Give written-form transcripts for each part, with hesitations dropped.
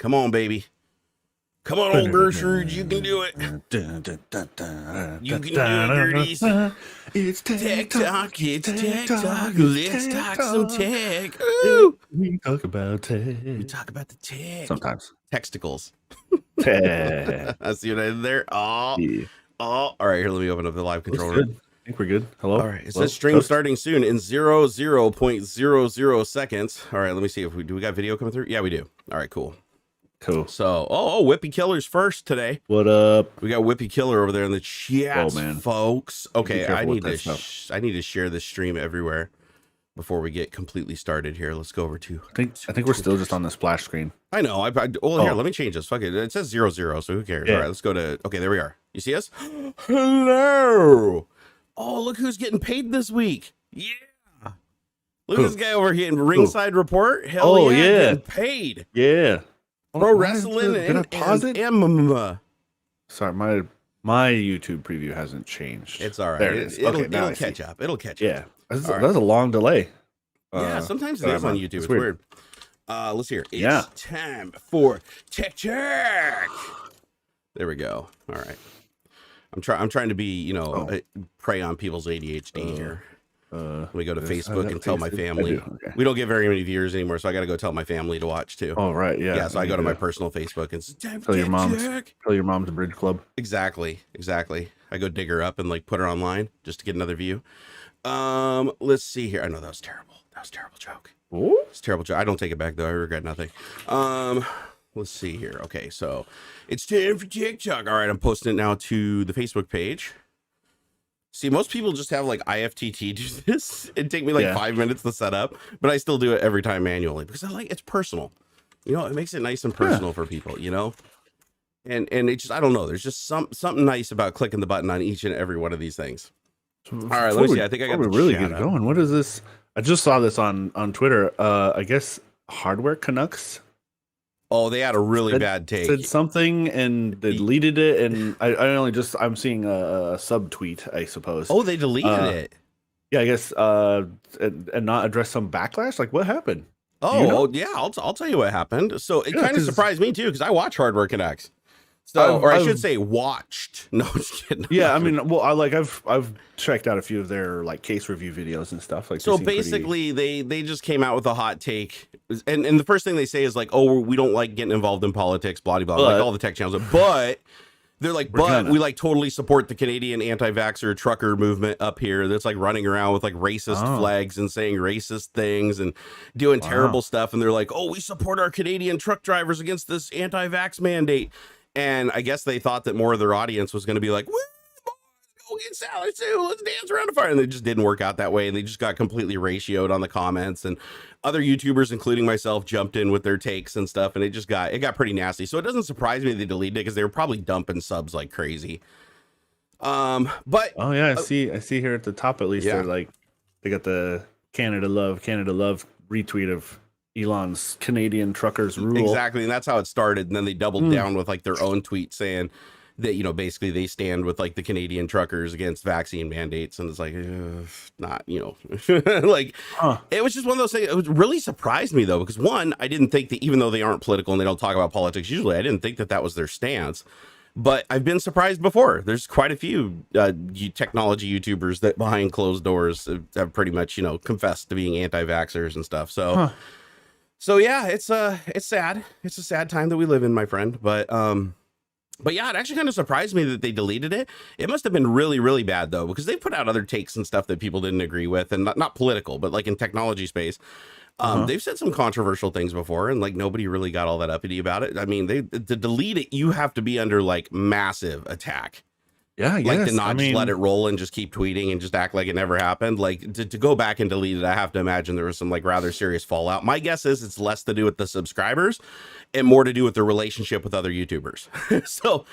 Come on, baby. Come on, old Gertrude. You can do it. You can do it, Dirties. It's TikTok. It's TikTok. Let's talk some tech. Ooh. We talk about tech. We talk about the tech. Sometimes. Texticles. Tech. I see what I did there. Oh, Yeah. all right. Here, let me open up the live controller. I think we're good. Hello. All right. It says stream starting soon in 0.00 seconds. All right. Let me see if we got video coming through. Yeah, we do. All right. Cool. Cool. So, Whippy Killer's first today. What up? We got Whippy Killer over there in the chat, man. folks. Okay, I need to to share this stream everywhere before we get completely started here. Let's go over to. I think we're still just on the splash screen. I know. Here, let me change this. Fuck it. It says 00, so who cares? Yeah. All right, let's go to. Okay, there we are. You see us? Hello. Oh, look who's getting paid this week. Yeah. Look at this guy over here in Ringside Report. Hell yeah, getting paid. Yeah. Pro wrestling and Sorry, my YouTube preview hasn't changed. It's all right. There it is. It'll catch up. It'll catch up. Yeah, that's a long delay. Yeah, sometimes it is on YouTube. It's weird. Let's hear. It's time for Tech Check. There we go. All right. I'm trying to be, prey on people's ADHD here. Let me go to Facebook and tell my family. Okay. We don't get very many viewers anymore, so I got to go tell my family to watch too. Oh, right. Yeah. Yeah. So I go to my personal Facebook and tell your mom's bridge club. Exactly. I go dig her up and like put her online just to get another view. Let's see here. I know that was terrible. That was a terrible joke. Ooh. It's a terrible joke. I don't take it back though. I regret nothing. Let's see here. Okay, so it's time for TikTok. All right, I'm posting it now to the Facebook page. See, most people just have like IFTT do this. It'd take me like 5 minutes to set up, but I still do it every time manually because it's personal. It makes it nice and personal for people, And it just, I don't know. There's just something nice about clicking the button on each and every one of these things. All right, let me see. I think I got really get going. What is this? I just saw this on Twitter. I guess Hardware Canucks. Oh, they had a really bad take. Said something and they deleted it, and I'm seeing a subtweet, I suppose. Oh, they deleted it. Yeah, I guess and not address some backlash. Like, what happened? Oh, yeah, I'll tell you what happened. So it kind of surprised me too because I watch Hardware Connects. So, I should say watched. No, just kidding. Yeah, I mean, well, I've checked out a few of their like case review videos and stuff. Like, so basically, they just came out with a hot take, and the first thing they say is like, "Oh, we don't like getting involved in politics, blah blah blah," like all the tech channels. But they're like, we like totally support the Canadian anti-vaxxer trucker movement up here. That's like running around with like racist flags and saying racist things and doing terrible stuff. And they're like, "Oh, we support our Canadian truck drivers against this anti-vax mandate." And I guess they thought that more of their audience was going to be like, "Woo, boys, go get Sally Sue, let's dance around the fire." And it just didn't work out that way. And they just got completely ratioed on the comments. And other YouTubers, including myself, jumped in with their takes and stuff. And it got pretty nasty. So it doesn't surprise me they deleted it because they were probably dumping subs like crazy. But oh yeah, I see here at the top at least they're like they got the Canada love retweet of Elon's Canadian truckers rule. Exactly, and that's how it started. And then they doubled down with like their own tweet saying that basically they stand with like the Canadian truckers against vaccine mandates, and it's like not like it was just one of those things. It really surprised me though because one, I didn't think that even though they aren't political and they don't talk about politics usually, I didn't think that was their stance. But I've been surprised before. There's quite a few technology YouTubers that behind closed doors have pretty much confessed to being anti-vaxxers and stuff. So. So yeah, it's sad. It's a sad time that we live in, my friend. But yeah, it actually kind of surprised me that they deleted it. It must have been really, really bad though, because they put out other takes and stuff that people didn't agree with, and not political, but like in technology space. They've said some controversial things before, and like nobody really got all that uppity about it. I mean, to delete it, you have to be under like massive attack. Yeah, like to not just let it roll and just keep tweeting and just act like it never happened. Like to go back and delete it, I have to imagine there was some like rather serious fallout. My guess is it's less to do with the subscribers and more to do with the relationship with other YouTubers. So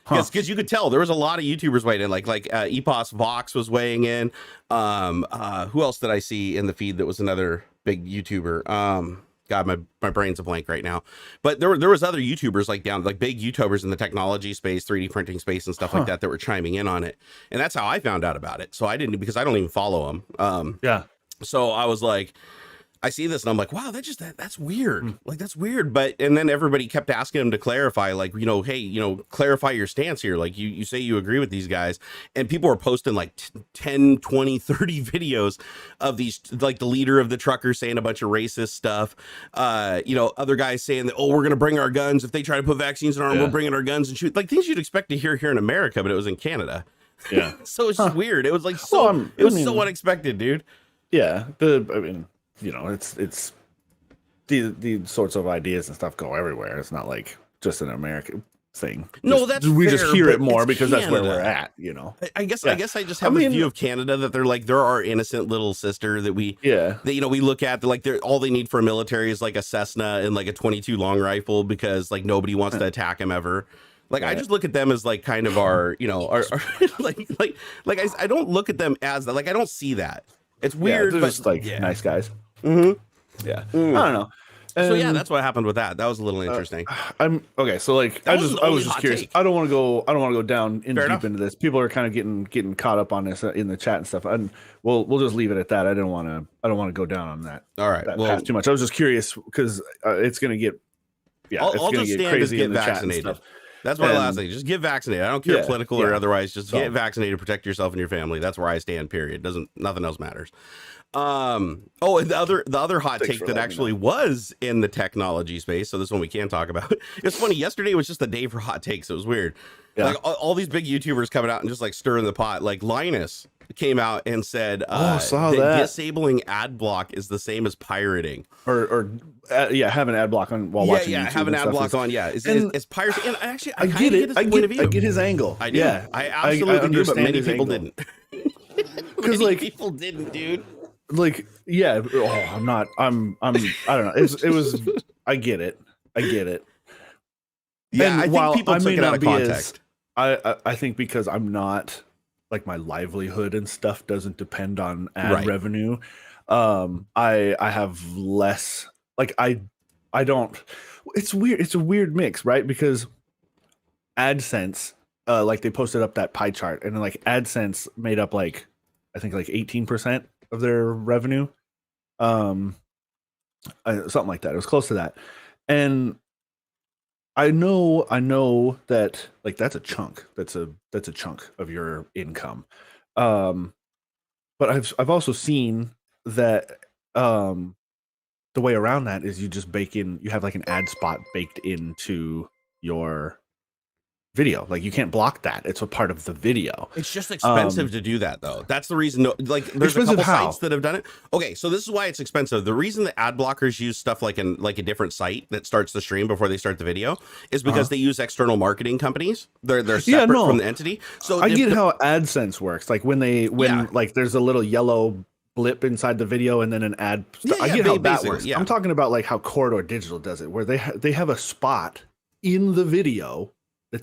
because you could tell there was a lot of YouTubers weighing in, like Epos Vox was weighing in. Who else did I see in the feed that was another big YouTuber? God, my brain's a blank right now. But there was other YouTubers like big YouTubers in the technology space, 3D printing space and stuff like that were chiming in on it. And that's how I found out about it. So I didn't, because I don't even follow them. Yeah. So I was like, I see this and I'm like, wow, that's weird. Like, that's weird. But, and then everybody kept asking him to clarify, like, hey, clarify your stance here. Like, you say you agree with these guys, and people were posting like 10, 20, 30 videos of these, like the leader of the truckers saying a bunch of racist stuff. Other guys saying that, oh, we're going to bring our guns. If they try to put vaccines in our arm, we're bringing our guns and shoot. Like, things you'd expect to hear here in America, but it was in Canada. Yeah. So it's just weird. It was like, so unexpected, dude. Yeah. It's these sorts of ideas and stuff go everywhere. It's not like just an American thing. No, we fair, just hear it more because Canada. that's where we're at, I guess I just have a view of Canada that they're our innocent little sister that we look at. All they need for a military is like a Cessna and like a 22 long rifle because like nobody wants to attack them ever. Like, I just look at them as like kind of our I don't look at them as that. Like, I don't see that. It's weird, they're but just like nice guys. Mm-hmm. Yeah. I don't know. So that's what happened with that. That was a little interesting. I'm okay. So like, I was just curious. Take. I don't want to go down deep into this. People are kind of getting caught up on this in the chat and stuff. And we'll just leave it at that. I don't want to go down on that. All right. Path too much. I was just curious because it's going to get I'll just get crazy in the vaccinated. Chat and stuff. That's my last thing. Just get vaccinated. I don't care political or otherwise. Just get vaccinated. Protect yourself and your family. That's where I stand. Period. Nothing else matters. And the other hot take that actually was in the technology space. So this one we can talk about. It's funny. Yesterday was just a day for hot takes. It was weird. Yeah. Like all these big YouTubers coming out and just like stirring the pot. Like Linus came out and said that disabling ad block is the same as pirating or have an ad block on while watching YouTube have an ad block on it's piracy. And actually I get it. I get his angle. I do. I absolutely do, but many people didn't. Because like people didn't, dude. Like I don't know. It was I get it. Yeah, I think people took it out of context. I think because I'm not like my livelihood and stuff doesn't depend on ad revenue. I have less like I don't. It's weird. It's a weird mix, right? Because AdSense, like they posted up that pie chart, and like AdSense made up like I think like 18% of their revenue, something like that. It was close to that, and I know that like that's a chunk. That's a chunk of your income. But I've also seen that the way around that is you just you have like an ad spot baked into your video. Like you can't block that. It's a part of the video. It's just expensive to do that though. That's the reason. Like there's a couple sites that have done it. Okay, so this is why it's expensive. The reason that ad blockers use stuff like a different site that starts the stream before they start the video is because they use external marketing companies. They're separate from the entity. So I get how AdSense works. Like when like there's a little yellow blip inside the video and then an ad. I get how that works. Yeah. I'm talking about like how Corridor Digital does it, where they have a spot in the video.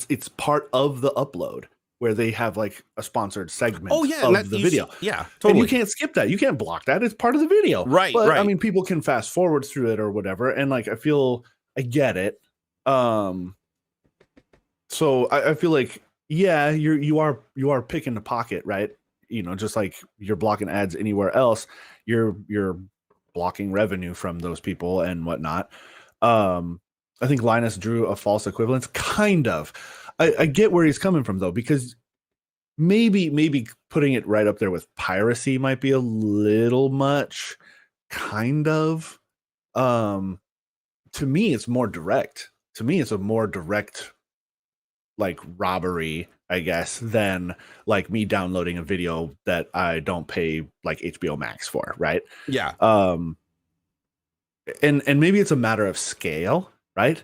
It's part of the upload where they have like a sponsored segment of the video. Yeah, totally. And you can't skip that. You can't block that. It's part of the video. Right, but, right. I mean, people can fast forward through it or whatever. And like, I get it. So I feel like, you are picking the pocket, right? Just like you're blocking ads anywhere else, you're blocking revenue from those people and whatnot. I think Linus drew a false equivalence, kind of. I get where he's coming from though, because maybe putting it right up there with piracy might be a little much, kind of. To me, it's more direct. To me, it's a more direct, like robbery, I guess, than like me downloading a video that I don't pay like HBO Max for, right? Yeah. And maybe it's a matter of scale. Right.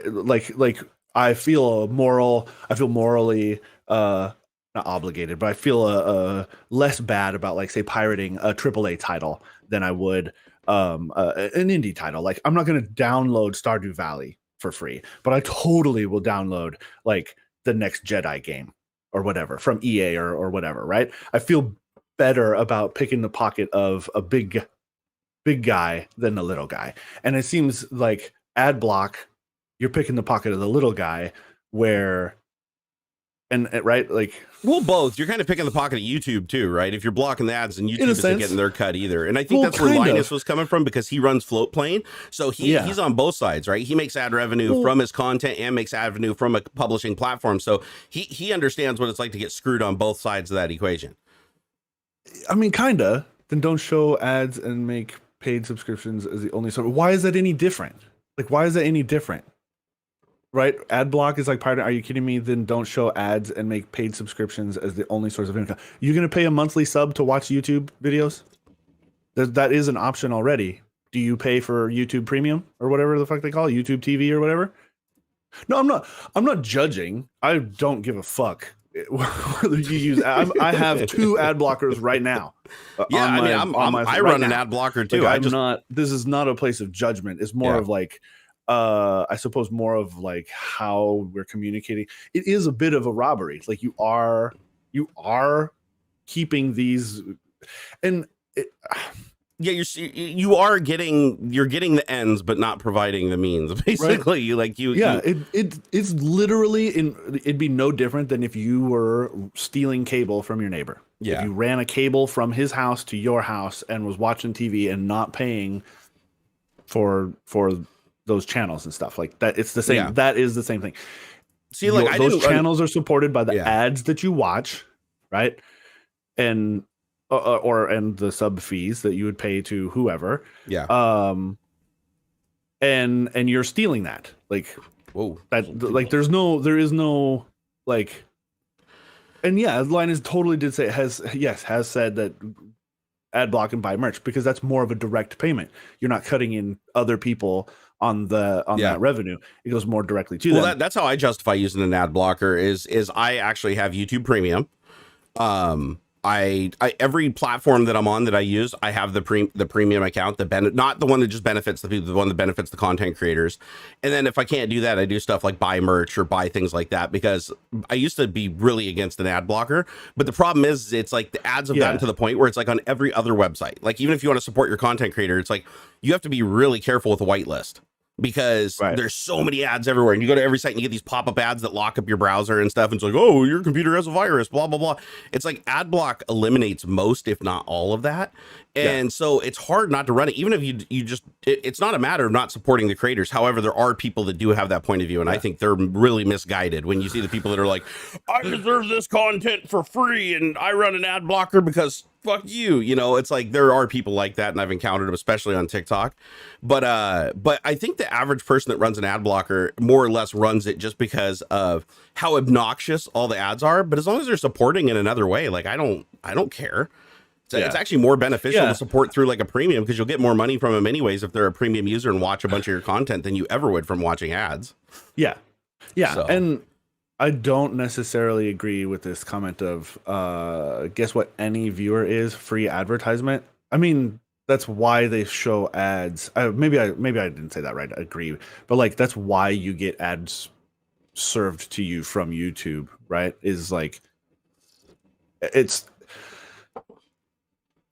Like I feel morally not obligated, but I feel less bad about like say pirating a AAA title than I would an indie title. Like I'm not going to download Stardew Valley for free, but I totally will download like the next Jedi game or whatever from EA or whatever. Right. I feel better about picking the pocket of a big guy than the little guy. And it seems like ad block, you're picking the pocket of the little guy where and right, like, well, both. You're kind of picking the pocket of YouTube too, right? If you're blocking the ads, and YouTube isn't getting their cut either. And I think that's where Linus was coming from, because he runs float plane, so he's on both sides, right? He makes ad revenue from his content and makes ad revenue from a publishing platform, so he understands what it's like to get screwed on both sides of that equation. I mean, kinda. Then don't show ads and make paid subscriptions as the only source. Why is that any different? Like, why is that any different? Right? Ad block is like part of, are you kidding me? Then don't show ads and make paid subscriptions as the only source of income. You're going to pay a monthly sub to watch YouTube videos? That is an option already. Do you pay for YouTube Premium or whatever the fuck they call it? YouTube TV or whatever? No, I'm not judging. I don't give a fuck whether you use. I have 2 ad blockers right now. I run an ad blocker too. Like, this is not a place of judgment. It's more of like, I suppose more of like how we're communicating. It is a bit of a robbery. It's like you are keeping these, and you're getting the ends but not providing the means, basically. Right? It's literally it'd be no different than if you were stealing cable from your neighbor. If you ran a cable from his house to your house and was watching TV and not paying for those channels and stuff like that. It's the same. That is the same thing. See, like, those channels are supported by the ads that you watch, right? And and the sub fees that you would pay to whoever. And you're stealing that. Like, whoa. Like, there is no like. And Linus totally did say has said that ad block and buy merch, because that's more of a direct payment. You're not cutting in other people on that revenue. It goes more directly to them. Well, that's how I justify using an ad blocker is I actually have YouTube Premium. I every platform that I'm on that I use, I have the premium account, not the one that just benefits the people, the one that benefits the content creators. And then if I can't do that, I do stuff like buy merch or buy things like that, because I used to be really against an ad blocker. But the problem is, it's like the ads have gotten to the point where it's like on every other website. Like, even if you want to support your content creator, it's like you have to be really careful with the whitelist, because there's so many ads everywhere, and you go to every site and you get these pop-up ads that lock up your browser and stuff, and it's like, oh, your computer has a virus, blah blah blah. It's like ad block eliminates most, if not all, of that. And so it's hard not to run it, even if you just it's not a matter of not supporting the creators. However, there are people that do have that point of view, and I think they're really misguided when you see the people that are like, I deserve this content for free and I run an ad blocker because fuck you. It's like, there are people like that, and I've encountered them, especially on TikTok. But I think the average person that runs an ad blocker more or less runs it just because of how obnoxious all the ads are. But as long as they're supporting in another way, like, I don't care. It's actually more beneficial to support through like a premium, because you'll get more money from them anyways if they're a premium user and watch a bunch of your content than you ever would from watching ads. So. And I don't necessarily agree with this comment of guess what any viewer is, free advertisement. I mean, that's why they show ads. Maybe I didn't say that right. I agree, but like, that's why you get ads served to you from YouTube, right? Is like, it's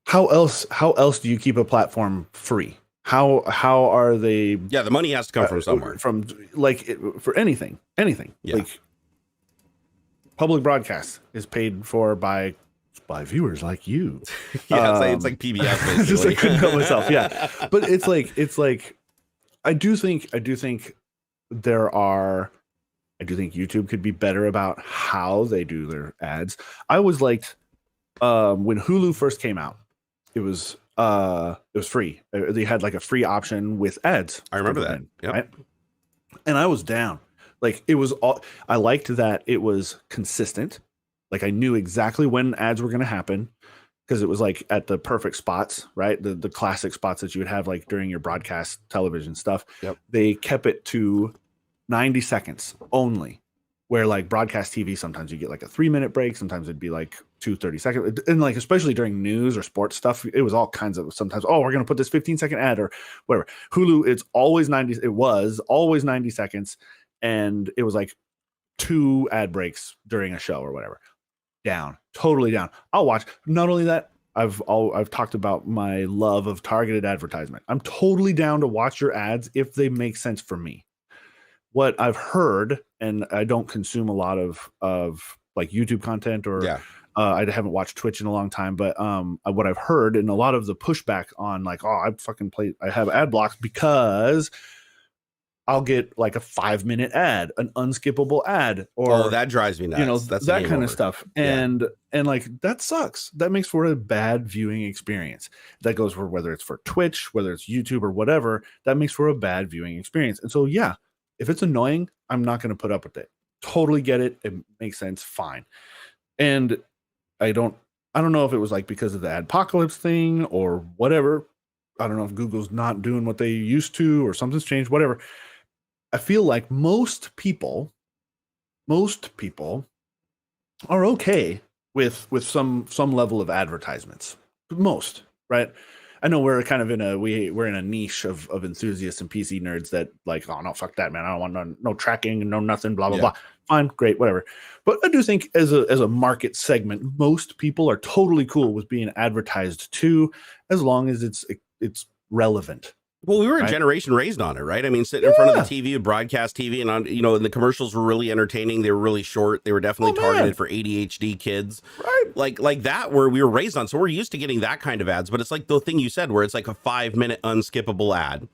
how else do you keep a platform free? How are they? Yeah, the money has to come from somewhere. From like for anything. Like, public broadcast is paid for by viewers like you. It's like PBS, basically. Just I couldn't help myself. But it's like I do think YouTube could be better about how they do their ads. I always liked when Hulu first came out, it was free. They had like a free option with ads. I remember that. Right? And I was down. Like, it was I liked that it was consistent. Like, I knew exactly when ads were going to happen, because it was like at the perfect spots, right? The classic spots that you would have like during your broadcast television stuff. They kept it to 90 seconds only, where like broadcast TV, sometimes you get like a 3-minute break. Sometimes it'd be like 2 30-second. And like, especially during news or sports stuff, it was all kinds of, sometimes, oh, we're going to put this 15-second ad or whatever. Hulu, it was always 90 seconds. And it was like 2 ad breaks during a show or whatever. Totally down. I'll watch. Not only that, I've talked about my love of targeted advertisement. I'm totally down to watch your ads if they make sense for me. What I've heard, and I don't consume a lot of like YouTube content or Yeah. I haven't watched Twitch in a long time, but what I've heard and a lot of the pushback on like, oh, I have ad blocks because I'll get like a 5-minute ad, an unskippable ad, or that drives me nuts. That's that kind of stuff. And like that sucks. That makes for a bad viewing experience. That goes for whether it's for Twitch, whether it's YouTube or whatever, that makes for a bad viewing experience. And so yeah, if it's annoying, I'm not going to put up with it. Totally get it. It makes sense. Fine. And I don't know if it was like because of the adpocalypse thing or whatever. I don't know if Google's not doing what they used to or something's changed, whatever. I feel like most people are okay with some level of advertisements. Most, right? I know we're kind of we're in a niche of enthusiasts and PC nerds that like, oh no, fuck that, man. I don't want no tracking, no nothing, blah blah blah. Fine, great, whatever. But I do think as a market segment, most people are totally cool with being advertised to, as long as it's relevant. Well, we were a generation raised on it, right? I mean, sitting in front of the TV, broadcast TV, and on, and the commercials were really entertaining. They were really short. They were definitely targeted for ADHD kids, right? Like that, where we were raised on. So we're used to getting that kind of ads. But it's like the thing you said, where it's like a 5-minute unskippable ad.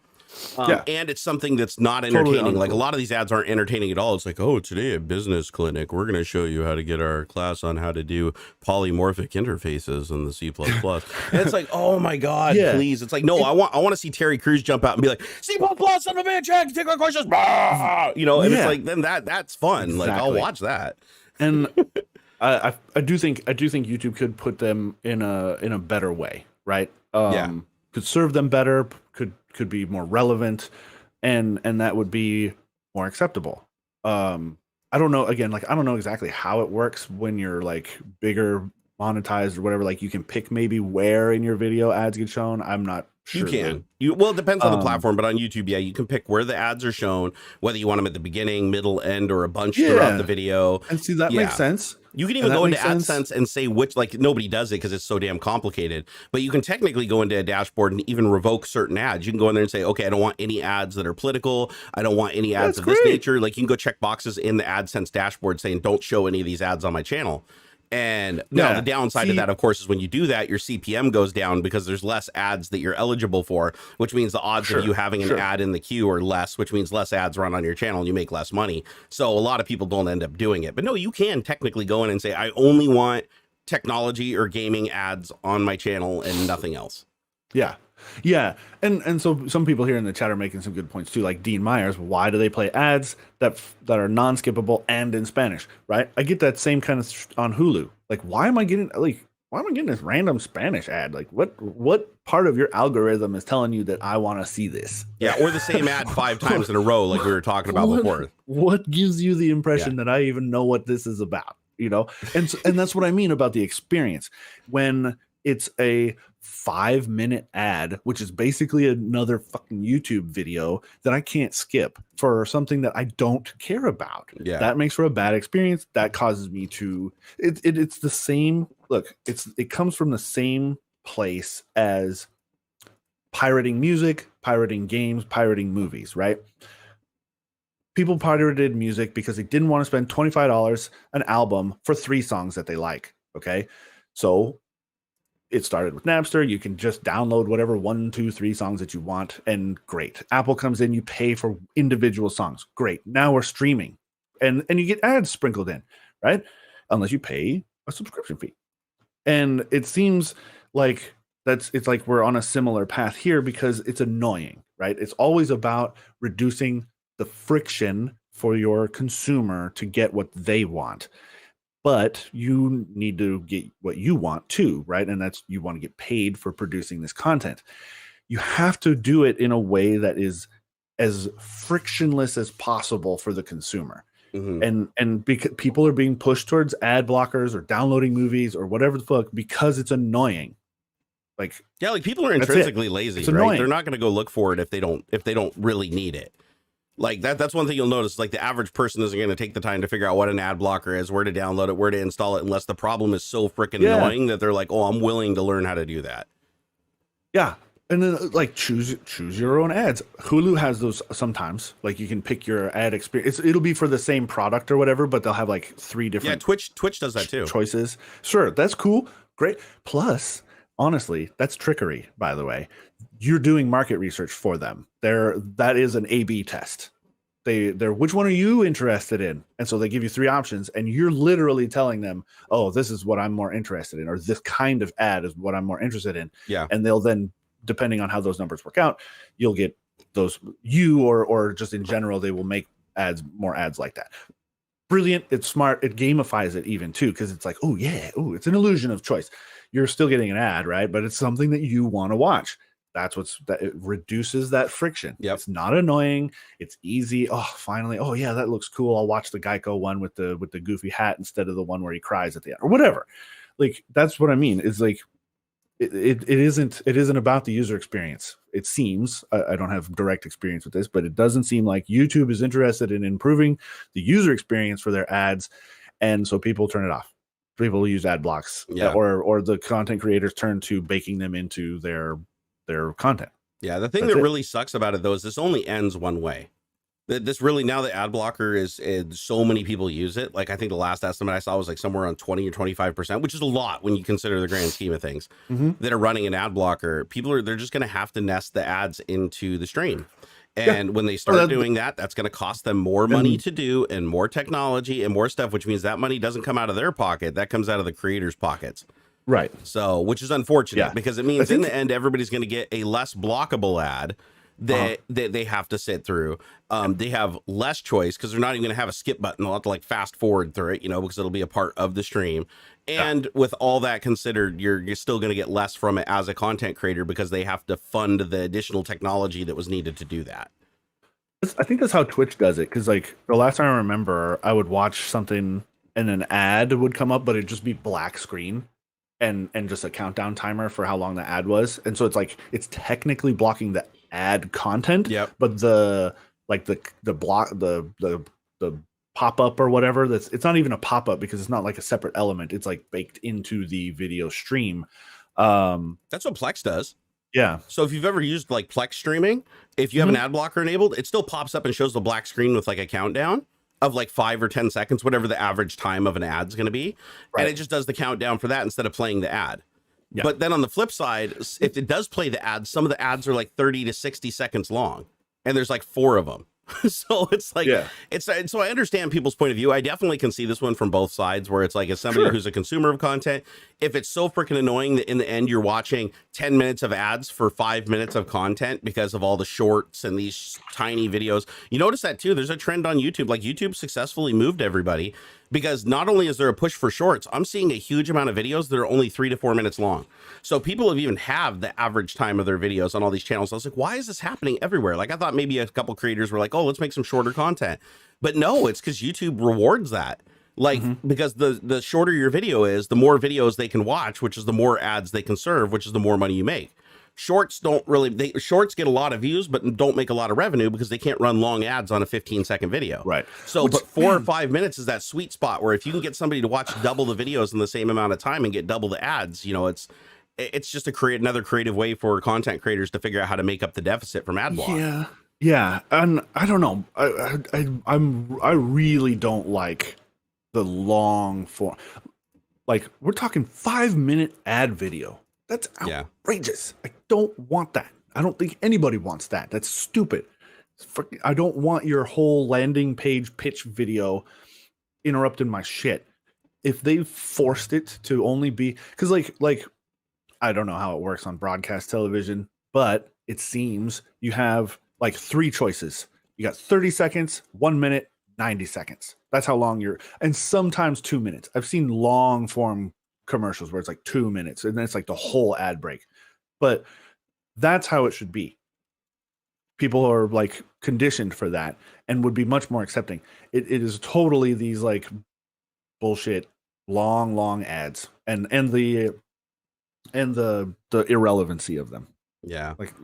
And it's something that's not entertaining. Totally like a lot of these ads aren't entertaining at all. It's like, oh, today at business clinic, we're going to show you how to get our class on how to do polymorphic interfaces in the C++. And it's like, oh my God, please. It's like, no, I want to see Terry Crews jump out and be like, C++ son of a bitch, I can take our questions. And it's like, then that's fun. Exactly. Like I'll watch that. And I do think YouTube could put them in a better way, right? Could serve them better, could be more relevant, and that would be more acceptable. I don't know, again, like I don't know exactly how it works when you're like bigger monetized or whatever, like you can pick maybe where in your video ads get shown. I'm not sure. You can. Well, it depends on the platform, but on YouTube, you can pick where the ads are shown, whether you want them at the beginning, middle, end, or a bunch throughout the video. And see, that makes sense. You can even go into AdSense and say which, like nobody does it because it's so damn complicated, but you can technically go into a dashboard and even revoke certain ads. You can go in there and say, okay, I don't want any ads that are political. I don't want any ads of this nature. Like you can go check boxes in the AdSense dashboard saying, don't show any of these ads on my channel. And now the downside of that, of course, is when you do that, your CPM goes down because there's less ads that you're eligible for, which means the odds of you having an ad in the queue are less, which means less ads run on your channel and you make less money. So a lot of people don't end up doing it. But no, you can technically go in and say, I only want technology or gaming ads on my channel and nothing else. Yeah. And so some people here in the chat are making some good points too, like Dean Myers. Why do they play ads that are non-skippable and in Spanish, right? I get that same kind of on Hulu. Like, why am I getting this random Spanish ad? Like, what part of your algorithm is telling you that I want to see this? Yeah, or the same ad 5 times in a row, like we were talking about before. What gives you the impression that I even know what this is about? And that's what I mean about the experience. When it's a 5-minute ad, which is basically another fucking YouTube video that I can't skip for something that I don't care about. Yeah. That makes for a bad experience. That causes me to, it's the same. Look, it comes from the same place as pirating music, pirating games, pirating movies, right? People pirated music because they didn't want to spend $25 an album for 3 songs that they like. Okay. So it started with Napster. You can just download whatever 1, 2, 3 songs that you want, and great. Apple comes in, you pay for individual songs. Great. Now we're streaming, and you get ads sprinkled in, right? Unless you pay a subscription fee. And it seems like it's like we're on a similar path here because it's annoying, right? It's always about reducing the friction for your consumer to get what they want. But you need to get what you want too, right? And that's, you want to get paid for producing this content. You have to do it in a way that is as frictionless as possible for the consumer. Mm-hmm. And because people are being pushed towards ad blockers or downloading movies or whatever the fuck because it's annoying. Like, yeah, like people are intrinsically lazy, right? Annoying. They're not going to go look for it if they don't really need it. Like that's one thing you'll notice. Like the average person isn't going to take the time to figure out what an ad blocker is, where to download it, where to install it, unless the problem is so freaking annoying that they're like, oh, I'm willing to learn how to do that. Yeah. And then like choose your own ads. Hulu has those sometimes. Like you can pick your ad experience. It'll be for the same product or whatever, but they'll have like three Yeah, different Twitch does that too. choices. Sure, that's cool. Great. Plus, honestly, that's trickery, by the way. You're doing market research for them. That is an A/B test. They're which one are you interested in? And so they give you three options, and you're literally telling them, oh, this is what I'm more interested in, or this kind of ad is what I'm more interested in. Yeah. And they'll then, depending on how those numbers work out, you'll get those or just in general, they will make more ads like that. Brilliant. It's smart. It gamifies it even too, because it's like, oh yeah, oh, it's an illusion of choice. You're still getting an ad, right? But it's something that you want to watch. It reduces that friction. Yep. It's not annoying. It's easy. Oh, finally. Oh yeah, that looks cool. I'll watch the Geico one with the goofy hat instead of the one where he cries at the end or whatever. Like that's what I mean. Is like it isn't about the user experience. It seems I don't have direct experience with this, but it doesn't seem like YouTube is interested in improving the user experience for their ads, and so people turn it off. People use ad blocks, or the content creators turn to baking them into their content. Yeah, the thing that really sucks about it though is this only ends one way. This really, now the ad blocker is so many people use it. Like I think the last estimate I saw was like somewhere around 20 or 25%, which is a lot when you consider the grand scheme of things that are running an ad blocker. They're just going to have to nest the ads into the stream. And when they start doing that, that's going to cost them more money to do, and more technology and more stuff, which means that money doesn't come out of their pocket. That comes out of the creators' pockets. Right. So, which is unfortunate because it means in the end, everybody's going to get a less blockable ad that they have to sit through. They have less choice because they're not even going to have a skip button. They'll have to like fast forward through it, because it'll be a part of the stream. And with all that considered, you're still going to get less from it as a content creator because they have to fund the additional technology that was needed to do that. I think that's how Twitch does it. Because like the last time I remember, I would watch something and an ad would come up, but it'd just be black screen and just a countdown timer for how long the ad was. And so it's like it's technically blocking the ad content, but the pop-up or whatever, it's not even a pop-up because it's not like a separate element. It's like baked into the video stream. That's what Plex does. Yeah. So if you've ever used like Plex streaming, if you have an ad blocker enabled, it still pops up and shows the black screen with like a countdown of like 5 or 10 seconds, whatever the average time of an ad is going to be. And it just does the countdown for that instead of playing the ad. But then on the flip side, if it does play the ads, some of the ads are like 30 to 60 seconds long, and there's like 4 of them. So it's like, so I understand people's point of view. I definitely can see this one from both sides, where it's like, as somebody who's a consumer of content, if it's so freaking annoying that in the end you're watching 10 minutes of ads for 5 minutes of content because of all the shorts and these tiny videos. You notice that too. There's a trend on YouTube, like YouTube successfully moved everybody, because not only is there a push for shorts, I'm seeing a huge amount of videos that are only 3 to 4 minutes long. So people have even have the average time of their videos on all these channels. I was like, why is this happening everywhere? Like I thought maybe a couple creators were like, oh, let's make some shorter content. But no, it's because YouTube rewards that. Like, because the shorter your video is, the more videos they can watch, which is the more ads they can serve, which is the more money you make. Shorts shorts get a lot of views, but don't make a lot of revenue because they can't run long ads on a 15-second video. Right. So, but 4 or 5 minutes is that sweet spot where if you can get somebody to watch double the videos in the same amount of time and get double the ads, it's just another creative way for content creators to figure out how to make up the deficit from ad block. Yeah. And I don't know. I really don't like the long form. Like we're talking 5-minute ad video. That's outrageous. I don't want that. I don't think anybody wants that. That's stupid. I don't want your whole landing page pitch video interrupting my shit. If they forced it to only be, because like I don't know how it works on broadcast television, but it seems you have like 3 choices. You got 30 seconds, 1 minute, 90 seconds. That's how long and sometimes 2 minutes. I've seen long form commercials where it's like 2 minutes and then it's like the whole ad break. But that's how it should be. People are like conditioned for that and would be much more accepting. It is totally these like bullshit long ads and the irrelevancy of them. Yeah. Like,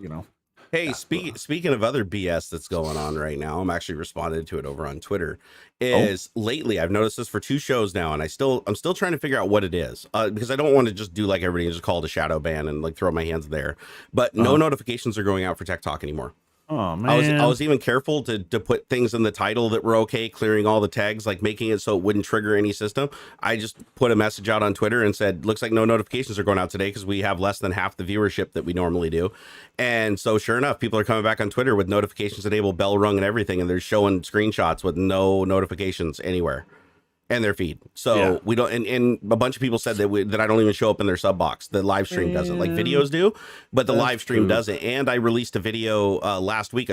Hey, speaking of other BS that's going on right now, I'm actually responding to it over on Twitter. Oh. Is lately I've noticed this for 2 shows now, and I'm still trying to figure out what it is, because I don't want to just do like everybody and just call it a shadow ban and like throw my hands there. But no notifications are going out for Tech Talk anymore. Oh man, I was even careful to put things in the title that were okay, clearing all the tags, like making it so it wouldn't trigger any system. I just put a message out on Twitter and said, looks like no notifications are going out today because we have less than half the viewership that we normally do. And so sure enough, people are coming back on Twitter with notifications enabled, bell rung and everything, and they're showing screenshots with no notifications anywhere in their feed. So we don't, and a bunch of people said that I don't even show up in their sub box. The live stream doesn't, like videos do, but the live stream doesn't. And I released a video last week,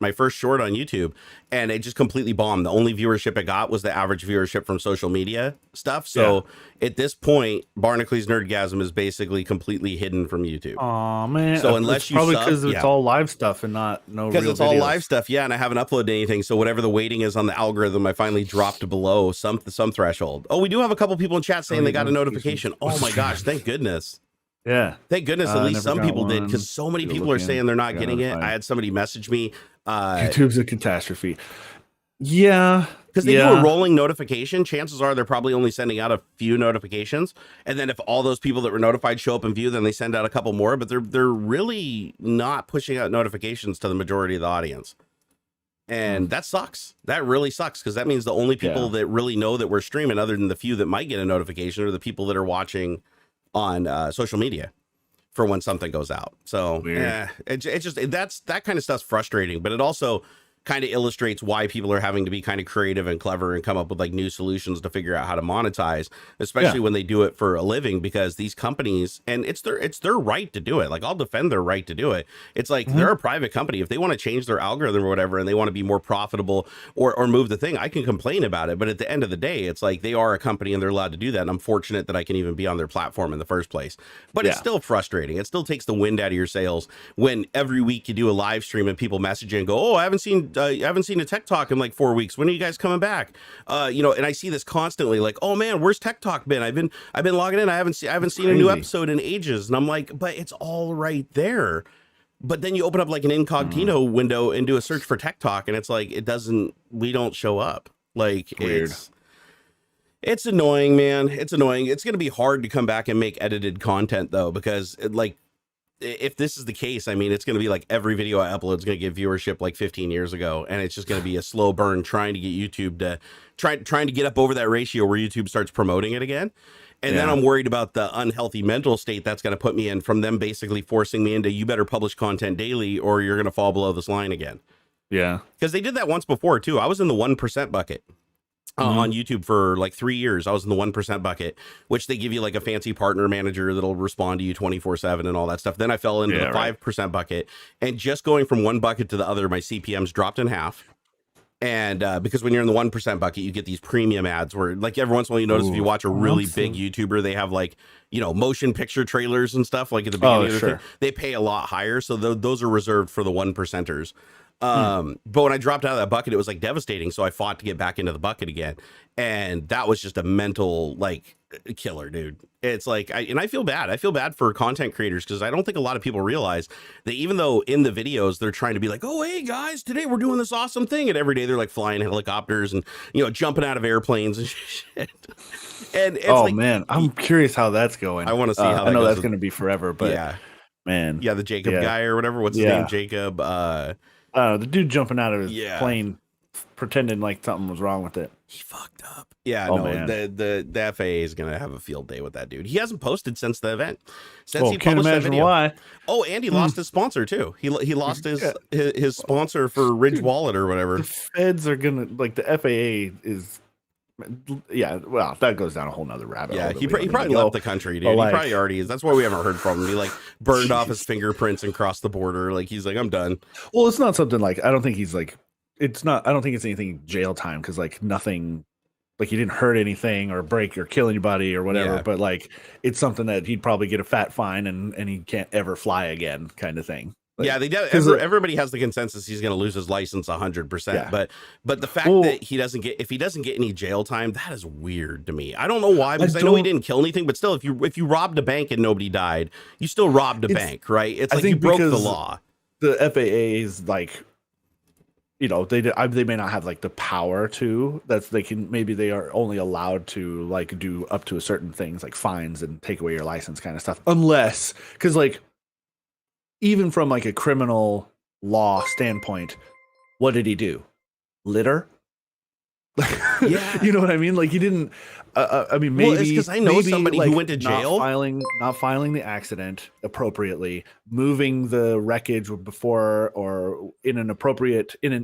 my first short on YouTube, and it just completely bombed. The only viewership it got was the average viewership from social media stuff. So at this point, Barnacules Nerdgasm is basically completely hidden from YouTube. Oh man. So unless you probably because it's all live stuff and not because it's all live stuff, and I haven't uploaded anything. So whatever the weighting is on the algorithm, I finally dropped below some threshold. Oh, we do have a couple people in chat saying they got a notification. Oh my gosh, thank goodness. Yeah, thank goodness. At least some people did, because so many people are saying they're not getting it. I had somebody message me. YouTube's a catastrophe. Yeah, because they do a rolling notification. Chances are they're probably only sending out a few notifications, and then if all those people that were notified show up in view, then they send out a couple more. But they're really not pushing out notifications to the majority of the audience. And that sucks. That really sucks, because that means the only people that really know that we're streaming, other than the few that might get a notification, are the people that are watching on social media for when something goes out. So that kind of stuff's frustrating, but it also kind of illustrates why people are having to be kind of creative and clever and come up with like new solutions to figure out how to monetize, especially when they do it for a living, because these companies, and it's their right to do it. Like, I'll defend their right to do it. It's like they're a private company. If they want to change their algorithm or whatever, and they want to be more profitable or move the thing, I can complain about it. But at the end of the day, it's like they are a company and they're allowed to do that. And I'm fortunate that I can even be on their platform in the first place. But it's still frustrating. It still takes the wind out of your sails when every week you do a live stream and people message you and go, oh, I haven't seen a Tech Talk in like 4 weeks. When are you guys coming back? And I see this constantly, like, oh man, where's Tech Talk been? I've been logging in. I haven't seen a new episode in ages. And I'm like, but it's all right there. But then you open up like an incognito window and do a search for Tech Talk, and it's like, we don't show up. Like, weird. It's annoying, man. It's annoying. It's going to be hard to come back and make edited content though, because if this is the case, I mean, it's going to be like every video I upload is going to get viewership like 15 years ago. And it's just going to be a slow burn trying to get YouTube to trying to get up over that ratio where YouTube starts promoting it again. And then I'm worried about the unhealthy mental state that's going to put me in, from them basically forcing me into, you better publish content daily or you're going to fall below this line again. Yeah. Because they did that once before too. I was in the 1% bucket. On YouTube for like 3 years. I was in the 1% bucket, which they give you like a fancy partner manager that'll respond to you 24/7 and all that stuff. Then I fell into the 5% bucket, and just going from one bucket to the other, my CPMs dropped in half. And because when you're in the 1% bucket, you get these premium ads where, like, every once in a while you notice if you watch a really big YouTuber, they have like, motion picture trailers and stuff like at the beginning of the thing. They pay a lot higher. So those are reserved for the 1%ers. But when I dropped out of that bucket, it was like devastating. So I fought to get back into the bucket again. And that was just a mental like killer, dude. It's like, I feel bad. I feel bad for content creators, because I don't think a lot of people realize that even though in the videos they're trying to be like, oh, hey guys, today we're doing this awesome thing. And every day they're like flying helicopters and, jumping out of airplanes and shit. And it's man, I'm curious how that's going. I want to see how I know that's going to be forever, but man. Yeah. The Jacob guy or whatever. What's his name? Jacob. The dude jumping out of his plane, pretending like something was wrong with it. He fucked up. Yeah, man. The FAA is gonna have a field day with that dude. He hasn't posted since the event. He can't imagine why. Oh, and he lost his sponsor too. He lost his sponsor for Ridge Wallet or whatever. The feds are gonna, like, the FAA is. Yeah, well, that goes down a whole nother rabbit hole. Yeah, he probably left the country, dude. He probably already is. That's why we haven't heard from him. He like burned off his fingerprints and crossed the border. Like, he's like, I'm done. Well, it's not something like, I don't think he's like, it's not, I don't think it's anything jail time, because like nothing, like he didn't hurt anything or break or kill anybody or whatever. But like, it's something that he'd probably get a fat fine and he can't ever fly again, kind of thing. Like, everybody has the consensus he's going to lose his license 100%. But the fact that if he doesn't get any jail time, that is weird to me. I don't know why, because I know he didn't kill anything, but still, if you robbed a bank and nobody died, you still robbed a bank, right? It's like you broke the law. the FAA is like, they may not have like the power to, maybe they are only allowed to like do up to a certain things like fines and take away your license kind of stuff, unless, because like even from like a criminal law standpoint, what did he do? Litter? Yeah. You know what I mean? Like he didn't. I mean, maybe it's because I know somebody like, who went to jail, not filing the accident appropriately, moving the wreckage before or in an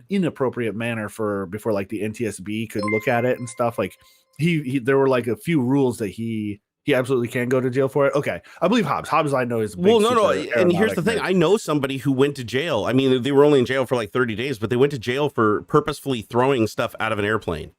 inappropriate manner before like the NTSB could look at it and stuff. Like there were like a few rules that he absolutely can go to jail for it. Okay, I believe Hobbs. Hobbs, I know is big, well, no, and here's the thing: nerd. I know somebody who went to jail. I mean, they were only in jail for like 30 days, but they went to jail for purposefully throwing stuff out of an airplane.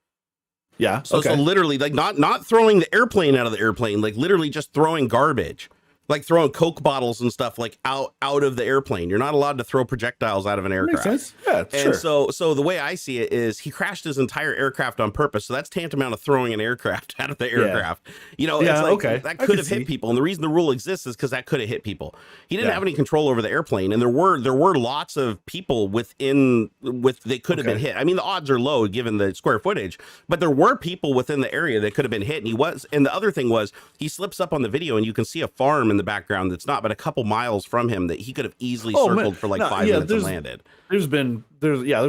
Yeah. So literally, like not throwing the airplane out of the airplane, like literally just throwing garbage, like throwing Coke bottles and stuff like out of the airplane. You're not allowed to throw projectiles out of an aircraft. Makes sense. Yeah, and sure. so the way I see it is he crashed his entire aircraft on purpose. So that's tantamount to throwing an aircraft out of the aircraft. Yeah. It's like, that could have hit people. And the reason the rule exists is because that could have hit people. He didn't have any control over the airplane, and there were lots of people they could have been hit. I mean, the odds are low given the square footage, but there were people within the area that could have been hit. And the other thing was he slips up on the video, and you can see a farm in the background that's not but a couple miles from him that he could have easily circled for like 5 minutes and landed. There's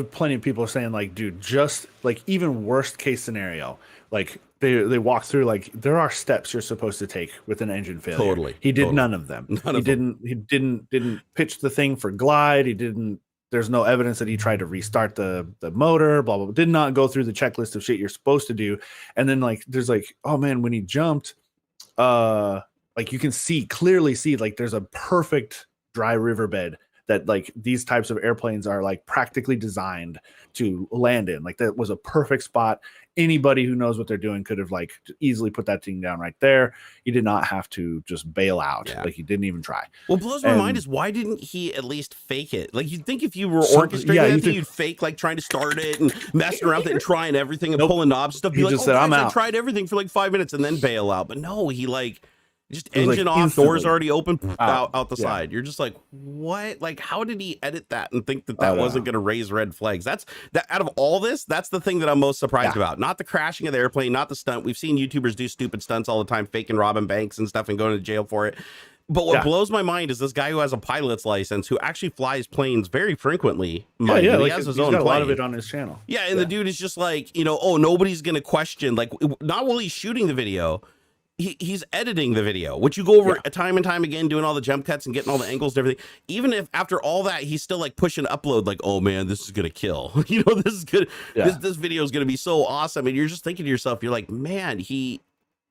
plenty of people saying like, dude, just like even worst case scenario, like they walk through, like there are steps you're supposed to take with an engine failure. Totally. He did none of them. He didn't pitch the thing for glide. There's no evidence that he tried to restart the motor, blah, blah, blah. Did not go through the checklist of shit you're supposed to do. And then like, there's like, oh man, when he jumped, like you can clearly see like there's a perfect dry riverbed that like these types of airplanes are like practically designed to land in. Like that was a perfect spot. Anybody who knows what they're doing could have like easily put that thing down right there. He did not have to just bail out. Yeah. Like he didn't even try. What blows my mind is why didn't he at least fake it? Like you'd think if you were orchestrating you'd fake like trying to start it and messing around with it and trying everything and pulling knobs and stuff. Be like, just said, I'm out. I tried everything for like 5 minutes and then bail out. But no, he like just engine off, instantly. Doors already open, out the side. You're just like, what? Like, how did he edit that and think that wasn't going to raise red flags? That's that out of all this, that's the thing that I'm most surprised about. Not the crashing of the airplane, not the stunt. We've seen YouTubers do stupid stunts all the time, faking robbing banks and stuff and going to jail for it. But what blows my mind is this guy who has a pilot's license who actually flies planes very frequently. He has his own plane. A lot of it on his channel. Yeah, and the dude is just like, nobody's going to question. Like, not while he's shooting the video. He's editing the video, which you go over time and time again, doing all the jump cuts and getting all the angles and everything. Even if after all that, he's still like pushing upload, like, oh man, this is gonna kill. This is good. This video is gonna be so awesome. And you're just thinking to yourself, you're like, man, he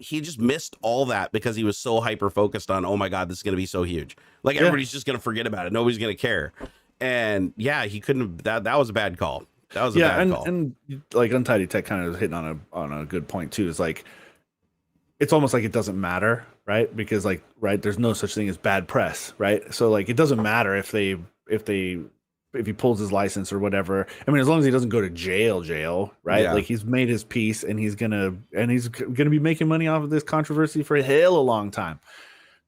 just missed all that because he was so hyper focused on, oh my god, this is gonna be so huge. Like everybody's just gonna forget about it. Nobody's gonna care. And he couldn't have. That was a bad call. That was a bad call. And like Untidy Tech kind of hitting on a good point too. Is like, it's almost like it doesn't matter, right? Because like, there's no such thing as bad press, right? So like, it doesn't matter if he pulls his license or whatever. I mean, as long as he doesn't go to jail, right? Like he's made his peace and he's gonna be making money off of this controversy for a hell of a long time.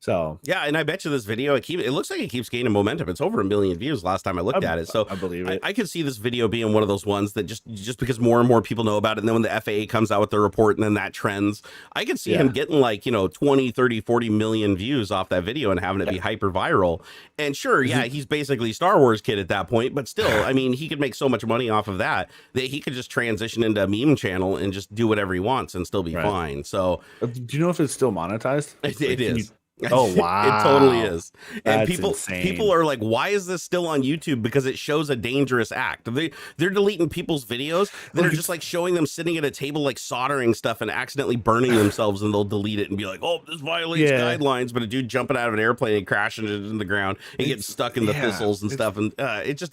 So yeah, and I bet you this video it looks like it keeps gaining momentum. It's over 1 million views last time I looked at it. So I believe it. I could see this video being one of those ones that just because more and more people know about it, and then when the FAA comes out with their report and then that trends, I could see him getting like 20, 30, 40 million views off that video and having it be hyper viral. And sure, he's basically a Star Wars kid at that point, but still, I mean, he could make so much money off of that he could just transition into a meme channel and just do whatever he wants and still be fine. So do you know if it's still monetized? It is. Oh wow, it totally is. And That's people are like, why is this still on YouTube? Because it shows a dangerous act. They're deleting people's videos that are just like showing them sitting at a table like soldering stuff and accidentally burning themselves, and they'll delete it and be like, oh, this violates guidelines. But a dude jumping out of an airplane and crashing it in the ground and getting stuck in the thistles and stuff, and it's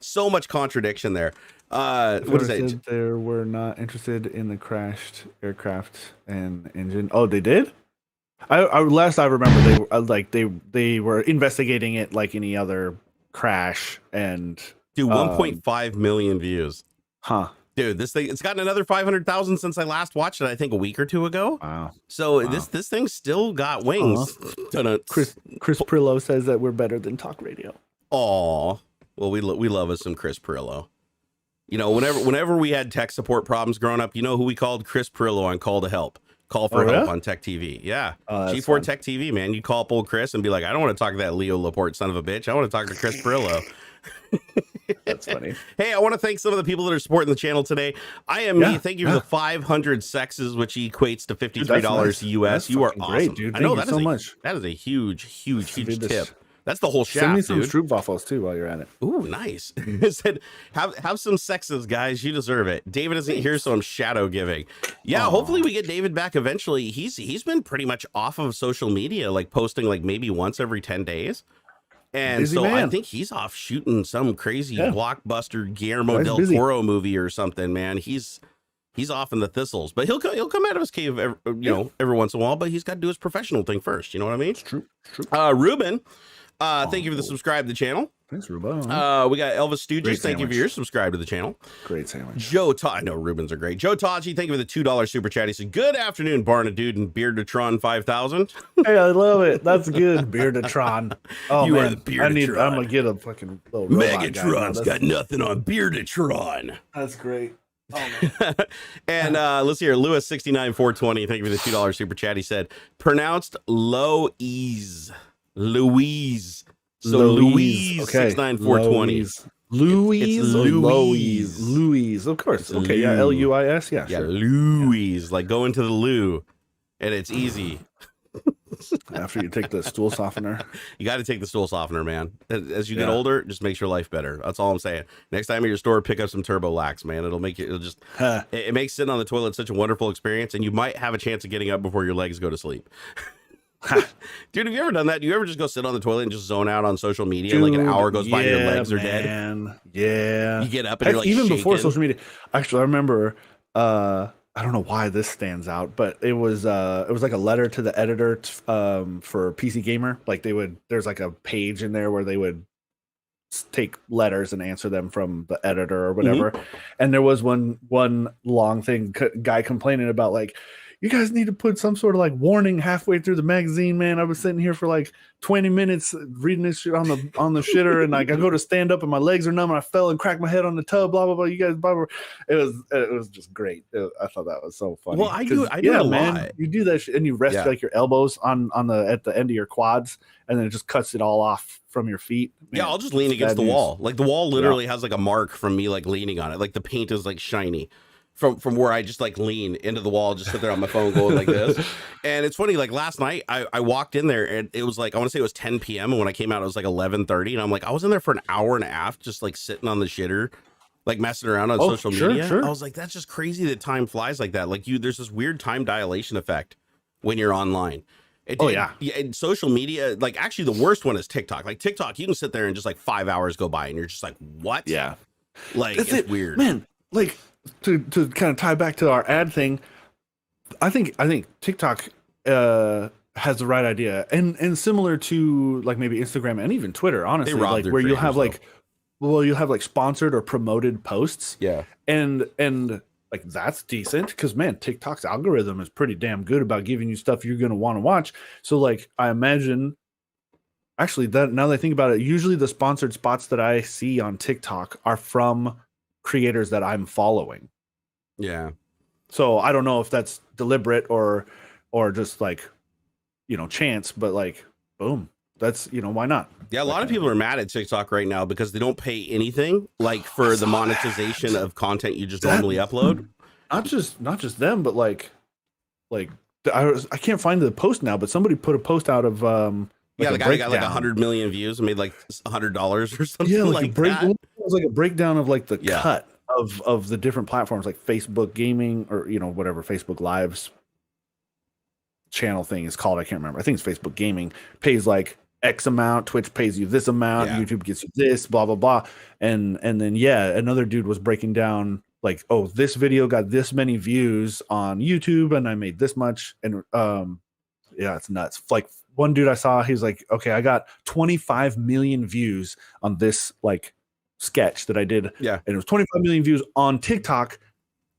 so much contradiction there. What is it? They were not interested in the crashed aircraft and engine. Oh, they did. Last I remember, they were investigating it like any other crash, and 1.5 million views. Dude, this thing, it's gotten another 500,000 since I last watched it, I think a week or two ago. Wow. So this thing still got wings. Chris Prillo says that we're better than talk radio. Aw. Well, we love us some Chris Pirillo. You know, whenever we had tech support problems growing up, you know who we called? Chris Pirillo on Call to Help. Call for help on Tech TV. Yeah. G4 Tech TV, man. You call up old Chris and be like, I don't want to talk to that Leo Laporte son of a bitch. I want to talk to Chris Pirillo. That's funny. Hey, I want to thank some of the people that are supporting the channel today. I am me. Thank you for the 500 sexes, which equates to $53 nice. US. That's you are awesome. Great, dude. I know that is so much. That is a huge tip. That's the whole shaft, Send me some dude. Stroopwafels too while you're at it. Ooh, nice. Said, have some sexes, guys. You deserve it. David isn't here, so I'm shadow giving. Yeah, hopefully we get David back eventually. He's been pretty much off of social media, like posting like maybe once every 10 days. And busy so man. I think he's off shooting some crazy blockbuster Guillermo del Toro movie or something, man. He's off in the thistles, but he'll come out of his cave every once in a while, but he's got to do his professional thing first. You know what I mean? It's true. Ruben, thank you for the subscribe to the channel. Thanks, Ruben. We got Elvis Stooges. Thank you for your subscribe to the channel. Great sandwich. Joe I know Rubens are great. Joe Tachi, thank you for the $2 super chat. He said, good afternoon, Barnadude and Beardatron 5000. Hey, I love it. That's good, Beardatron. Oh, you man. Are the Beardatron. I'm going to get a fucking little Megatron's got nothing on Beardatron. That's great. Oh, and let's hear Lewis 69420. Thank you for the $2 super chat. He said, pronounced Louise. So Louise, okay. 69420. Louise. Of course. Okay, yeah, Luis. Yeah, yeah, sure. Louise. Like going to the loo, and it's easy. After you take the stool softener. You got to take the stool softener, man. As you get older, just makes your life better. That's all I'm saying. Next time at your store, pick up some Turbo Lax, man. It'll just it makes sitting on the toilet such a wonderful experience, and you might have a chance of getting up before your legs go to sleep. Dude, have you ever done that? Do you ever just go sit on the toilet and just zone out on social media? Dude, like an hour goes by and your legs are dead. Yeah. You get up and you're like even shaking. Before social media. Actually, I remember I don't know why this stands out, but it was like a letter to the editor for PC Gamer. Like there's like a page in there where they would take letters and answer them from the editor or whatever. And there was one long thing, guy complaining about like, you guys need to put some sort of like warning halfway through the magazine, man. I was sitting here for like 20 minutes reading this shit on the shitter, and like I go to stand up and my legs are numb and I fell and cracked my head on the tub, blah blah blah. You guys, blah, blah. It was just great. I thought that was so funny. Well, I do a lot. You do that shit and you rest like your elbows on the at the end of your quads, and then it just cuts it all off from your feet. Man, yeah, I'll just lean against the wall. Like the wall literally has like a mark from me like leaning on it. Like the paint is like shiny. From where I just like lean into the wall, just sit there on my phone going like this. And it's funny, like last night I walked in there and it was like, I want to say it was 10 p.m. And when I came out, it was like 11:30. And I'm like, I was in there for an hour and a half, just like sitting on the shitter, like messing around on social media. Sure. I was like, that's just crazy that time flies like that. Like there's this weird time dilation effect when you're online. And social media, like actually the worst one is TikTok. Like TikTok, you can sit there and just like 5 hours go by and you're just like, what? Yeah. Like it's weird. Man, like to kind of tie back to our ad thing, I think TikTok has the right idea, and similar to like maybe Instagram and even Twitter, honestly, like where you'll have like sponsored or promoted posts, and like that's decent because man, TikTok's algorithm is pretty damn good about giving you stuff you're gonna want to watch. So like I imagine, actually, that now that I think about it, usually the sponsored spots that I see on TikTok are from creators that I'm following. Yeah. So I don't know if that's deliberate or just like, chance, but like, boom, that's, why not? Yeah. A lot of people are mad at TikTok right now because they don't pay anything like for the monetization of content you just normally upload. Not just them, but like I can't find the post now, but somebody put a post out of, the guy got like 100 million views and made like $100 or something. Yeah, like that. It was like a breakdown of like the cut of the different platforms, like Facebook Gaming or whatever Facebook Live's channel thing is called. I can't remember. I think it's Facebook Gaming pays like X amount. Twitch pays you this amount. YouTube gets you this. Blah blah blah. And then another dude was breaking down like, oh, this video got this many views on YouTube and I made this much. And it's nuts. Like one dude I saw, he's like, okay, I got 25 million views on this like sketch that I did. Yeah. And it was 25 million views on TikTok.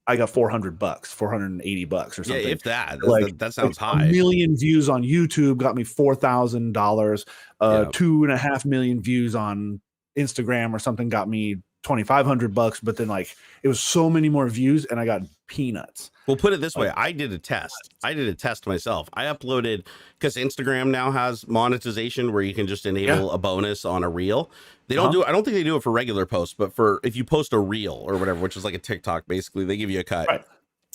I got $400, $480 or something. Yeah, if that. Like, that sounds high. A million views on YouTube got me $4,000. 2.5 million views on Instagram or something got me $2,500, but then like it was so many more views and I got peanuts. Well, put it this way. I did a test myself. I uploaded, because Instagram now has monetization where you can just enable a bonus on a reel. They don't do, I don't think they do it for regular posts, but for if you post a reel or whatever, which is like a TikTok, basically they give you a cut. Right.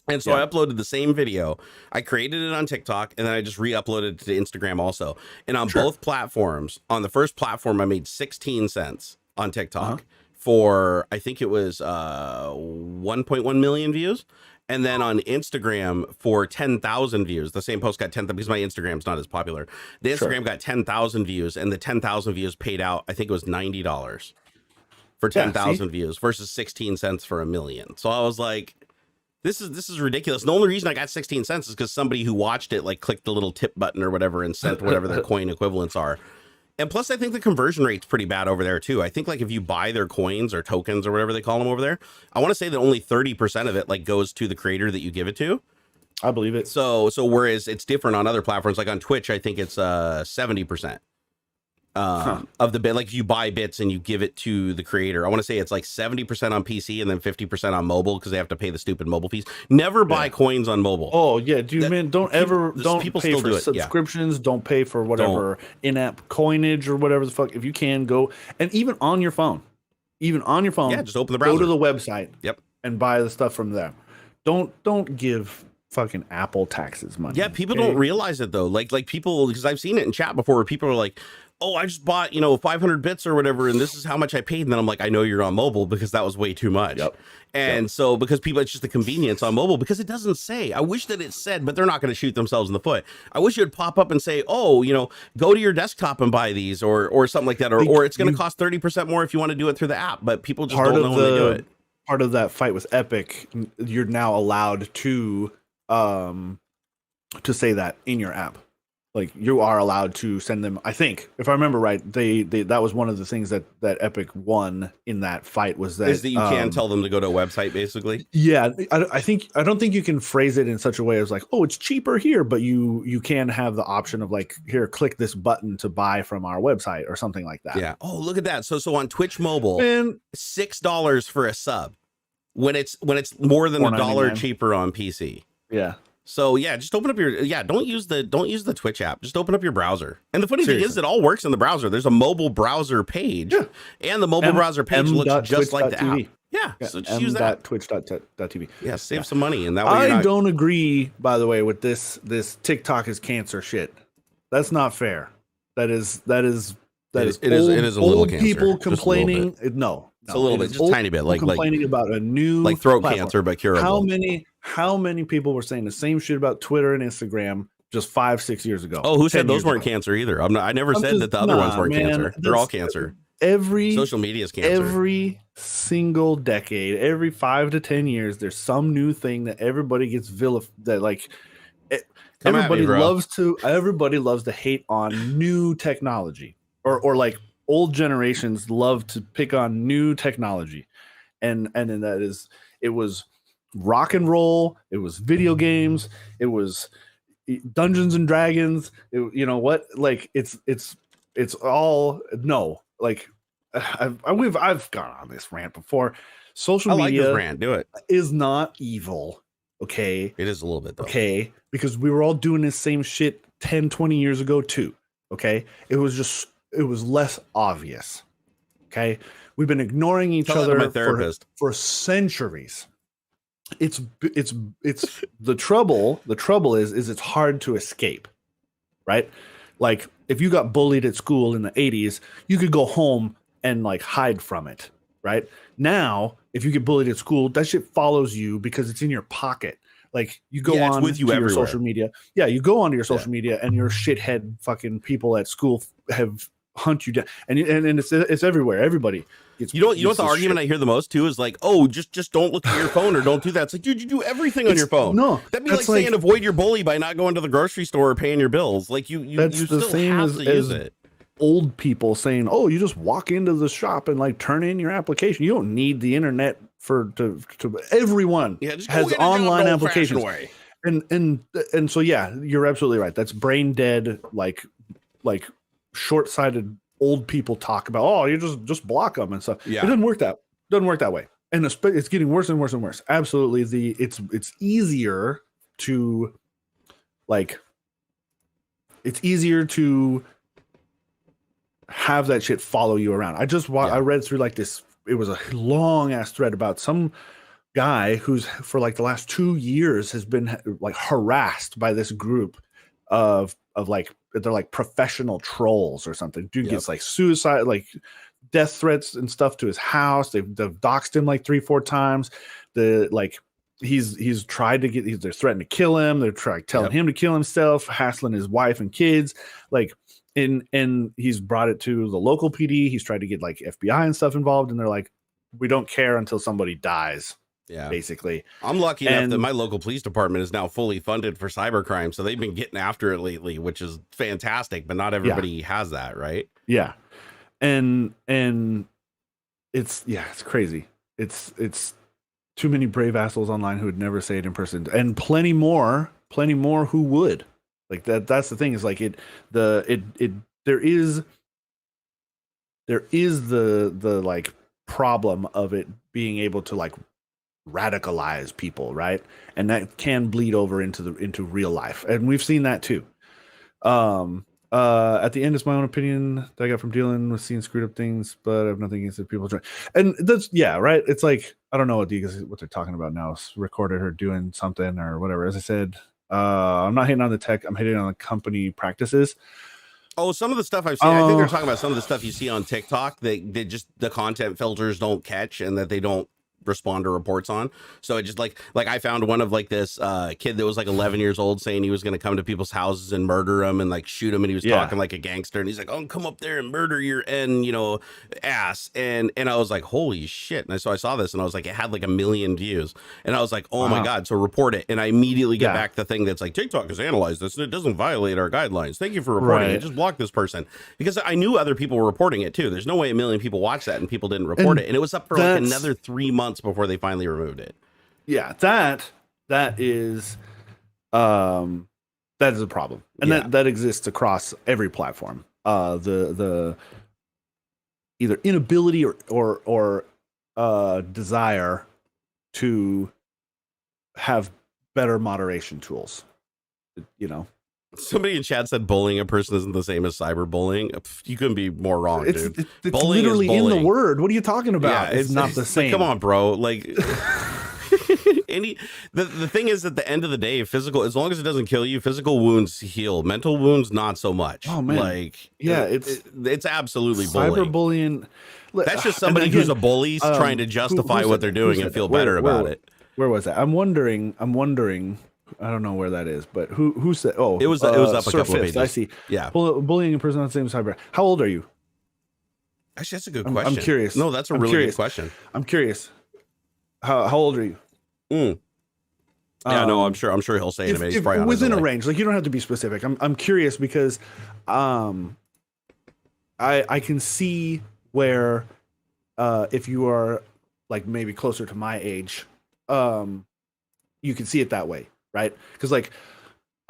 And so I uploaded the same video. I created it on TikTok and then I just re-uploaded it to Instagram also. And on both platforms, on the first platform, I made 16 cents on TikTok for, I think it was 1.1 million views. And then on Instagram for 10,000 views, the same post got 10,000 because my Instagram's not as popular. The Instagram got 10,000 views, and the 10,000 views paid out, I think it was $90 for 10,000 views versus 16 cents for a million. So I was like, this is ridiculous. The only reason I got 16 cents is because somebody who watched it like clicked the little tip button or whatever and sent whatever their coin equivalents are. And plus, I think the conversion rate's pretty bad over there, too. I think, like, if you buy their coins or tokens or whatever they call them over there, I want to say that only 30% of it, like, goes to the creator that you give it to. I believe it. So whereas it's different on other platforms, like on Twitch, I think it's 70% of the bit. Like, if you buy bits and you give it to the creator, I want to say it's like 70% on PC and then 50% on mobile because they have to pay the stupid mobile fees. Never buy coins on mobile. Oh yeah, dude, man, don't pay for subscriptions. Don't pay for whatever in-app coinage or whatever the fuck. If you can, go, and even on your phone, just open the browser, go to the website, and buy the stuff from there. Don't give fucking Apple taxes money. Yeah, people don't realize it though. Like people, because I've seen it in chat before where people are like, oh, I just bought, 500 bits or whatever, and this is how much I paid. And then I'm like, I know you're on mobile because that was way too much. And so because people, it's just the convenience on mobile because it doesn't say. I wish that it said, but they're not going to shoot themselves in the foot. I wish it would pop up and say, oh, go to your desktop and buy these or something like that. Or it's going to cost 30% more if you want to do it through the app. But people just don't know when they do it. Part of that fight with Epic, you're now allowed to say that in your app. Like you are allowed to send them. I think, if I remember right, they that was one of the things that Epic won in that fight was that you can tell them to go to a website, basically. Yeah, I don't think you can phrase it in such a way as like, oh, it's cheaper here, but you can have the option of like, here, click this button to buy from our website or something like that. Yeah. Oh, look at that. So on Twitch Mobile, $6 for a sub when it's more than $1 cheaper on PC. Yeah. So yeah, just open up your don't use the Twitch app. Just open up your browser. And the funny thing is, it all works in the browser. There's a mobile browser page, and the mobile browser page looks just like the app. Yeah, so just use that. Twitch.tv. Yeah, save some money, and that way I don't agree, by the way, with this TikTok is cancer shit. That's not fair. That is it is a little cancer. People complaining. No. It's a little bit, just a tiny bit, like complaining about a new like throat cancer, but curable. How many people were saying the same shit about Twitter and Instagram just 5-6 years ago? Oh, who said those weren't cancer either? I never said that the other ones weren't cancer. They're all cancer. Social media is cancer. Every single decade, every 5 to 10 years, there's some new thing that everybody gets everybody loves to hate on new technology or like. Old generations love to pick on new technology, and then it was rock and roll, it was video games, it was Dungeons and Dragons. It's all no. Like I've gone on this rant before. Social media, like this rant. Do it. Is not evil. Okay, it is a little bit though. Okay, because we were all doing this same shit 10-20 years ago too. Okay, it was less obvious. Okay, we've been ignoring each other for centuries. It's the trouble. The trouble is it's hard to escape, right? Like if you got bullied at school in the 80s, you could go home and like hide from it, right? Now, if you get bullied at school, that shit follows you because it's in your pocket. Like you go on with your social media. Yeah, you go onto your social media and your shithead fucking people at school have hunt you down, and it's everywhere. Everybody gets. You know what the argument I hear the most too is like, oh, just don't look at your phone or don't do that. It's like, dude, you do everything on your phone. No, that'd be like saying avoid your bully by not going to the grocery store or paying your bills. Like you still have to use it. Old people saying, oh, you just walk into the shop and like turn in your application. You don't need the internet to everyone has online applications. And so yeah, you're absolutely right. That's brain dead, like short-sighted old people talk about, oh, you just block them and stuff. Yeah. It doesn't work that way. And it's getting worse and worse and worse. Absolutely. It's easier to have that shit follow you around. I read through like this. It was a long ass thread about some guy who's for like the last 2 years has been like harassed by this group of like, they're like professional trolls or something. Dude gets like suicide, like death threats and stuff to his house. They've doxed him like 3-4 times. He's tried to they're threatening to kill him. They're telling him to kill himself, hassling his wife and kids. Like, and he's brought it to the local PD. He's tried to get like FBI and stuff involved, and they're like, we don't care until somebody dies. Yeah, basically. I'm lucky enough that my local police department is now fully funded for cybercrime, so they've been getting after it lately, which is fantastic. But not everybody has that, right? Yeah, and it's crazy. It's too many brave assholes online who would never say it in person, and plenty more who would. Like that's the thing, is like there is the like problem of it being able to like radicalize people, right? And that can bleed over into real life, and we've seen that too. At the end, it's my own opinion that I got from dealing with seeing screwed up things, but I have nothing against the people trying. And that's right. It's like, I don't know what they're talking about now. It's recorded her doing something or whatever. As I said, I'm not hating on the tech. I'm hating on the company practices. Oh, some of the stuff I've seen, I think they're talking about some of the stuff you see on TikTok that just the content filters don't catch and that they don't respond to reports on. So it just like I found one of like this kid that was like 11 years old saying he was going to come to people's houses and murder them and like shoot them, and he was talking like a gangster, and he's like, oh, come up there and murder your ass, and I was like, holy shit. And so I saw this and I was like, it had like 1 million views, and I was like, oh my god. So report it, and I immediately get back the thing that's like, TikTok has analyzed this and it doesn't violate our guidelines, thank you for reporting it, just block this person, because I knew other people were reporting it too. There's no way 1 million people watched that and people didn't report it, and it was up for like another 3 months before they finally removed it. Yeah, that is a problem, and that exists across every platform. The either inability or desire to have better moderation tools. Somebody in chat said bullying a person isn't the same as cyberbullying. You couldn't be more wrong, dude. It's literally in the word. What are you talking about? Yeah, it's not the same. Like, come on, bro. Like, the thing is, at the end of the day, physical, as long as it doesn't kill you, physical wounds heal. Mental wounds, not so much. Oh man, like, it's absolutely cyberbullying. That's just somebody who's a bully trying to justify what they're doing and feel better about it. Where was that? I'm wondering. I don't know where that is, but who said? Oh, it was up a couple of pages. I see. Yeah, bullying in person on the same cyber. How old are you? Actually, that's a good question. I'm curious. No, that's a really good question. I'm curious. How old are you? Yeah, no, I'm sure he'll say it. He's probably within a range. Like, you don't have to be specific. I'm curious because, I can see where, if you are like maybe closer to my age, you can see it that way. Right, because like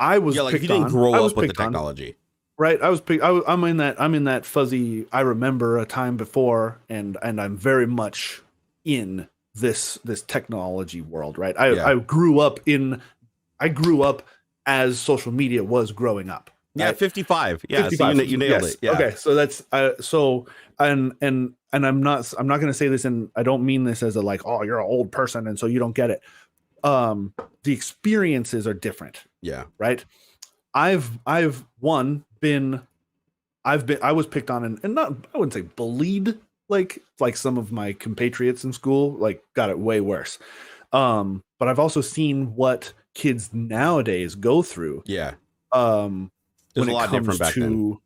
I was like you didn't grow up with the technology, right? I'm in that fuzzy. I remember a time before, and I'm very much in this technology world, right? I grew up as social media was growing up. Right? Yeah, 55. Yeah, 55. So you nailed it. Yeah. Okay, so that's and I'm not going to say this, and I don't mean this as a like, oh, you're an old person and so you don't get it. The experiences are different. Yeah. Right. I was picked on and not, I wouldn't say bullied like some of my compatriots in school, like got it way worse. But I've also seen what kids nowadays go through. Yeah. When it comes to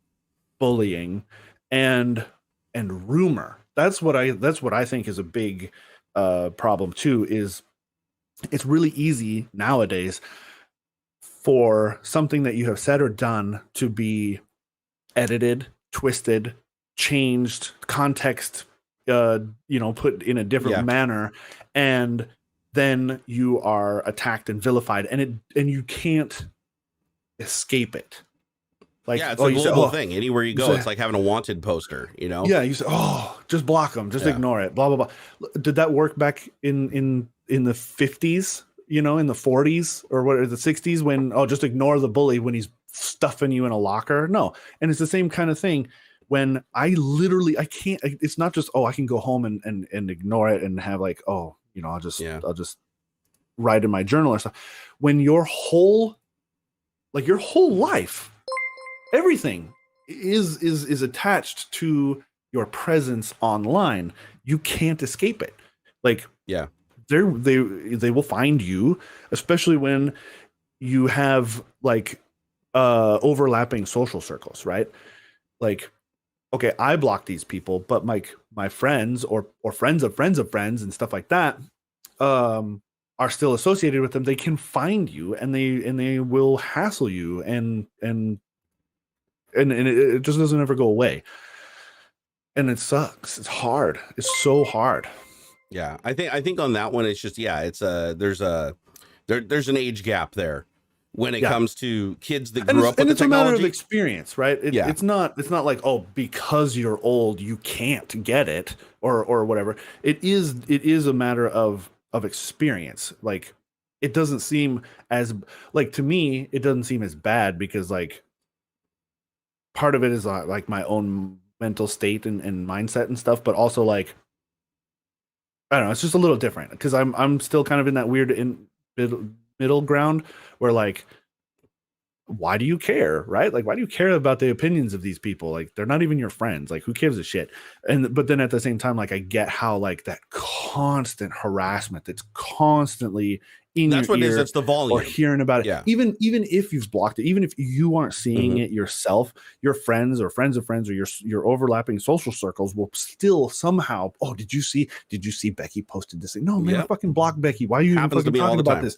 bullying and rumor. That's what I think is a big problem too, is it's really easy nowadays for something that you have said or done to be edited, twisted, changed, context, put in a different manner, and then you are attacked and vilified, and you can't escape it. Like, Yeah, it's oh, a you say, global oh, thing. Anywhere you you go, say, it's like having a wanted poster, you know? yeah, you say, oh, just block them, just Yeah. ignore it, blah blah blah. Did that work back in the 50s? You know, in the 40s or what, or the 60s, when just ignore the bully when he's stuffing you in a locker? No, and it's the same kind of thing. When I can't. It's not just I can go home and ignore it and have like I'll just write in my journal or stuff. When your whole life, everything is attached to your presence online, you can't escape it. Like, Yeah. they will find you, especially when you have like overlapping social circles, right? Like, okay, I block these people, but my friends or friends of friends of friends and stuff like that are still associated with them. They can find you and they will hassle you and it just doesn't ever go away. And it sucks. It's hard. It's so hard. Yeah. I think on that one, it's just, it's there's an age gap there when it comes to kids that grew up with the technology. It's a matter of experience, right? It's not like, because you're old, you can't get it or whatever. It is a matter of experience. Like, it doesn't seem as, like, to me, it doesn't seem as bad because, like, part of it is like my own mental state and mindset and stuff, but also, like, I don't know, it's just a little different because I'm still kind of in that weird middle ground where, like, why do you care, right? Like, why do you care about the opinions of these people? Like, they're not even your friends. Like, who gives a shit? But then at the same time, like, I get how, like, that constant harassment that's constantly in that's your what ear, it is. It's the volume, or hearing about it. Yeah. Even if you've blocked it, even if you aren't seeing it yourself, your friends or friends of friends or your overlapping social circles will still somehow, did you see Becky posted this thing? No, man, I fucking blocked Becky. Why are you even fucking talking about this?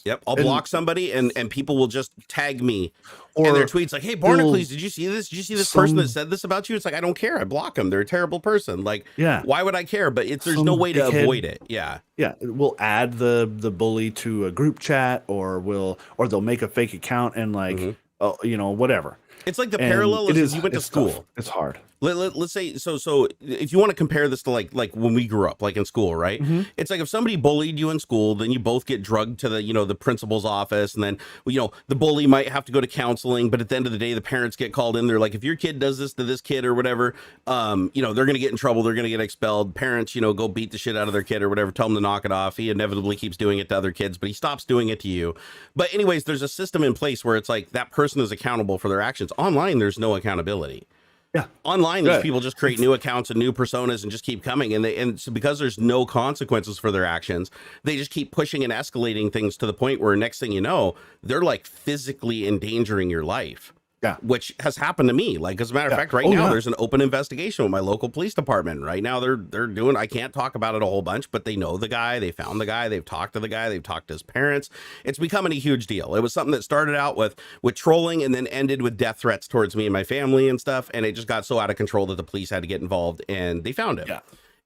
Yep, I'll block somebody and people will just tag me in their tweets like, "Hey, Barnacules, did you see this? Did you see this person that said this about you?" It's like, I don't care. I block them. They're a terrible person. Like, why would I care? But there's no way to avoid it. Yeah. Yeah, we'll add the bully to a group chat or they'll make a fake account and like whatever. It's like the parallel is you went to school. Tough. It's hard. Let's say so if you want to compare this to like when we grew up, like in school, right? It's like if somebody bullied you in school, then you both get drugged to the principal's office, and then the bully might have to go to counseling, but at the end of the day, the parents get called in. They're like, if your kid does this to this kid or whatever, they're gonna get in trouble, they're gonna get expelled. Parents, go beat the shit out of their kid or whatever, tell them to knock it off. He inevitably keeps doing it to other kids, but he stops doing it to you. But anyways, there's a system in place where it's like that person is accountable for their actions. Online, there's no accountability. Yeah. Online, these people just create new accounts and new personas and just keep coming. And so because there's no consequences for their actions, they just keep pushing and escalating things to the point where next thing you know, they're like physically endangering your life. Yeah. Which has happened to me. Like, as a matter of fact, right now, there's an open investigation with my local police department. Right now, they're doing, I can't talk about it a whole bunch, but they know the guy, they found the guy, they've talked to the guy, they've talked to his parents. It's becoming a huge deal. It was something that started out with trolling and then ended with death threats towards me and my family and stuff. And it just got so out of control that the police had to get involved and they found him. Yeah.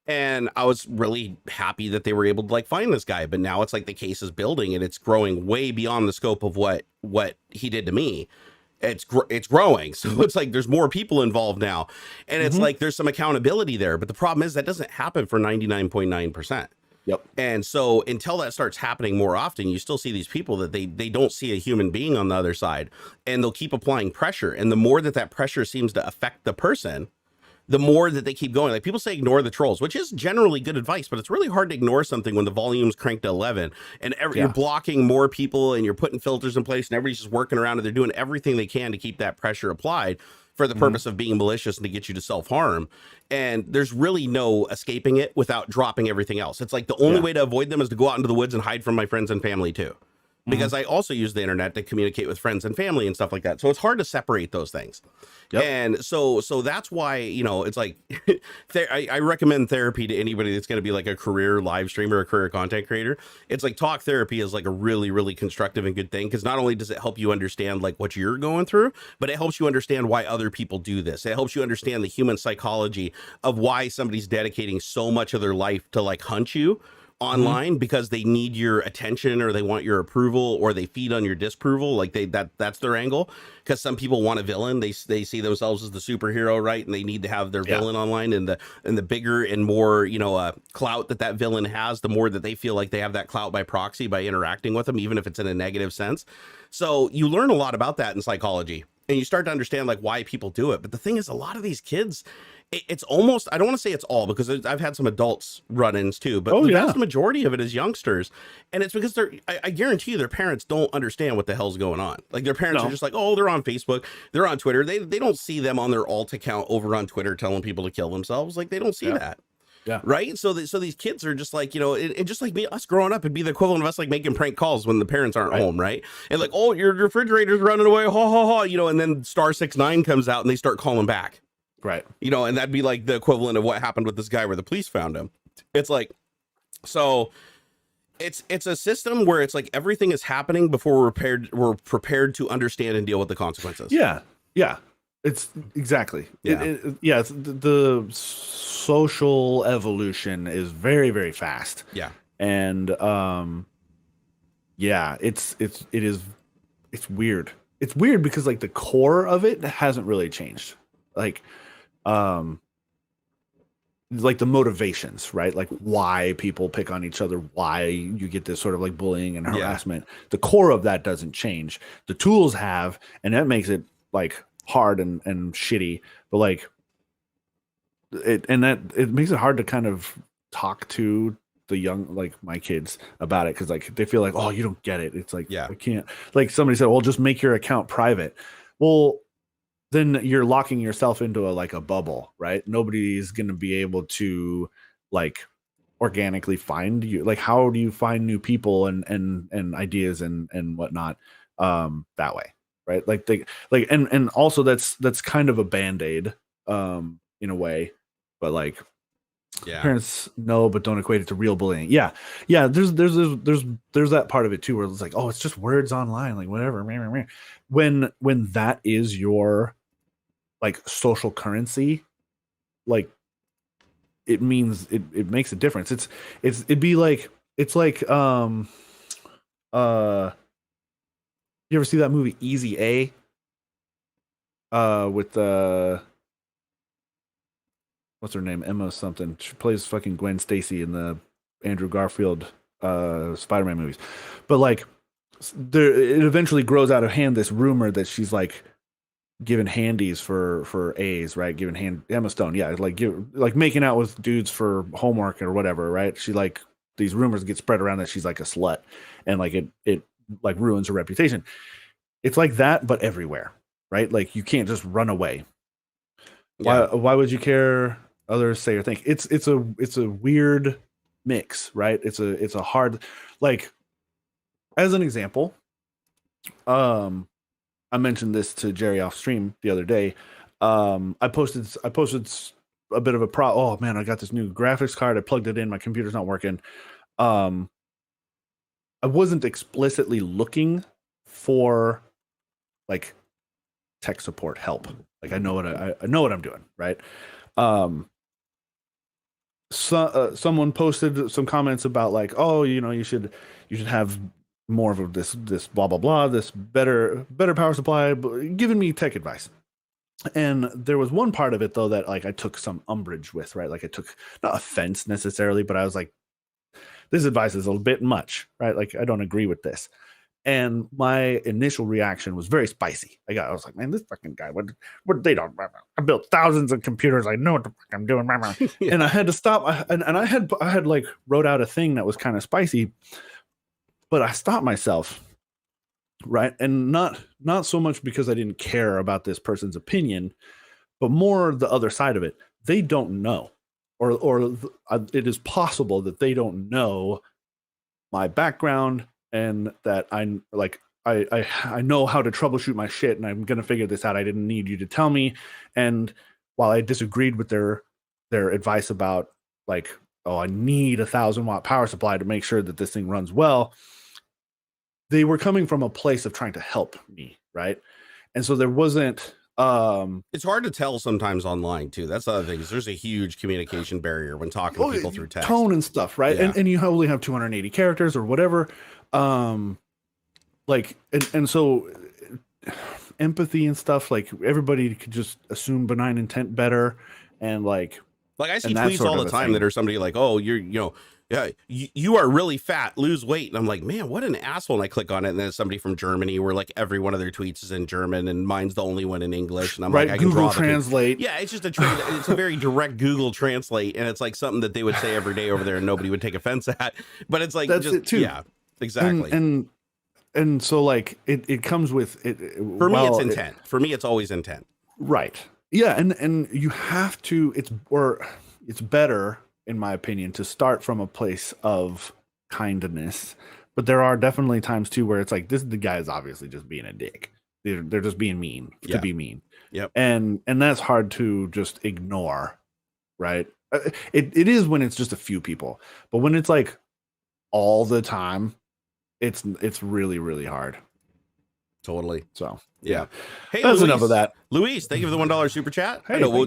And I was really happy that they were able to like find this guy. But now it's like the case is building and it's growing way beyond the scope of what he did to me. It's growing. So it's like there's more people involved now. And it's like there's some accountability there. But the problem is that doesn't happen for 99.9%. Yep. And so until that starts happening more often, you still see these people that they don't see a human being on the other side. And they'll keep applying pressure. And the more that pressure seems to affect the person, the more that they keep going. Like, people say ignore the trolls, which is generally good advice, but it's really hard to ignore something when the volume's cranked to 11 and you're blocking more people and you're putting filters in place and everybody's just working around and they're doing everything they can to keep that pressure applied for the purpose of being malicious and to get you to self-harm. And there's really no escaping it without dropping everything else. It's like the only way to avoid them is to go out into the woods and hide from my friends and family too. Because I also use the internet to communicate with friends and family and stuff like that. So it's hard to separate those things. Yep. And so that's why, it's like, I recommend therapy to anybody that's going to be like a career live streamer, a career content creator. It's like talk therapy is like a really, really constructive and good thing. Because not only does it help you understand like what you're going through, but it helps you understand why other people do this. It helps you understand the human psychology of why somebody's dedicating so much of their life to like hunt you, online because they need your attention or they want your approval or they feed on your disapproval. Like that's their angle, because some people want a villain. They see themselves as the superhero, right? And they need to have their villain online, and the bigger and more, clout that villain has, the more that they feel like they have that clout by proxy by interacting with them, even if it's in a negative sense. So you learn a lot about that in psychology, and you start to understand like why people do it. But the thing is, a lot of these kids, it's almost, I don't want to say it's all, because I've had some adults run-ins too, but the vast majority of it is youngsters. And it's because I guarantee you their parents don't understand what the hell's going on. Like their parents are just like, oh, they're on Facebook, they're on Twitter. They don't see them on their alt account over on Twitter telling people to kill themselves. Like they don't see that. Yeah. Right. So these kids are just like, and just like me, us growing up, it'd be the equivalent of us like making prank calls when the parents aren't home. Right. And like, oh, your refrigerator's running away. Ha ha ha. And then *69 comes out and they start calling back. Right. And that'd be like the equivalent of what happened with this guy where the police found him. It's like, so it's a system where it's like everything is happening before we're prepared to understand and deal with the consequences. Yeah. Yeah. It's exactly. Yeah. It's the social evolution is very, very fast. Yeah. And it's weird. It's weird because like the core of it hasn't really changed. Like the motivations, right? Like why people pick on each other, why you get this sort of like bullying and harassment. The core of that doesn't change. The tools have, and that makes it like hard and shitty, but like it makes it hard to kind of talk to the young, like my kids, about it, because like they feel like, oh, you don't get it. It's like, I can't, like somebody said, well, just make your account private. Well, then you're locking yourself into a bubble, right? Nobody's going to be able to like organically find you. Like, how do you find new people and ideas and whatnot that way, right? And also that's kind of a band-aid in a way, but like parents know but don't equate it to real bullying. Yeah. There's that part of it too, where it's like, oh, it's just words online, like whatever. When that is your like social currency, like it means it makes a difference. It'd be like, it's like you ever see that movie Easy A with what's her name, Emma something, she plays fucking Gwen Stacy in the Andrew Garfield Spider-Man movies. But like it eventually grows out of hand, this rumor that she's like giving handies for A's, right? Giving Emma Stone, like making out with dudes for homework or whatever, right? She like, these rumors get spread around that she's like a slut, and like it like ruins her reputation. It's like that, but everywhere, right? Like you can't just run away. Why would you care others say or think? It's a weird mix, right? It's a hard, like, as an example, I mentioned this to Jerry off stream the other day. I posted a bit of a oh man, I got this new graphics card. I plugged it in. My computer's not working. I wasn't explicitly looking for like tech support help. Like I know what I'm doing, right? Someone posted some comments about like, oh, you should have more of this blah blah blah, this better power supply, giving me tech advice. And there was one part of it though that like I took some umbrage with, right? Like I took not offense necessarily, but I was like, this advice is a bit much, right? Like I don't agree with this. And my initial reaction was very spicy. I was like, man, this fucking guy, what they don't, I built thousands of computers, I know what the fuck I'm doing. And I had to stop. And I had like wrote out a thing that was kind of spicy, but I stopped myself, right? And not so much because I didn't care about this person's opinion, but more the other side of it. They don't know, or it is possible that they don't know my background, and that I know how to troubleshoot my shit, and I'm gonna figure this out. I didn't need you to tell me. And while I disagreed with their advice about like, oh, I need 1,000-watt power supply to make sure that this thing runs well, they were coming from a place of trying to help me, right? And so there wasn't It's hard to tell sometimes online too. That's the other thing, is there's a huge communication barrier when talking to people through text. Tone and stuff, right? Yeah. And you only have 280 characters or whatever. Like, and so empathy and stuff, like everybody could just assume benign intent better. And like I see tweets all the time that are somebody like, oh, yeah, you are really fat, lose weight. And I'm like, man, what an asshole. And I click on it, and then it's somebody from Germany where like every one of their tweets is in German and mine's the only one in English. And I'm like, I can Google draw Translate. Yeah, it's just it's a very direct Google Translate. And it's like something that they would say every day over there and nobody would take offense at. But it's like, that's it too. Yeah, exactly. And so like it comes with it. For me, it's intent. For me, it's always intent. Right. Yeah. And you have to, it's better, in my opinion, to start from a place of kindness. But there are definitely times too where it's like, the guy is obviously just being a dick. They're just being mean to be mean. Yep. And that's hard to just ignore, right? It is when it's just a few people, but when it's like all the time, it's really, really hard. Totally. So yeah. Hey, that's enough of that. Luis, thank you for the $1 super chat. Hey, well,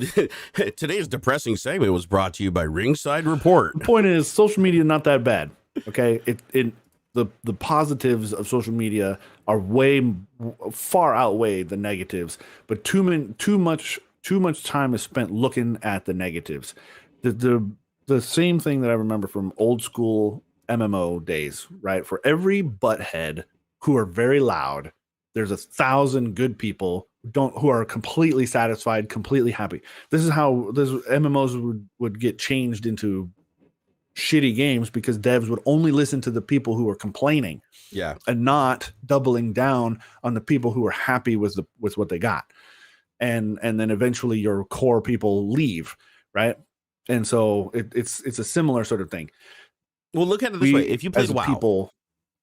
today's depressing segment was brought to you by Ringside Report. The point is, social media is not that bad. Okay, the positives of social media are far outweigh the negatives, but too much time is spent looking at the negatives. The same thing that I remember from old school MMO days, right? For every butthead who are very loud, there's 1,000 good people who are completely satisfied, completely happy. This is how MMOs would get changed into shitty games, because devs would only listen to the people who were complaining, and not doubling down on the people who were happy with what they got. And then eventually your core people leave, right? And so it's a similar sort of thing. Well, look at it this way: if you played WoW,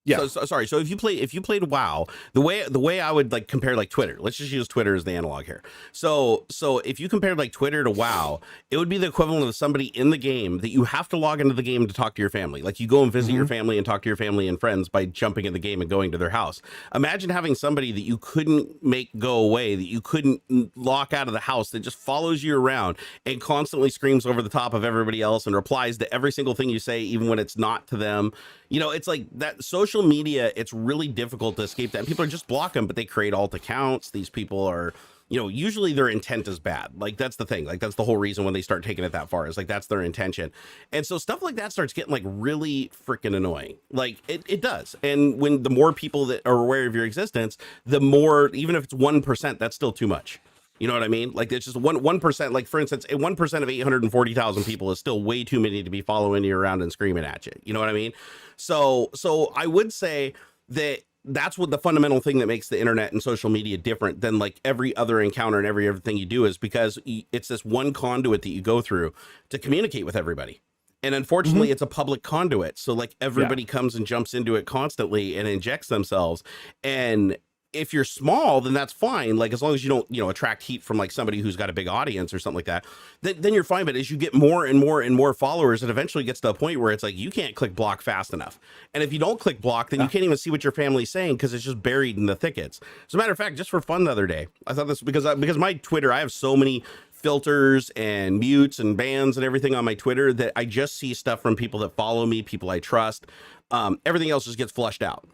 yeah. So if you played WoW, the way I would like compare like Twitter. Let's just use Twitter as the analog here. So if you compared like Twitter to WoW, it would be the equivalent of somebody in the game that you have to log into the game to talk to your family. Like you go and visit your family and talk to your family and friends by jumping in the game and going to their house. Imagine having somebody that you couldn't make go away, that you couldn't lock out of the house, that just follows you around and constantly screams over the top of everybody else and replies to every single thing you say, even when it's not to them. You know, it's like that social media, it's really difficult to escape that. And people are just block them, but they create alt accounts. These people are, usually their intent is bad. Like, that's the thing. Like, that's the whole reason when they start taking it that far, is like, that's their intention. And so stuff like that starts getting like really freaking annoying. Like it does. And when the more people that are aware of your existence, the more, even if it's 1%, that's still too much. You know what I mean? Like, it's just 1%. Like, for instance, 1% of 840,000 people is still way too many to be following you around and screaming at you. You know what I mean? So I would say that that's what the fundamental thing that makes the internet and social media different than like every other encounter and every other thing you do, is because it's this one conduit that you go through to communicate with everybody. And unfortunately, it's a public conduit. So like everybody comes and jumps into it constantly and injects themselves. And if you're small, then that's fine. Like, as long as you don't, attract heat from like somebody who's got a big audience or something like that, then you're fine. But as you get more and more and more followers, it eventually gets to a point where it's like, you can't click block fast enough. And if you don't click block, then you can't even see what your family's saying, because it's just buried in the thickets. As a matter of fact, just for fun the other day, I thought this, because my Twitter, I have so many filters and mutes and bans and everything on my Twitter that I just see stuff from people that follow me, people I trust. Everything else just gets flushed out.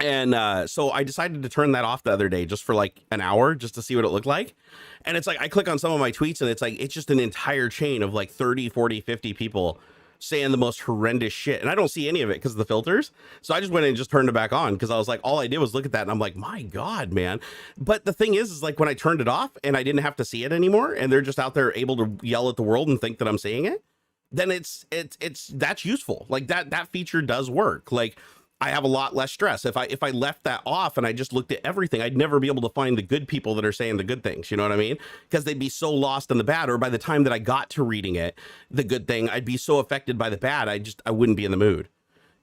And so I decided to turn that off the other day, just for like an hour, just to see what it looked like. And it's like, I click on some of my tweets and it's just an entire chain of like 30, 40, 50 people saying the most horrendous shit. And I don't see any of it because of the filters. So I just went and just turned it back on, because I was like, all I did was look at that and I'm like, my God, man. But the thing is like, when I turned it off and I didn't have to see it anymore, and they're just out there able to yell at the world and think that I'm seeing it, then that's useful. Like that feature does work. Like, I have a lot less stress. If I left that off and I just looked at everything, I'd never be able to find the good people that are saying the good things. You know what I mean? Because they'd be so lost in the bad, or by the time that I got to reading it, the good thing, I'd be so affected by the bad, I wouldn't be in the mood.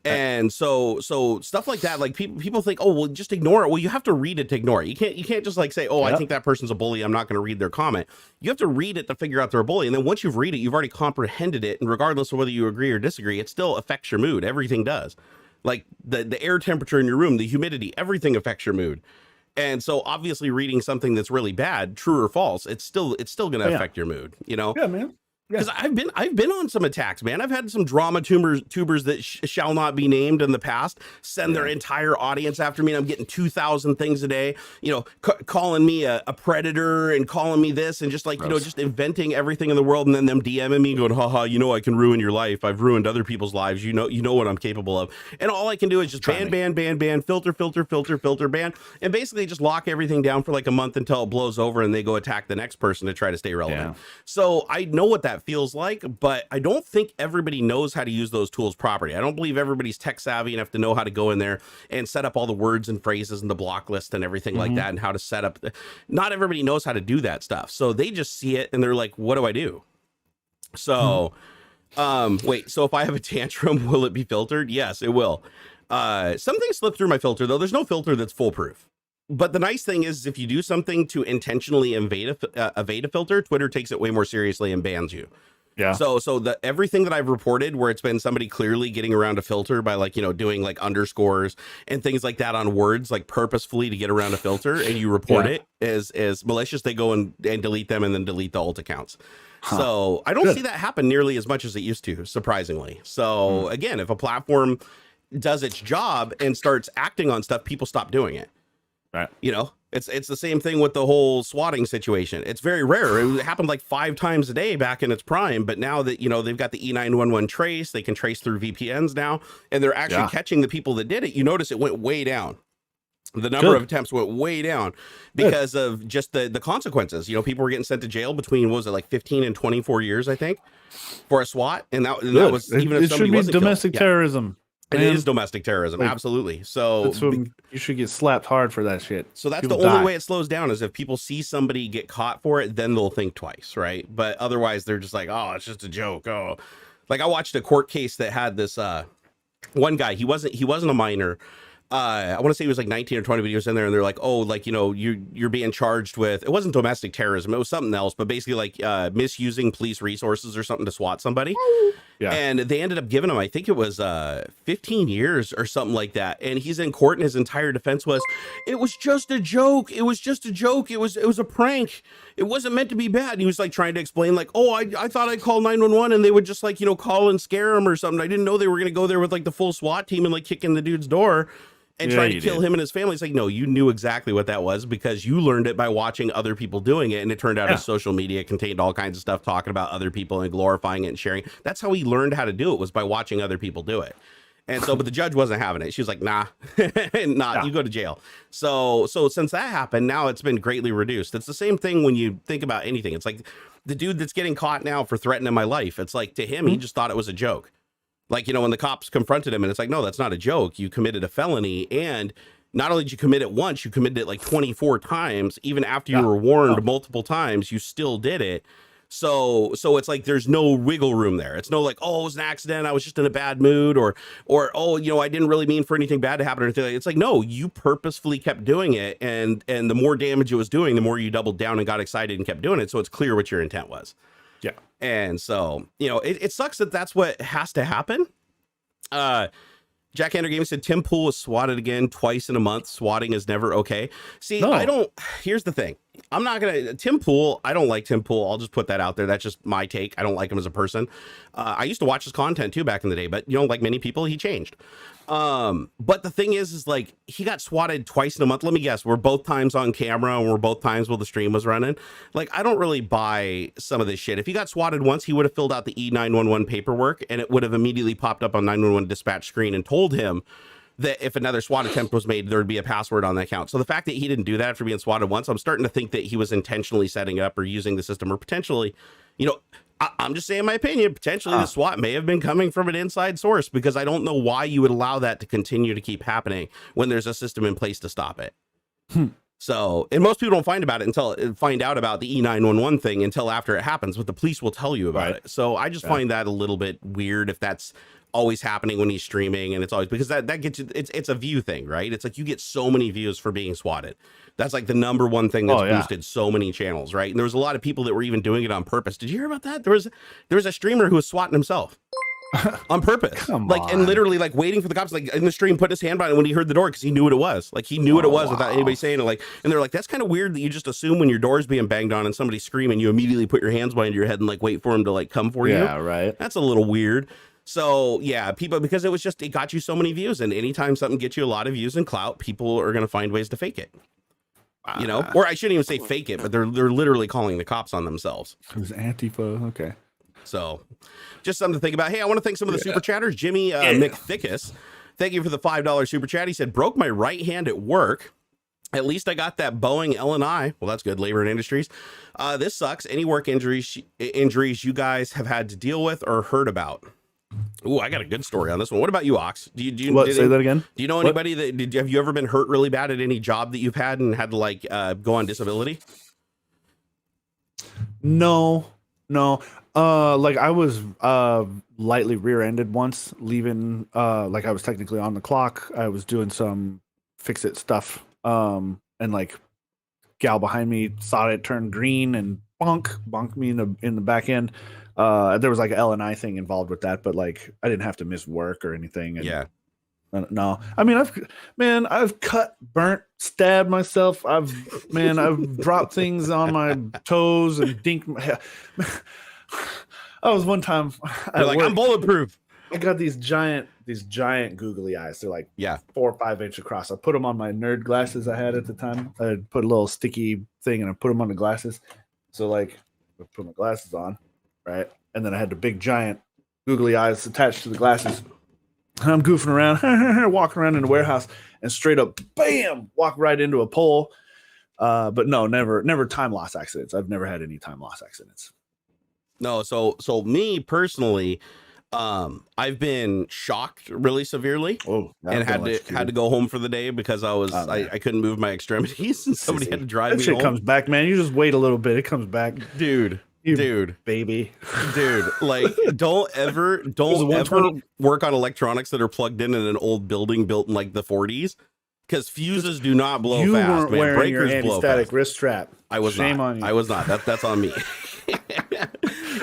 And so stuff like that, like people think, oh, well, just ignore it. Well, you have to read it to ignore it. You can't just like say, oh, I think that person's a bully, I'm not going to read their comment. You have to read it to figure out they're a bully. And then once you've read it, you've already comprehended it. And regardless of whether you agree or disagree, it still affects your mood. Everything does. Like the air temperature in your room, the humidity, everything affects your mood. And so obviously reading something that's really bad, true or false, it's still going to affect your mood, you know? Yeah, man. Because I've been on some attacks, man. I've had some drama tubers that shall not be named in the past send their entire audience after me, and I'm getting 2,000 things a day. You know, calling me a predator and calling me this, and just like you know, just inventing everything in the world, and then them DMing me, going, "Haha, you know, I can ruin your life. I've ruined other people's lives. You know what I'm capable of." And all I can do is just ban, filter, ban, and basically just lock everything down for like a month until it blows over, and they go attack the next person to try to stay relevant. Yeah. So I know what that feels like, but I don't think everybody knows how to use those tools properly. I don't believe everybody's tech savvy enough to know how to go in there and set up all the words and phrases and the block list and everything like that, and how to set up. Not everybody knows how to do that stuff. So they just see it and they're like, what do I do? So, wait, so if I have a tantrum, will it be filtered? Yes, it will. Something slipped through my filter though. There's no filter that's foolproof. But the nice thing is, if you do something to intentionally evade a filter, Twitter takes it way more seriously and bans you. Yeah. So everything that I've reported where it's been somebody clearly getting around a filter by like, you know, doing like underscores and things like that on words, like purposefully to get around a filter, and you report it as malicious, they go and delete them and then delete the alt accounts. So I don't see that happen nearly as much as it used to, surprisingly. So again, if a platform does its job and starts acting on stuff, people stop doing it. Right. You know, it's the same thing with the whole swatting situation. It's very rare. It happened like 5 times a day back in its prime. But now that, you know, they've got the E911 trace, they can trace through VPNs now, and they're actually catching the people that did it. You notice it went way down. The number of attempts went way down because of just the consequences. You know, people were getting sent to jail between, what was it, like 15 and 24 years, I think, for a SWAT. And that was even if somebody wasn't killed. Domestic terrorism. It is domestic terrorism, like, absolutely. So you should get slapped hard for that shit. So that's the only way it slows down, is if people see somebody get caught for it, then they'll think twice, right? But otherwise, they're just like, oh, it's just a joke. Oh, like I watched a court case that had this one guy. He wasn't a minor. I want to say he was like 19 or 20, but he was in there, and they're like, oh, like, you know, you're being charged with, it wasn't domestic terrorism, it was something else, but basically like misusing police resources or something to swat somebody. Yeah. And they ended up giving him, I think it was 15 years or something like that. And he's in court, and his entire defense was, it was just a joke. It was just a joke. It was a prank. It wasn't meant to be bad. And he was like trying to explain like, oh, I thought I'd call 911 and they would just like, you know, call and scare him or something. I didn't know they were going to go there with like the full SWAT team and like kick in the dude's door and try to kill him and his family. It's like, no, you knew exactly what that was because you learned it by watching other people doing it. And it turned out his social media contained all kinds of stuff talking about other people and glorifying it and sharing. That's how he learned how to do it, was by watching other people do it. And so, but the judge wasn't having it. She was like, nah, you go to jail. So since that happened, now it's been greatly reduced. It's the same thing when you think about anything. It's like the dude that's getting caught now for threatening my life. It's like, to him, he just thought it was a joke. Like, you know, when the cops confronted him, and it's like, no, that's not a joke. You committed a felony. And not only did you commit it once, you committed it like 24 times. Even after you were warned multiple times, you still did it. So it's like, there's no wiggle room there. It's no like, oh, it was an accident, I was just in a bad mood, or, oh, you know, I didn't really mean for anything bad to happen or anything. It's like, no, you purposefully kept doing it. And the more damage it was doing, the more you doubled down and got excited and kept doing it. So it's clear what your intent was. Yeah. And so, you know, it sucks that that's what has to happen. Jack Hander Gaming said Tim Pool was swatted again twice in a month. Swatting is never okay. See, no. Here's the thing. I'm not going to, Tim Pool, I don't like Tim Pool. I'll just put that out there. That's just my take. I don't like him as a person. I used to watch his content too back in the day, but you know, like many people, he changed. But the thing is like, he got swatted twice in a month. Let me guess, we're both times on camera and we're both times while the stream was running. Like, I don't really buy some of this shit. If he got swatted once, he would have filled out the E911 paperwork, and it would have immediately popped up on 911 dispatch screen and told him that if another SWAT attempt was made, there'd be a password on the account. So the fact that he didn't do that after being swatted once, I'm starting to think that he was intentionally setting up or using the system, or potentially, you know, I'm just saying my opinion, potentially the SWAT may have been coming from an inside source, because I don't know why you would allow that to continue to keep happening when there's a system in place to stop it. So, and most people don't find out about the E911 thing until after it happens, but the police will tell you about it. So I just find that a little bit weird if that's always happening when he's streaming, and it's always, because that gets you, it's a view thing, right? It's like you get so many views for being swatted. That's like the number one thing that's boosted so many channels, right? And there was a lot of people that were even doing it on purpose. Did you hear about that? There was a streamer who was swatting himself. on purpose. Come like, on. and literally like waiting for the cops, like in the stream, put his hand behind it when he heard the door because he knew what it was. Like he knew what it was without anybody saying it. Like, and they're like, that's kind of weird that you just assume when your door's being banged on and somebody's screaming, you immediately put your hands behind your head and like wait for him to like come for you. Yeah, right. That's a little weird. So yeah, people, because it got you so many views, and anytime something gets you a lot of views and clout, people are going to find ways to fake it. You know, or I shouldn't even say fake it, but they're literally calling the cops on themselves. It was Antifa. Okay. So just something to think about. Hey, I want to thank some of the super chatters. Jimmy McThickus, thank you for the $5 super chat. He said, broke my right hand at work. At least I got that Boeing L&I. Well, that's good. Labor and Industries. This sucks. Any work injuries you guys have had to deal with or heard about? Ooh, I got a good story on this one. What about you, Ox? Say that again? Do you know anybody have you ever been hurt really bad at any job that you've had and had to like go on disability? No. Like I was lightly rear-ended once leaving, like I was technically on the clock. I was doing some fix-it stuff, and like gal behind me saw it turn green and bonked me in the back end. There was like an L&I thing involved with that, but like I didn't have to miss work or anything. And yeah. No, I mean, I've cut, burnt, stabbed myself. I've dropped things on my toes and dinked my. I was one time. You're like, I'm bulletproof. I got these giant googly eyes. They're like 4 or 5 inches across. I put them on my nerd glasses I had at the time. I put a little sticky thing and I put them on the glasses. So like, I put my glasses on, right, and then I had the big giant googly eyes attached to the glasses. I'm goofing around, walking around in the warehouse, and straight up, bam, walk right into a pole. But no, never time loss accidents. I've never had any time loss accidents. No, so me personally, I've been shocked really severely and had to go home for the day because I couldn't move my extremities and somebody had to drive me home. Comes back, man. You just wait a little bit, it comes back, dude, baby, dude. Like, don't ever work on electronics that are plugged in an old building built in like the 40s, because fuses do not blow you fast. Weren't man. wearing Breakers your anti-static wrist strap. I was Shame not. on you. I was not. That's on me.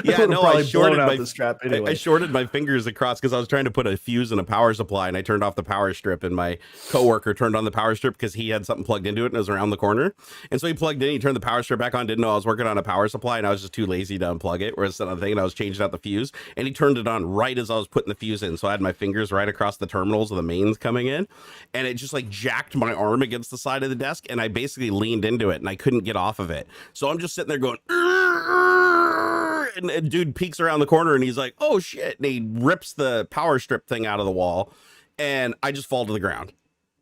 Yeah, no, I shorted the strap anyway. I shorted my fingers across because I was trying to put a fuse in a power supply, and I turned off the power strip, and my coworker turned on the power strip because he had something plugged into it and it was around the corner. And so he plugged in, he turned the power strip back on, didn't know I was working on a power supply, and I was just too lazy to unplug it. Whereas another thing, and I was changing out the fuse, and he turned it on right as I was putting the fuse in. So I had my fingers right across the terminals of the mains coming in, and it just like jacked my arm against the side of the desk, and I basically leaned into it and I couldn't get off of it. So I'm just sitting there going, and dude peeks around the corner and he's like, oh shit, and he rips the power strip thing out of the wall, and I just fall to the ground.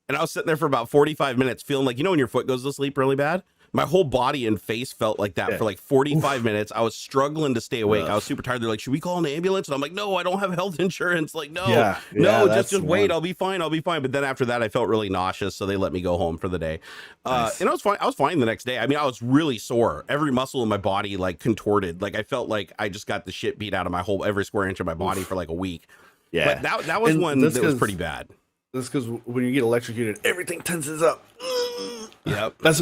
And I was sitting there for about 45 minutes feeling like, you know when your foot goes to sleep really bad? My whole body and face felt like that for like 45 minutes. I was struggling to stay awake. I was super tired. They're like, should we call an ambulance? And I'm like, no, I don't have health insurance. Like, no, just wait. I'll be fine. But then after that, I felt really nauseous. So they let me go home for the day. Nice. And I was fine. I was fine the next day. I mean, I was really sore. Every muscle in my body like contorted. Like I felt like I just got the shit beat out of every square inch of my body for like a week. Yeah. But that was one that was pretty bad. That's because when you get electrocuted, everything tenses up. Yep. I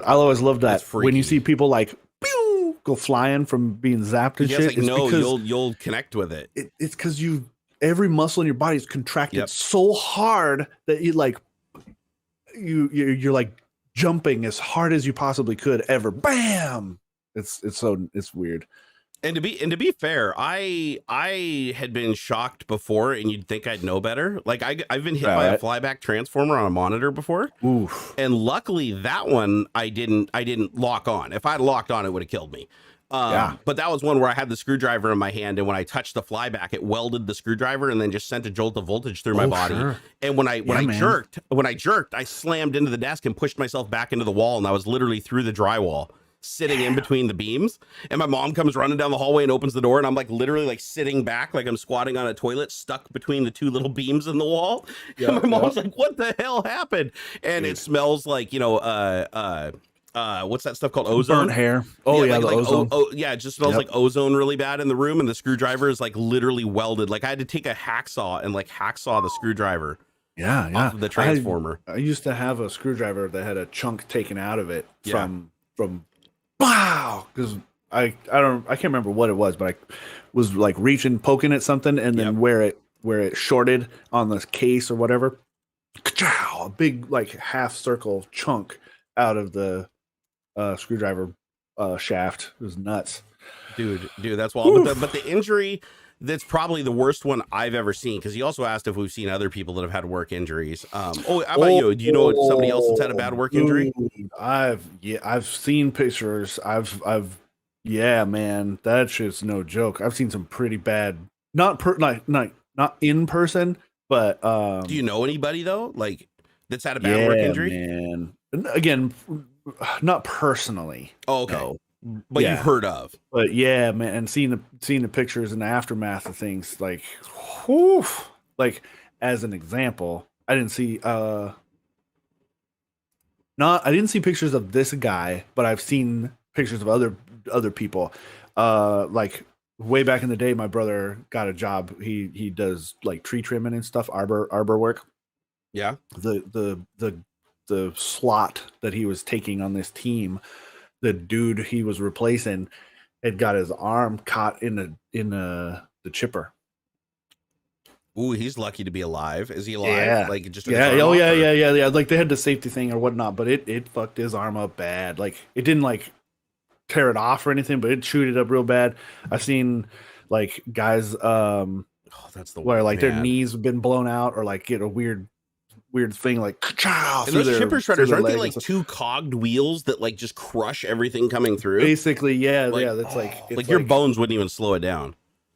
always love that when you see people like pew, go flying from being zapped and shit. Like, no, you'll connect with it. It's because every muscle in your body is contracted so hard that you like you're like jumping as hard as you possibly could ever. Bam! It's weird. And to be fair, I had been shocked before, and you'd think I'd know better. Like I've been hit by a flyback transformer on a monitor before. Oof. And luckily that one I didn't lock on. If I'd locked on, it would have killed me. But that was one where I had the screwdriver in my hand, and when I touched the flyback, it welded the screwdriver and then just sent a jolt of voltage through my body. Sure. And when I jerked, I slammed into the desk and pushed myself back into the wall, and I was literally through the drywall, sitting in between the beams. And my mom comes running down the hallway and opens the door, and I'm like literally like sitting back like I'm squatting on a toilet, stuck between the two little beams in the wall. And my mom's like, what the hell happened? And it smells like, what's that stuff called? Ozone? Burnt hair. Oh yeah, the ozone. It just smells like ozone really bad in the room, and the screwdriver is like literally welded. Like I had to take a hacksaw and like hacksaw the screwdriver off of the transformer. I used to have a screwdriver that had a chunk taken out of it from wow, because I can't remember what it was, but I was like reaching, poking at something, and then where it shorted on the case or whatever, a big like half circle chunk out of the screwdriver shaft. It was nuts, dude. That's wild. But the injury that's probably the worst one I've ever seen, because he also asked if we've seen other people that have had work injuries. How about you? Do you know somebody else that's had a bad work injury? I've seen pictures. Yeah, man, that shit's no joke. I've seen some pretty bad, not in person, but do you know anybody though, like that's had a bad work injury? Man. Again, not personally. Oh, okay. No. But you've heard of. But yeah, man, and seeing the pictures and the aftermath of things, like, whew, like as an example, I didn't see pictures of this guy, but I've seen pictures of other people. Like way back in the day, my brother got a job. He does like tree trimming and stuff, arbor work. Yeah. The slot that he was taking on this team, the dude he was replacing had got his arm caught in the chipper. Ooh, he's lucky to be alive. Is he alive? Yeah. Like just yeah. Oh yeah, yeah. Like they had the safety thing or whatnot, but it fucked his arm up bad. Like it didn't like tear it off or anything, but it chewed it up real bad. I've seen like guys that's the where like their knees have been blown out or like get a weird thing like and those chipper shredders aren't they like two cogged wheels that like just crush everything coming through? Basically, yeah, like, that's like your bones wouldn't even slow it down.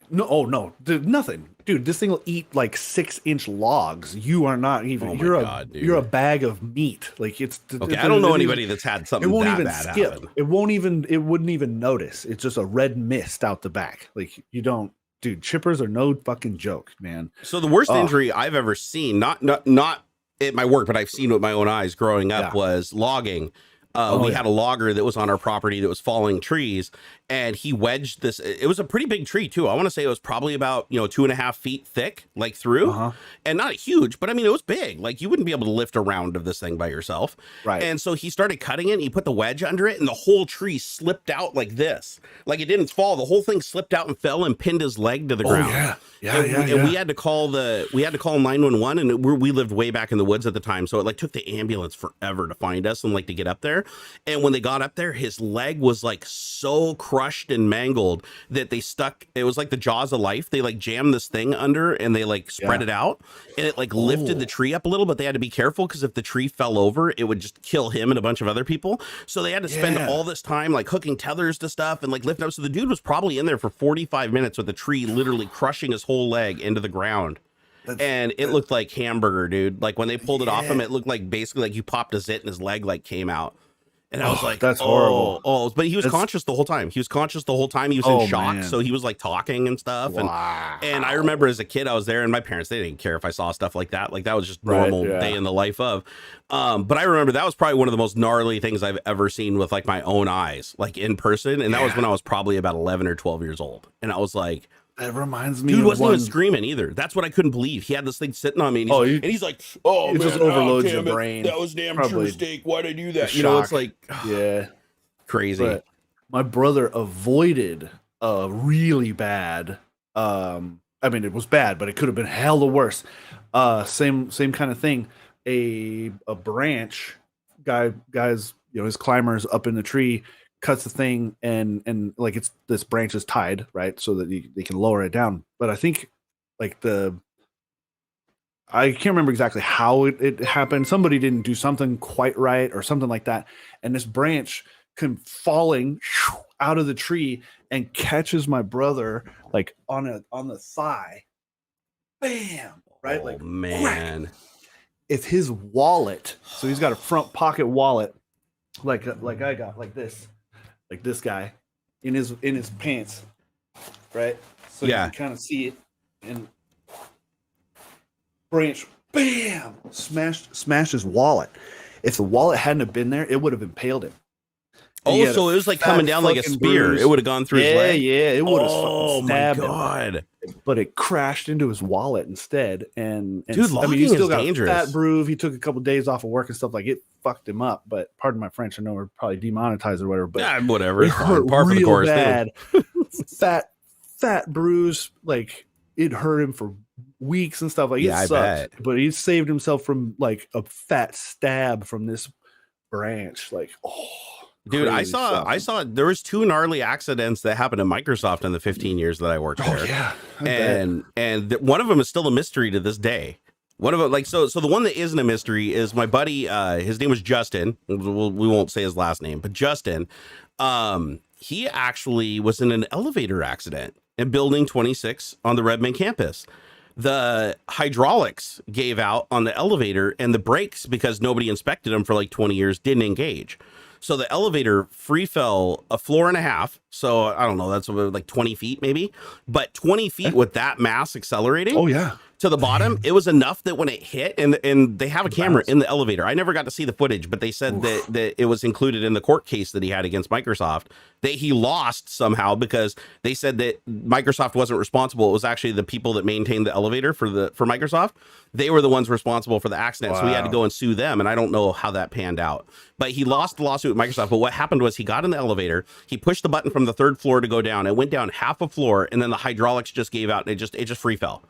No, dude, nothing, dude. This thing will eat like 6-inch logs. You are not even. You're a bag of meat. Like it's. Okay, I don't know anybody that's had something it won't that even bad skip. happen. It wouldn't even notice. It's just a red mist out the back. Like you don't, dude. Chippers are no fucking joke, man. So the worst injury I've ever seen, not at my work, but I've seen with my own eyes growing up, was logging. We had a logger that was on our property that was falling trees, and he wedged this. It was a pretty big tree too. I want to say it was probably about 2.5 feet thick, like through, and not huge, but I mean it was big. Like you wouldn't be able to lift a round of this thing by yourself, right? And so he started cutting it. And he put the wedge under it, and the whole tree slipped out like this. Like it didn't fall. The whole thing slipped out and fell and pinned his leg to the ground. And we had to call 911, and we lived way back in the woods at the time, so it like took the ambulance forever to find us and like to get up there. And when they got up there, his leg was like so crushed and mangled that they stuck. It was like the jaws of life. They like jammed this thing under and they like spread it out, and it like lifted the tree up a little. But they had to be careful because if the tree fell over, it would just kill him and a bunch of other people. So they had to spend all this time like hooking tethers to stuff and like lifting up. So the dude was probably in there for 45 minutes with the tree literally crushing his whole leg into the ground. And it looked like hamburger, dude. Like when they pulled it off him, it looked like basically like you popped a zit and his leg like came out. And I was like, that's horrible. But he was conscious the whole time. He was in shock. Man. So he was like talking and stuff. Wow. And I remember as a kid, I was there, and my parents, they didn't care if I saw stuff like that. Like that was just normal day in the life of. But I remember that was probably one of the most gnarly things I've ever seen with like my own eyes, like in person. And that was when I was probably about 11 or 12 years old. And I was like, that reminds me. Dude wasn't even screaming either. That's what I couldn't believe. He had this thing sitting on me, and he's like, "Oh, it man, just overloads your brain. That was damn true mistake. Why'd I do that?" It's like, crazy. But my brother avoided a really bad. I mean, it was bad, but it could have been hella worse. Same kind of thing. A branch guys, his climbers up in the tree. Cuts the thing and like this branch is tied, right, so that they can lower it down. But I think like I can't remember exactly how it happened. Somebody didn't do something quite right or something like that, and this branch came falling out of the tree and catches my brother like on the thigh. Bam! Right, like man, crack. It's his wallet. So he's got a front pocket wallet, like I got like this. Like this guy in his pants, right? So you can kind of see it, and branch, bam, smashed his wallet. If the wallet hadn't have been there, it would have impaled him. So it was like coming down like a spear. Bruise. It would have gone through his leg. Yeah, it would have. Oh my god! but it crashed into his wallet instead. And Dude, I logging mean, he still is got dangerous. a fat bruise. He took a couple of days off of work and stuff. Like, it fucked him up. But pardon my French, I know we're probably demonetized or whatever. But Yeah, whatever. it It's fine. hurt Par for the real course. bad. fat bruise. Like, it hurt him for weeks and stuff. Like, Yeah, I it sucked. bet. But he saved himself from like a fat stab from this branch. Like, oh. Dude, I crazy saw stuff. there was 2 gnarly accidents that happened at Microsoft in the 15 years that I worked there. Oh yeah, I bet. And one of them is still a mystery to this day. One of them, like, so the one that isn't a mystery is my buddy. His name was Justin. We won't say his last name, but Justin. He actually was in an elevator accident in Building 26 on the Redmond campus. The hydraulics gave out on the elevator, and the brakes, because nobody inspected them for like 20 years, didn't engage. So the elevator free fell a floor and a half. So I don't know, that's like 20 feet maybe, but 20 feet with that mass accelerating. Oh yeah. To the bottom, it was enough that when it hit, and they have a camera in the elevator. I never got to see the footage, but they said that it was included in the court case that he had against Microsoft, that he lost somehow because they said that Microsoft wasn't responsible. It was actually the people that maintained the elevator for Microsoft. They were the ones responsible for the accident. Wow. So he had to go and sue them. And I don't know how that panned out, but he lost the lawsuit with Microsoft. But what happened was he got in the elevator, he pushed the button from the 3rd floor to go down. It went down half a floor, and then the hydraulics just gave out, and it just free fell.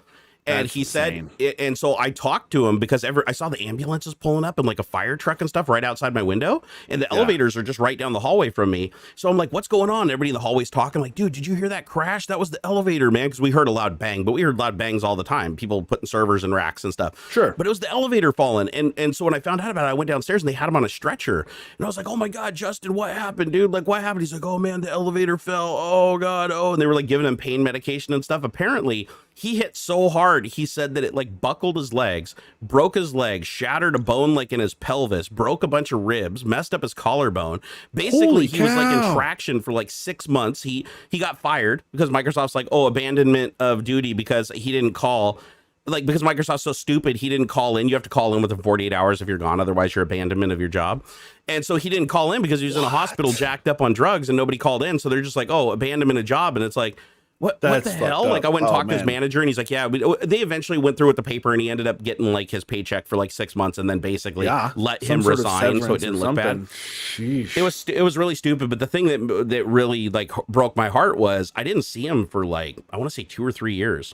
And That's he insane. said, and so I talked to him because I saw the ambulances pulling up and like a fire truck and stuff right outside my window. And the elevators are just right down the hallway from me. So I'm like, what's going on? Everybody in the hallway's talking like, dude, did you hear that crash? That was the elevator, man. Because we heard a loud bang, but we heard loud bangs all the time. People putting servers and racks and stuff. Sure. But it was the elevator falling. And so when I found out about it, I went downstairs and they had him on a stretcher. And I was like, oh my God, Justin, what happened, dude? Like, what happened? He's like, oh man, the elevator fell. Oh God. Oh, and they were like giving him pain medication and stuff. Apparently, he hit so hard, he said that it like buckled his legs, broke his legs, shattered a bone like in his pelvis, broke a bunch of ribs, messed up his collarbone. Basically, he was like in traction for like 6 months. He got fired because Microsoft's like, oh, abandonment of duty because he didn't call. Like, because Microsoft's so stupid, he didn't call in. You have to call in within 48 hours if you're gone. Otherwise, you're abandonment of your job. And so he didn't call in because he was in a hospital jacked up on drugs and nobody called in. So they're just like, oh, abandonment of job. And it's like, what the hell? Like, I went and talked to his manager and he's like, yeah, they eventually went through with the paper and he ended up getting like his paycheck for like 6 months and then basically let him resign so it didn't look bad. Sheesh. It was really stupid. But the thing that really like broke my heart was I didn't see him for like, I want to say 2 or 3 years.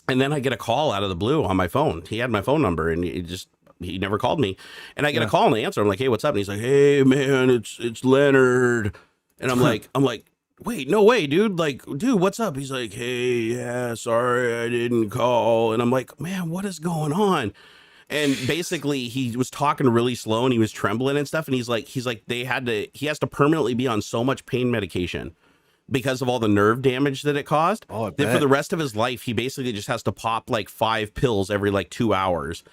And then I get a call out of the blue on my phone. He had my phone number and he never called me. And I get a call and I answer. I'm like, hey, what's up? And he's like, hey man, it's Leonard. And I'm like, wait, no way, dude. Like, dude, what's up? He's like, hey, yeah, sorry, I didn't call. And I'm like, man, what is going on? And basically he was talking really slow and he was trembling and stuff. And he's like, he has to permanently be on so much pain medication because of all the nerve damage that it caused. Oh, that for the rest of his life, he basically just has to pop like 5 pills every like 2 hours.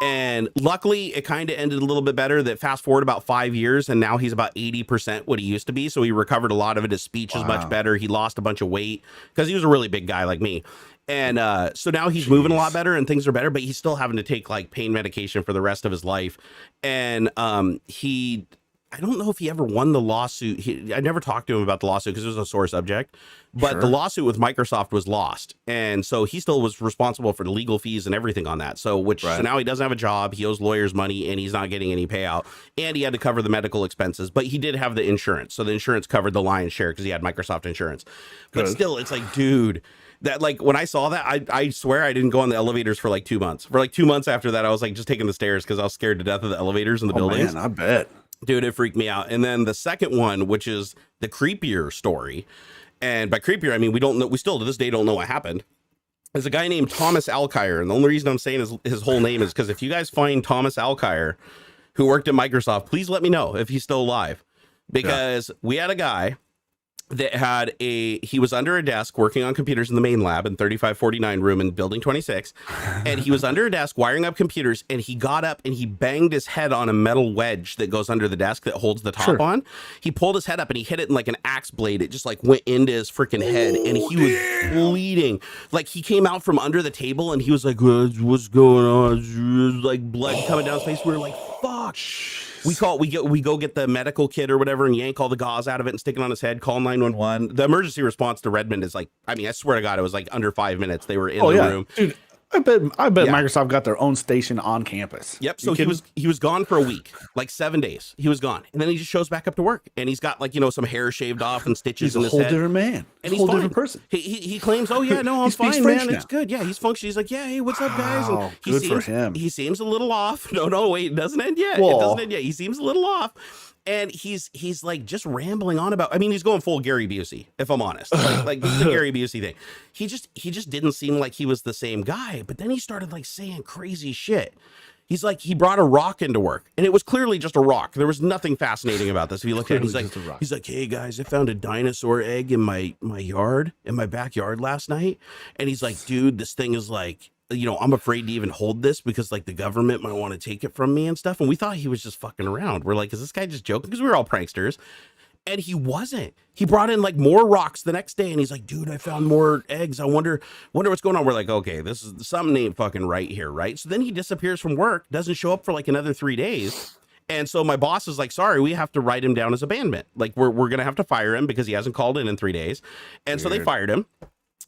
And luckily it kind of ended a little bit better. That fast forward about 5 years and now he's about 80% what he used to be. So he recovered a lot of it. His speech is much better. He lost a bunch of weight because he was a really big guy like me. And so now he's moving a lot better and things are better, but he's still having to take like pain medication for the rest of his life. And I don't know if he ever won the lawsuit. I never talked to him about the lawsuit because it was a sore subject, but the lawsuit with Microsoft was lost. And so he still was responsible for the legal fees and everything on that. So so now he doesn't have a job. He owes lawyers money and he's not getting any payout. And he had to cover the medical expenses, but he did have the insurance. So the insurance covered the lion's share because he had Microsoft insurance. But still, it's like, dude, that like when I saw that, I swear I didn't go on the elevators for like 2 months. For like 2 months after that, I was like just taking the stairs because I was scared to death of the elevators in the buildings. Man, I bet. Dude, it freaked me out. And then the second one, which is the creepier story, and by creepier, I mean, we don't know, we still to this day don't know what happened. There's a guy named Thomas Alkire. And the only reason I'm saying his whole name is because if you guys find Thomas Alkire, who worked at Microsoft, please let me know if he's still alive. Because we had a guy that he was under a desk working on computers in the main lab in 3549 room in building 26. And he was under a desk wiring up computers and he got up and he banged his head on a metal wedge that goes under the desk that holds the top on. He pulled his head up and he hit it in like an axe blade. It just like went into his freaking head and he was bleeding. Like he came out from under the table and he was like, what's going on? Like blood coming down his face. We were like, fuck. We go get the medical kit or whatever and yank all the gauze out of it and stick it on his head, call 911. The emergency response to Redmond is like, I mean, I swear to God, it was like under 5 minutes. They were in the room. Dude, I bet Microsoft got their own station on campus. Yep. So he was gone for a week, like 7 days. He was gone, and then he just shows back up to work, and he's got like some hair shaved off and stitches in his head. He's a whole different man. And he's a whole fine. different person. He claims, oh yeah, no, I'm fine, man. It's good. Yeah, he's functioning. He's like, yeah, hey, what's up, guys? And good for him. He seems a little off. No, wait, it doesn't end yet. It doesn't end yet. He seems a little off. And he's like just rambling on about, I mean, he's going full Gary Busey, if I'm honest. Like this is the Gary Busey thing. He just didn't seem like he was the same guy. But then he started like saying crazy shit. He's like, he brought a rock into work, and it was clearly just a rock. There was nothing fascinating about this. If you look at it, he's like, hey guys, I found a dinosaur egg in my yard, in my backyard last night. And he's like, dude, this thing is like, I'm afraid to even hold this because like the government might want to take it from me and stuff. And we thought he was just fucking around. We're like, is this guy just joking? Because we were all pranksters. And he wasn't. He brought in like more rocks the next day, and he's like, dude, I found more eggs. I wonder what's going on. We're like, okay, this is something ain't fucking right here, right? So then he disappears from work, doesn't show up for like another 3 days. And so my boss is like, sorry, we have to write him down as abandonment. Like we're gonna have to fire him because he hasn't called in 3 days. And so they fired him.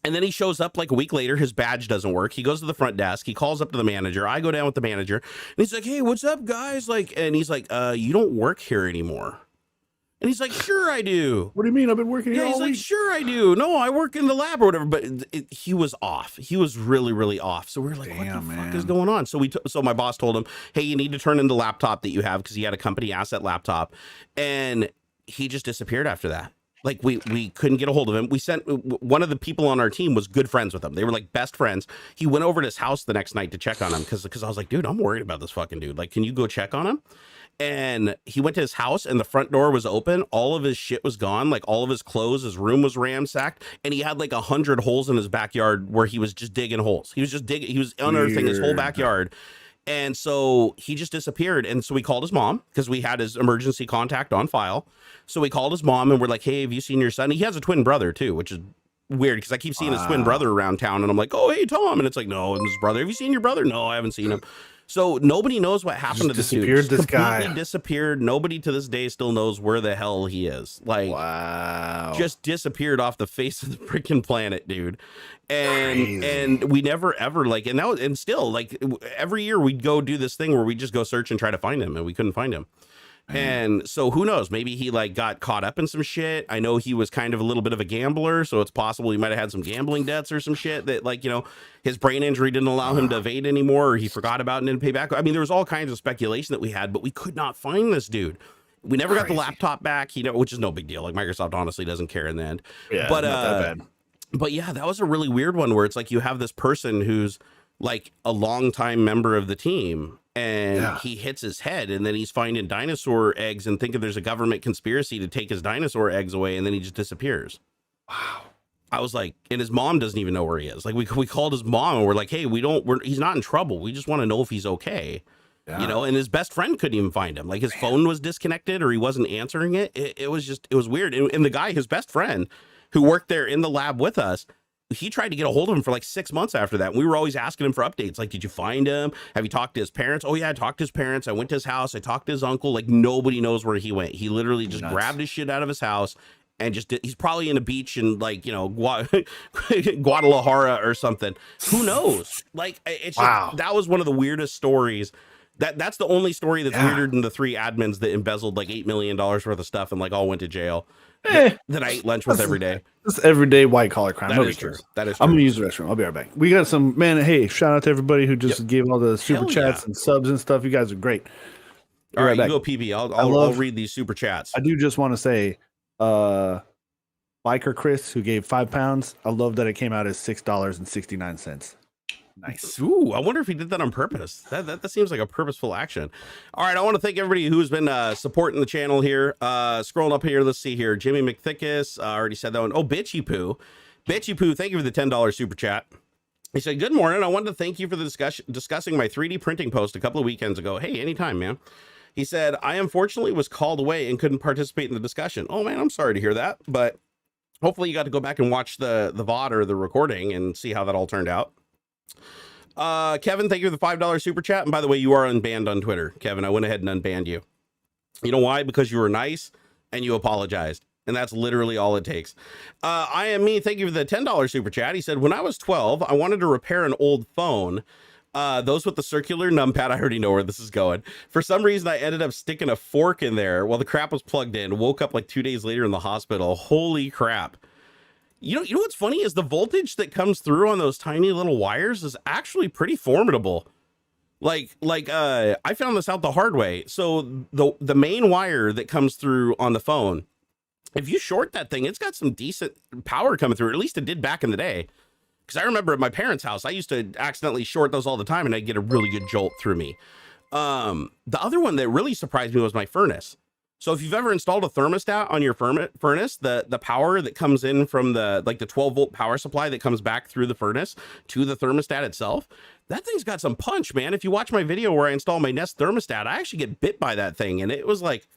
And then he shows up like a week later. His badge doesn't work. He goes to the front desk. He calls up to the manager. I go down with the manager, and he's like, hey, what's up, guys? Like, and he's like, you don't work here anymore. And he's like, sure I do. What do you mean? I've been working here all week. He's like, sure I do. No, I work in the lab or whatever. But he was off. He was really, really off. So we were like, what the fuck is going on? So so my boss told him, hey, you need to turn in the laptop that you have because he had a company asset laptop. And he just disappeared after that. Like we couldn't get a hold of him. We sent one of the people on our team was good friends with him. They were like best friends. He went over to his house the next night to check on him because I was like, dude, I'm worried about this fucking dude. Like, can you go check on him? And he went to his house and the front door was open. All of his shit was gone. Like all of his clothes, his room was ransacked. And he had like 100 holes in his backyard where he was just digging holes. He was just digging. He was unearthing his whole backyard. And so he just disappeared. And so we called his mom because we had his emergency contact on file. So we called his mom and we're like, hey, have you seen your son? He has a twin brother too, which is weird because I keep seeing his twin brother around town. And I'm like, oh, hey, Tom. And it's like, no, it's his brother. Have you seen your brother? No, I haven't seen him. So nobody knows what happened to this dude. This guy completely disappeared. Nobody to this day still knows where the hell he is. Like, wow, just disappeared off the face of the freaking planet, dude. And we never ever like, and still like every year we'd go do this thing where we just go search and try to find him, and we couldn't find him. And so who knows, maybe he like got caught up in some shit. I know he was kind of a little bit of a gambler, so it's possible he might have had some gambling debts or some shit that like, his brain injury didn't allow him to evade anymore, or he forgot about it and didn't pay back. I mean, there was all kinds of speculation that we had, but we could not find this dude. We never got the laptop back, which is no big deal. Like Microsoft honestly doesn't care in the end. Yeah, but not that bad. But yeah, that was a really weird one where it's like you have this person who's like a longtime member of the team, and he hits his head, and then he's finding dinosaur eggs and thinking there's a government conspiracy to take his dinosaur eggs away, and then he just disappears. Wow. I was like, and his mom doesn't even know where he is. Like we called his mom and we're like, hey, he's not in trouble. We just want to know if he's okay. Yeah. And his best friend couldn't even find him. Like his phone was disconnected or he wasn't answering it. It was weird. And the guy, his best friend who worked there in the lab with us, he tried to get a hold of him for like 6 months after that. And we were always asking him for updates. Like, did you find him? Have you talked to his parents? Oh yeah, I talked to his parents. I went to his house. I talked to his uncle. Like nobody knows where he went. He literally just grabbed his shit out of his house and he's probably in a beach in like, Guadalajara or something. Who knows? Like it's just, that was one of the weirdest stories. That's the only story that's weirder than the 3 admins that embezzled like $8 million worth of stuff and like all went to jail. That I ate lunch with every day. This everyday white collar crime. That is true. That is true. I'm gonna use the restroom. I'll be right back. We got some hey, shout out to everybody who just gave all the super chats and subs and stuff. You guys are great. All right, you go PB. I'll read these super chats. I do just want to say, Biker Chris, who gave £5. I love that it came out as $6.69. Nice. Ooh, I wonder if he did that on purpose. That seems like a purposeful action. All right, I want to thank everybody who's been supporting the channel here. Scrolling up here, let's see here. Jimmy McThickis, I already said that one. Oh, Bitchy Poo, thank you for the $10 super chat. He said, good morning. I wanted to thank you for the discussing my 3D printing post a couple of weekends ago. Hey, anytime, man. He said, I unfortunately was called away and couldn't participate in the discussion. Oh man, I'm sorry to hear that, but hopefully you got to go back and watch the VOD or the recording and see how that all turned out. Kevin, thank you for the $5 super chat. And by the way, you are unbanned on Twitter, Kevin. I went ahead and unbanned you. You know why? Because you were nice and you apologized. And that's literally all it takes. I am me. Thank you for the $10 super chat. He said, when I was 12, I wanted to repair an old phone. Those with the circular numpad, I already know where this is going. For some reason, I ended up sticking a fork in there while the crap was plugged in. Woke up like 2 days later in the hospital. Holy crap. You know what's funny is the voltage that comes through on those tiny little wires is actually pretty formidable. I found this out the hard way. So the main wire that comes through on the phone, if you short that thing, it's got some decent power coming through. At least it did back in the day. Because I remember at my parents' house, I used to accidentally short those all the time, and I'd get a really good jolt through me. The other one that really surprised me was my furnace. So if you've ever installed a thermostat on your furnace, the power that comes in from the 12-volt power supply that comes back through the furnace to the thermostat itself, that thing's got some punch, man. If you watch my video where I install my Nest thermostat, I actually get bit by that thing, and it was like,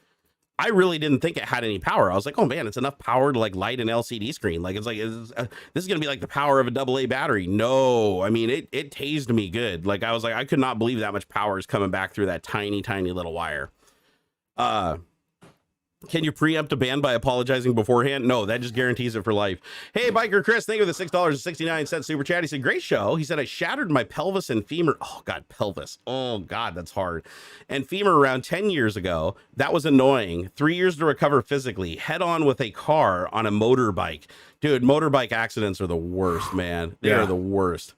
I really didn't think it had any power. I was like, oh man, it's enough power to like light an LCD screen. Like, this is going to be like the power of a AA battery. No, I mean, it tased me good. Like, I was like, I could not believe that much power is coming back through that tiny, tiny little wire. Can you preempt a ban by apologizing beforehand? No, that just guarantees it for life. Hey, Biker Chris, thank you for the $6.69 super chat. He said, great show. He said, I shattered my pelvis and femur. Oh, God, pelvis. Oh, God, that's hard. And femur around 10 years ago. That was annoying. 3 years to recover physically. Head on with a car on a motorbike. Dude, motorbike accidents are the worst, man. They are the worst.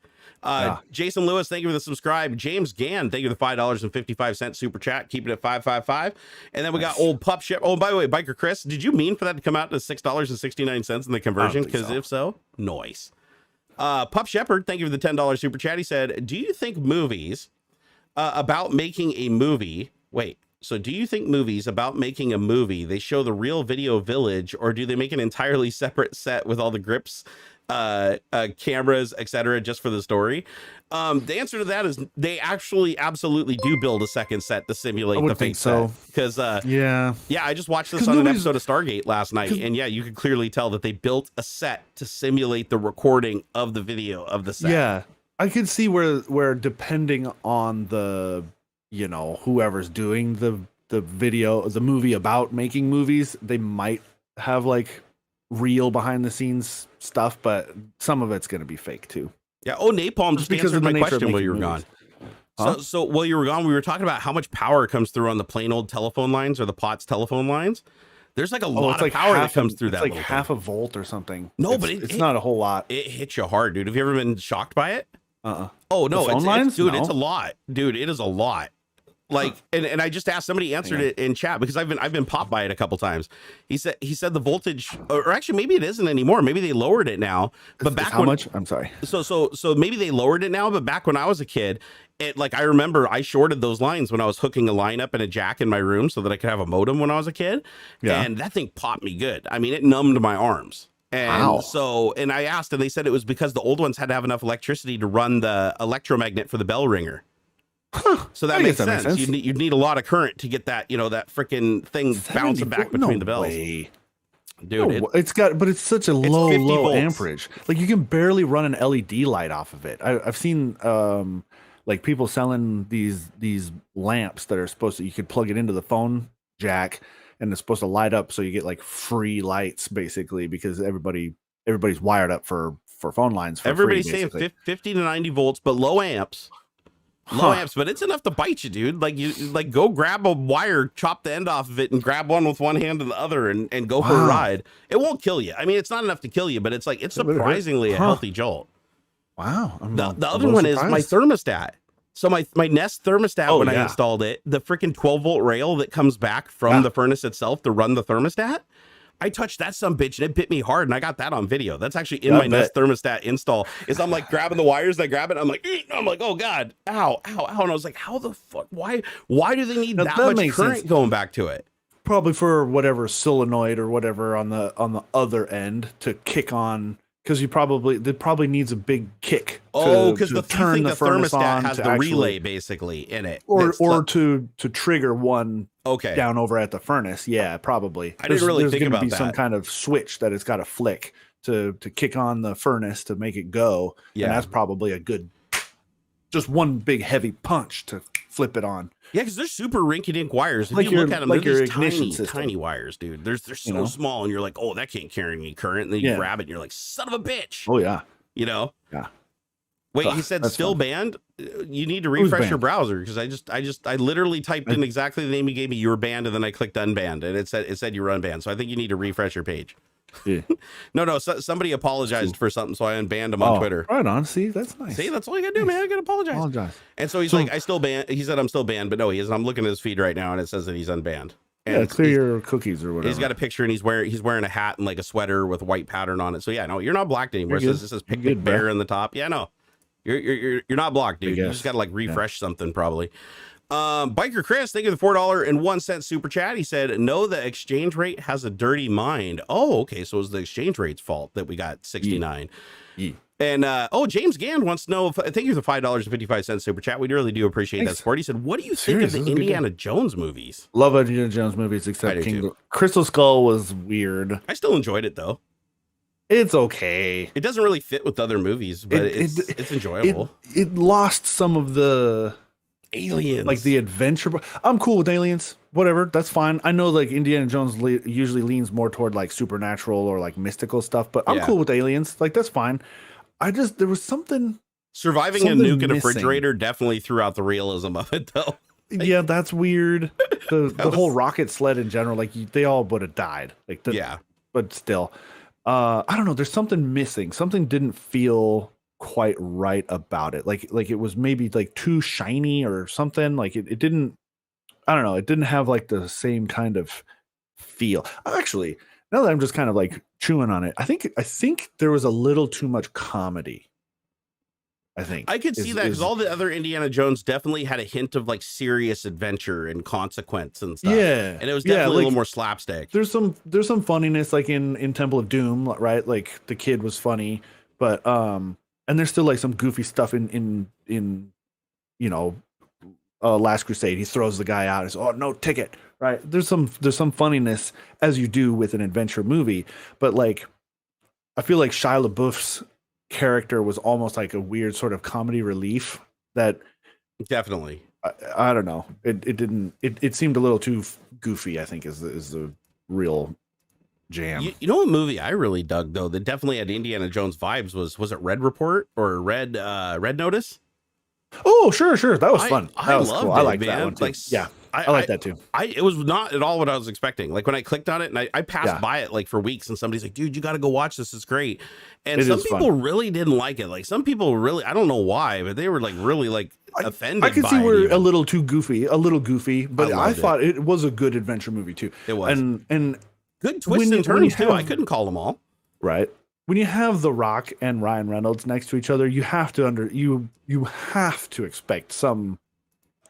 Jason Lewis, thank you for the subscribe. James Gann, thank you for the $5.55 super chat. Keep it at 555. And then we got old Pup Ship. Oh, by the way, Biker Chris, did you mean for that to come out to $6.69 in the conversion? Because if so, nice. Pup Shepherd, thank you for the $10 super chat. He said, do you think movies about making a movie? Wait. So do you think movies about making a movie, they show the real video village, or do they make an entirely separate set with all the grips, cameras, etc., just for the story? The answer to that is they actually absolutely do build a second set to simulate the fake set. Because yeah, I just watched this on an episode of Stargate last night, and yeah, you could clearly tell that they built a set to simulate the recording of the video of the set. Yeah, I could see where depending on the, you know, whoever's doing the video, the movie about making movies, they might have like real behind the scenes stuff, but some of it's going to be fake too. Yeah. Oh, Napalm just answered my question while you were gone. Huh? So while you were gone, we were talking about how much power comes through on the plain old telephone lines or the POTS telephone lines. There's like a lot of power that comes through that. It's like half a volt or something. No, but it's not a whole lot. It hits you hard, dude. Have you ever been shocked by it? Oh no, dude, it's a lot, dude. It is a lot. Like, and I just asked, somebody answered it in chat because I've been popped by it a couple times. He said the voltage, or actually maybe it isn't anymore. Maybe they lowered it now. But back how much? I'm sorry. So maybe they lowered it now. But back when I was a kid, I remember I shorted those lines when I was hooking a line up and a jack in my room so that I could have a modem when I was a kid. Yeah. And that thing popped me good. I mean, it numbed my arms. And and I asked, and they said it was because the old ones had to have enough electricity to run the electromagnet for the bell ringer. So that makes sense. You'd need a lot of current to get that, that freaking thing bouncing back between the bells. Way. Dude, but it's such a low amperage. Like you can barely run an LED light off of it. I've seen like people selling these lamps that are supposed to, you could plug it into the phone jack and it's supposed to light up, so you get like free lights basically, because everybody's wired up for phone lines for everybody's free, saying 50 to 90 volts, but low amps. Low amps, but it's enough to bite you, dude. Like go grab a wire, chop the end off of it, and grab one with one hand and the other, and go for a ride. It won't kill you. I mean, it's not enough to kill you, but it's surprisingly a healthy jolt. Wow. The other one is my thermostat. So my Nest thermostat, when I installed it, the freaking 12-volt rail that comes back from the furnace itself to run the thermostat, I touched that sumbitch and it bit me hard, and I got that on video. That's actually in my Nest thermostat install. Is I'm like grabbing the wires, and I grab it, I'm like, oh god, ow, and I was like, how the fuck? Why do they need that much current going back to it? Probably for whatever solenoid or whatever on the other end to kick on, because it probably needs a big kick. Because the thermostat has the relay basically in it, or to trigger one. Okay. Down over at the furnace. Yeah, probably. I didn't really think about that. Some kind of switch that it's got to flick to kick on the furnace to make it go. Yeah. And that's probably a good, just one big heavy punch to flip it on. Yeah, because they're super rinky-dink wires. If Like you look at them, like they're your these ignition tiny, system. tiny wires, dude. They're so You know? small, and you're like, oh, that can't carry any current. And then you grab it, and you're like, son of a bitch. Oh yeah. You know? Yeah. Wait, Ugh, he said that's still fun. banned? You need to Who's refresh your banned? browser because I literally typed in exactly the name you gave me. You were banned, and then I clicked unbanned, and it said you were unbanned. So I think you need to refresh your page. Yeah. No, somebody apologized for something, so I unbanned him on Twitter. Right on. See, that's nice. See, that's all you gotta do, man. I gotta apologize. And so he's like, I still banned. He said I'm still banned, but no, he isn't. I'm looking at his feed right now, and it says that he's unbanned. And yeah, clear your cookies or whatever. He's got a picture, and he's wearing a hat and like a sweater with white pattern on it. So yeah, no, you're not blocked anymore. It says Picnic Bear in the top. Yeah, no, you're not blocked, dude. You just gotta like refresh something probably. Biker Chris, thank you for the $4.01 super chat. He said, no, the exchange rate has a dirty mind. Oh, okay. So it was the exchange rate's fault that we got 69. Yeah. And James Gand wants to know, thank you for the $5.55 super chat. We really do appreciate that support. He said, what do you think of the Indiana Jones movies? Love Indiana Jones movies, except Crystal Skull was weird. I still enjoyed it though. It's okay. It doesn't really fit with other movies, but it's enjoyable. It lost some of the aliens, like the adventure. I'm cool with aliens, whatever, that's fine. I know like Indiana Jones usually leans more toward like supernatural or like mystical stuff, but I'm cool with aliens, like that's fine. There was something surviving a nuke in a refrigerator definitely threw out the realism of it though. Yeah, that's weird. The whole rocket sled in general, like they all would have died, like but still I don't know, there's something missing. Something didn't feel quite right about it. Like it was maybe like too shiny or something. Like it didn't, I don't know, it didn't have like the same kind of feel. Actually, now that I'm just kind of like chewing on it, I think there was a little too much comedy. I could see that because all the other Indiana Jones definitely had a hint of like serious adventure and consequence and stuff. Yeah, and it was definitely a little more slapstick. There's some funniness like in Temple of Doom, right? Like the kid was funny, but and there's still like some goofy stuff in Last Crusade. He throws the guy out. He's no ticket, right? There's some funniness as you do with an adventure movie, but like I feel like Shia LaBeouf's character was almost like a weird sort of comedy relief that definitely I don't know. It seemed a little too goofy, I think is the real jam. You know what movie I really dug though that definitely had Indiana Jones vibes was it Red Report or Red Notice? Oh, sure. That was fun. That was loved cool. it, I like man. that one too. Like, yeah. I like that too. It was not at all what I was expecting. Like when I clicked on it and I passed by it like for weeks and somebody's like, dude, you got to go watch this. It's great. And some people really didn't like it. Like some people really, I don't know why, but they were like really like offended. I could see we're a little goofy, but I thought it was a good adventure movie too. It was. And good twists and turns too. I couldn't call them all. Right. When you have The Rock and Ryan Reynolds next to each other, you have to you have to expect some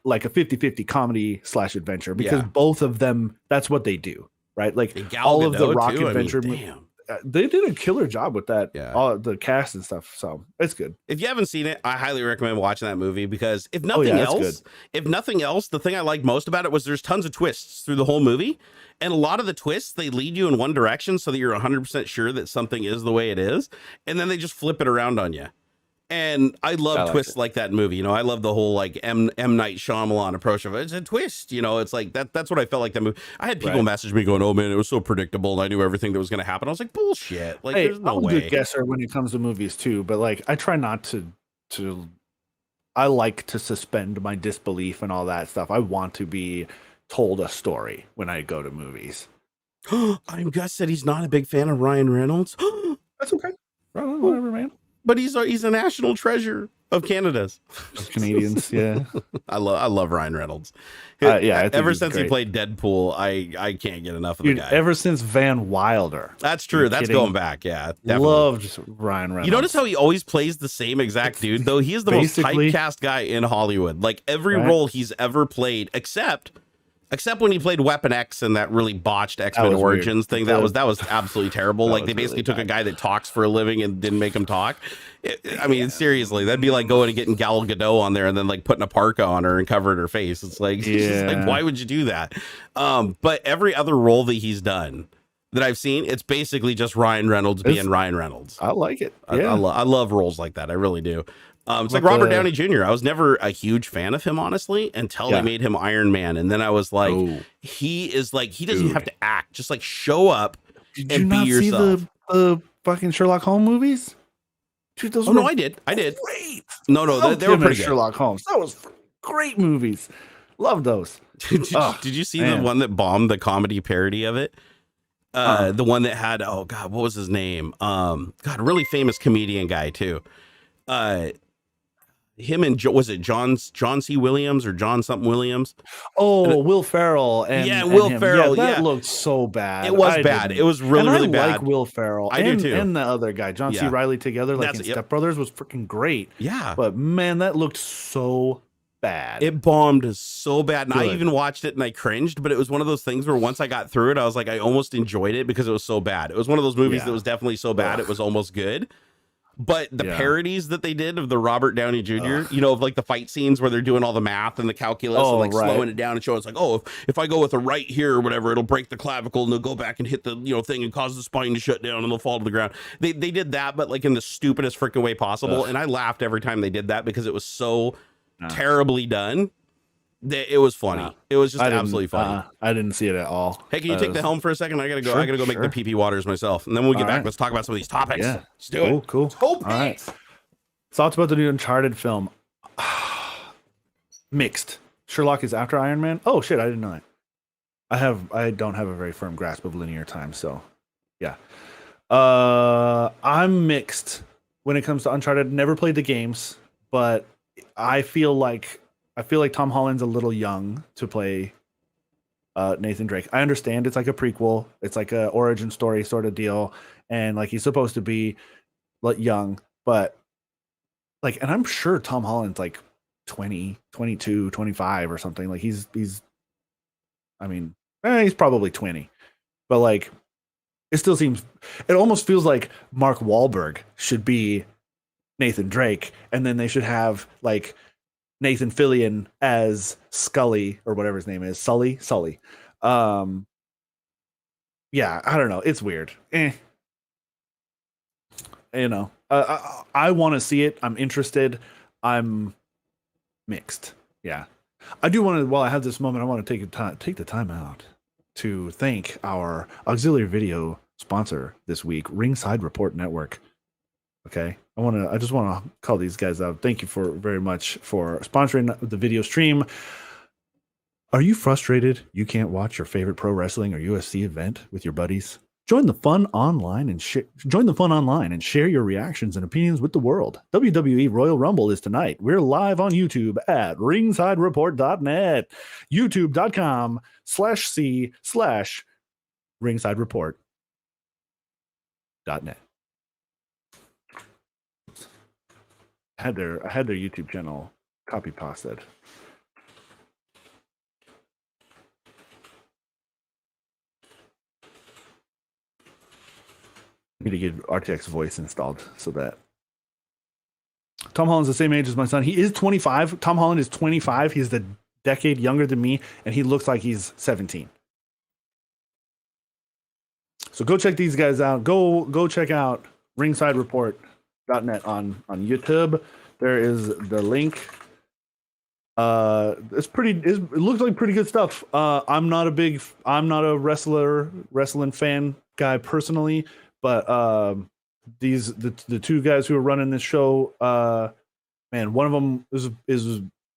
like a 50-50 comedy / adventure because both of them, that's what they do, right? Like all of the Rock adventure movies, they did a killer job with that, all the cast and stuff. So it's good. If you haven't seen it, I highly recommend watching that movie because if nothing else, the thing I liked most about it was there's tons of twists through the whole movie. And a lot of the twists, they lead you in one direction so that you're 100% sure that something is the way it is. And then they just flip it around on you. And I love twists like that in movie. You know, I love the whole like M. Night Shyamalan approach of it. It's a twist. You know, it's like that's what I felt like that movie. I had people message me going, oh man, it was so predictable. And I knew everything that was going to happen. I was like, bullshit. Like, there's no way. I'm a good guesser when it comes to movies too. But like, I try not to I like to suspend my disbelief and all that stuff. I want to be told a story when I go to movies. I'm Gus said he's not a big fan of Ryan Reynolds. That's okay. Whatever, man. But he's a national treasure of Canada's. Of Canadians, yeah. I love Ryan Reynolds. Ever since he played Deadpool, I can't get enough of the guy. Ever since Van Wilder. That's true. That's going back. Yeah, definitely. Loved Ryan Reynolds. You notice how he always plays the same exact dude, though? He is the most typecast guy in Hollywood. Like every role he's ever played, except when he played Weapon X and that really botched X-Men Origins thing. That was absolutely terrible. Like they basically took a guy that talks for a living and didn't make him talk. Seriously, that'd be like going and getting Gal Gadot on there and then like putting a parka on her and covering her face. It's like, why would you do that? But every other role that he's done that I've seen, it's basically just Ryan Reynolds being Ryan Reynolds. I like it. I love roles like that. I really do. It's like Robert Downey Jr. I was never a huge fan of him, honestly, until they made him Iron Man. And then I was like, he doesn't even have to act. Just like show up and be yourself. See the fucking Sherlock Holmes movies? Dude, those no, I did. Great. No, they were pretty good. Sherlock Holmes. That was great movies. Love those. Did you see the one that bombed the comedy parody of it? The one that had, oh God, what was his name? God, a really famous comedian guy too. Him and was it John C. Williams or John something Williams? Will Ferrell and Will Ferrell. That looked so bad. It was bad. It was really bad. I like Will Ferrell. I do too. And the other guy, John C. Reilly together, like in Step Brothers, was freaking great. Yeah, but man, that looked so bad. It bombed so bad, and I even watched it and I cringed. But it was one of those things where once I got through it, I was like, I almost enjoyed it because it was so bad. It was one of those movies that was definitely so bad it was almost good. But the parodies that they did of the Robert Downey Jr., you know, of like the fight scenes where they're doing all the math and the calculus and like slowing it down and showing it's like, oh, if I go with a right here or whatever, it'll break the clavicle and they'll go back and hit the, you know, thing and cause the spine to shut down and they'll fall to the ground. They did that, but like in the stupidest freaking way possible. And I laughed every time they did that because it was so terribly done. It was funny. It was just absolutely funny. I didn't see it at all. Hey, can you take the helm for a second? I gotta go. I gotta go make the pee waters myself, and then when we get back, let's talk about some of these topics. Yeah, let's do it. Cool. All right. Thoughts about the new Uncharted film? Mixed. Sherlock is after Iron Man. Oh shit, I didn't know that. I don't have a very firm grasp of linear time, so yeah. I'm mixed when it comes to Uncharted. Never played the games, but I feel like Tom Holland's a little young to play Nathan Drake. I understand it's like a prequel. It's like a origin story sort of deal. And like he's supposed to be like young, but like, and I'm sure Tom Holland's like 20, 22, 25 or something. Like he's probably 20, but like it almost feels like Mark Wahlberg should be Nathan Drake. And then they should have like Nathan Fillion as Scully or whatever his name is. Sully. Yeah, I don't know. It's weird. You know, I want to see it. I'm interested. I'm mixed. Yeah. I do want to, while I have this moment, I want to take the time out to thank our auxiliary video sponsor this week, Ringside Report Network. Okay. I just want to call these guys out. Thank you very much for sponsoring the video stream. Are you frustrated you can't watch your favorite pro wrestling or UFC event with your buddies? Join the fun online and share your reactions and opinions with the world. WWE Royal Rumble is tonight. We're live on YouTube at ringsidereport.net, youtube.com/c/ringsidereport.net. I had their YouTube channel copy pasted. I need to get RTX voice installed so that Tom Holland's the same age as my son. He is 25. Tom Holland is 25. He's the decade younger than me, and he looks like he's 17. So go check these guys out. Go check out ringsidereport.net on YouTube. There is the link. It looks like pretty good stuff. I'm not a wrestling fan guy personally, but the two guys who are running this show, man, one of them is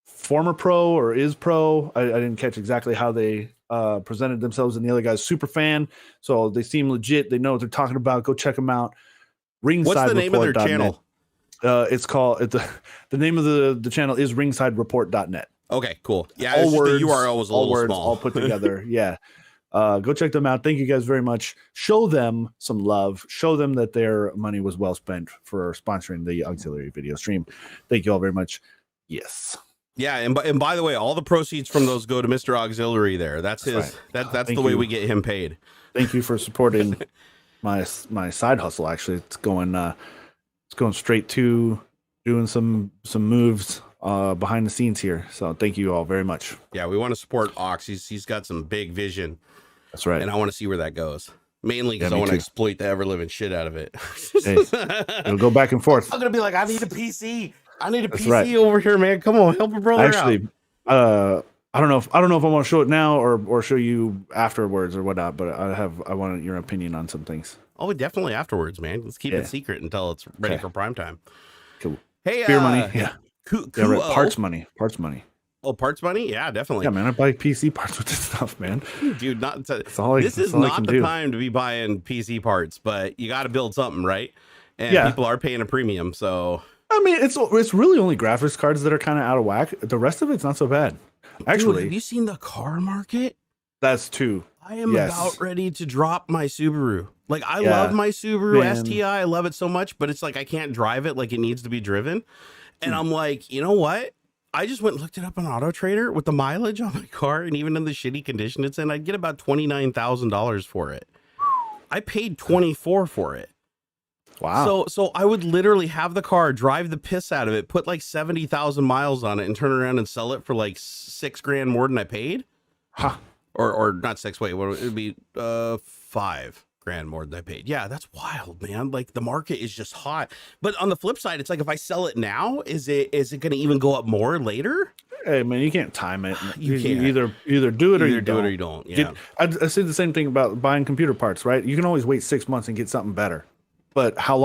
former pro or is pro. I didn't catch exactly how they presented themselves, and the other guy's super fan, so they seem legit. They know what they're talking about. Go check them out. Ringside. What's the name of their channel? It's called the name of the channel is ringsidereport.net. Okay, cool. Yeah, all words, the URL was a little words, small. all put together. Yeah. Go check them out. Thank you guys very much. Show them some love. Show them that their money was well spent for sponsoring the auxiliary video stream. Thank you all very much. Yes. Yeah, and by the way, all the proceeds from those go to Mr. AuxZillary there. That's his right. That's the way we get him paid. Thank you for supporting my side hustle. Actually, it's going straight to doing some moves behind the scenes here. So thank you all very much. Yeah, we want to support Ox. He's got some big vision. That's right. And I want to see where that goes. Mainly because I want to exploit the ever living shit out of it. Hey, it'll go back and forth. I'm gonna be like, I need a PC. I need a That's PC right. over here, man. Come on, help a brother Actually, I don't know if I want to show it now or show you afterwards or whatnot, but I want your opinion on some things. Oh, definitely afterwards, man. Let's keep it secret until it's ready for prime time. Cool. Hey, beer money, yeah. Right. Parts money. Oh, parts money? Yeah, definitely. Yeah, man, I buy PC parts with this stuff, man. Dude, this is not the time to be buying PC parts, but you got to build something, right? And people are paying a premium, so. I mean, it's really only graphics cards that are kind of out of whack. The rest of it's not so bad. Actually, dude, have you seen the car market? That's true. I am about ready to drop my Subaru. Like, I love my Subaru STI. I love it so much, but it's like I can't drive it like it needs to be driven. And I'm like, you know what? I just went and looked it up on Auto Trader with the mileage on my car, and even in the shitty condition it's in, I'd get about $29,000 for it. I paid $24,000 for it. Wow. So I would literally have the car, drive the piss out of it, put like 70,000 miles on it, and turn around and sell it for like $6,000 more than I paid. Huh. Or not six. Wait, what it would be? $5,000 more than I paid. Yeah, that's wild, man. Like the market is just hot. But on the flip side, it's like if I sell it now, is it going to even go up more later? Hey man, you can't time it. You can't. Either do it or you don't. Yeah. I say the same thing about buying computer parts, right? You can always wait 6 months and get something better. But how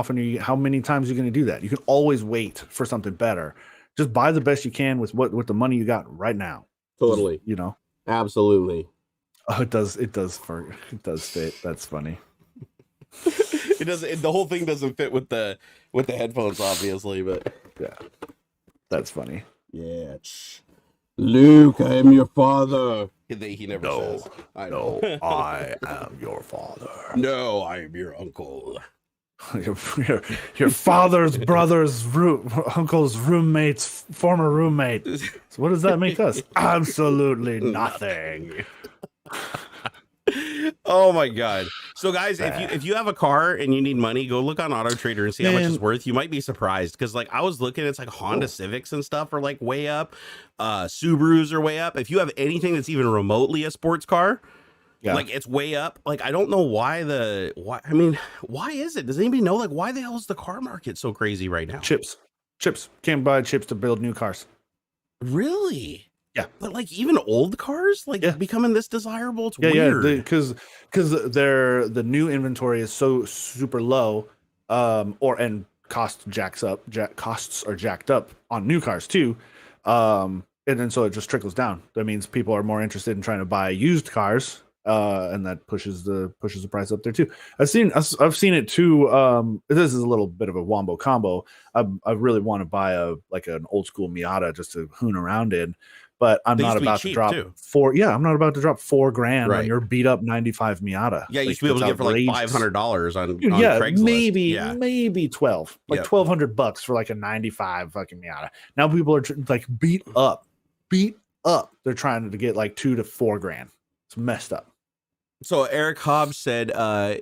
many times are you going to do that? You can always wait for something better. Just buy the best you can with the money you got right now. Totally. You know. Absolutely. Oh, it does fit. That's funny. It does. The whole thing doesn't fit with the headphones, obviously, but yeah, that's funny. Yeah. Luke, I am your father. He never says. I know. I am your father. No, I am your uncle. your father's brother's uncle's roommate's former roommate. So what does that make us? Absolutely nothing. Oh my god. So guys, if you have a car and you need money, go look on Auto Trader and see how much it's worth. You might be surprised, because like I was looking, it's like Honda Civics and stuff are like way up. Subarus are way up. If you have anything that's even remotely a sports car, like it's way up. Like I don't know why why is it? Does anybody know, like, why the hell is the car market so crazy right now? Chips. Can't buy chips to build new cars. Really? Yeah. But like even old cars becoming this desirable, it's weird. Because the new inventory is so super low, and costs are jacked up on new cars too. And then so it just trickles down. That means people are more interested in trying to buy used cars. And that pushes the price up there too. I've seen it too. This is a little bit of a wombo combo. I really want to buy an old school Miata just to hoon around in, but I'm not about to drop I'm not about to drop $4,000 on your beat up 95 Miata. Yeah, you used to be able to get for like $500 on Craigslist. Maybe 12, like $1,200 for like a 95 fucking Miata. Now people are like beat up. They're trying to get like $2,000 to $4,000. It's messed up. So Eric Hobbs said,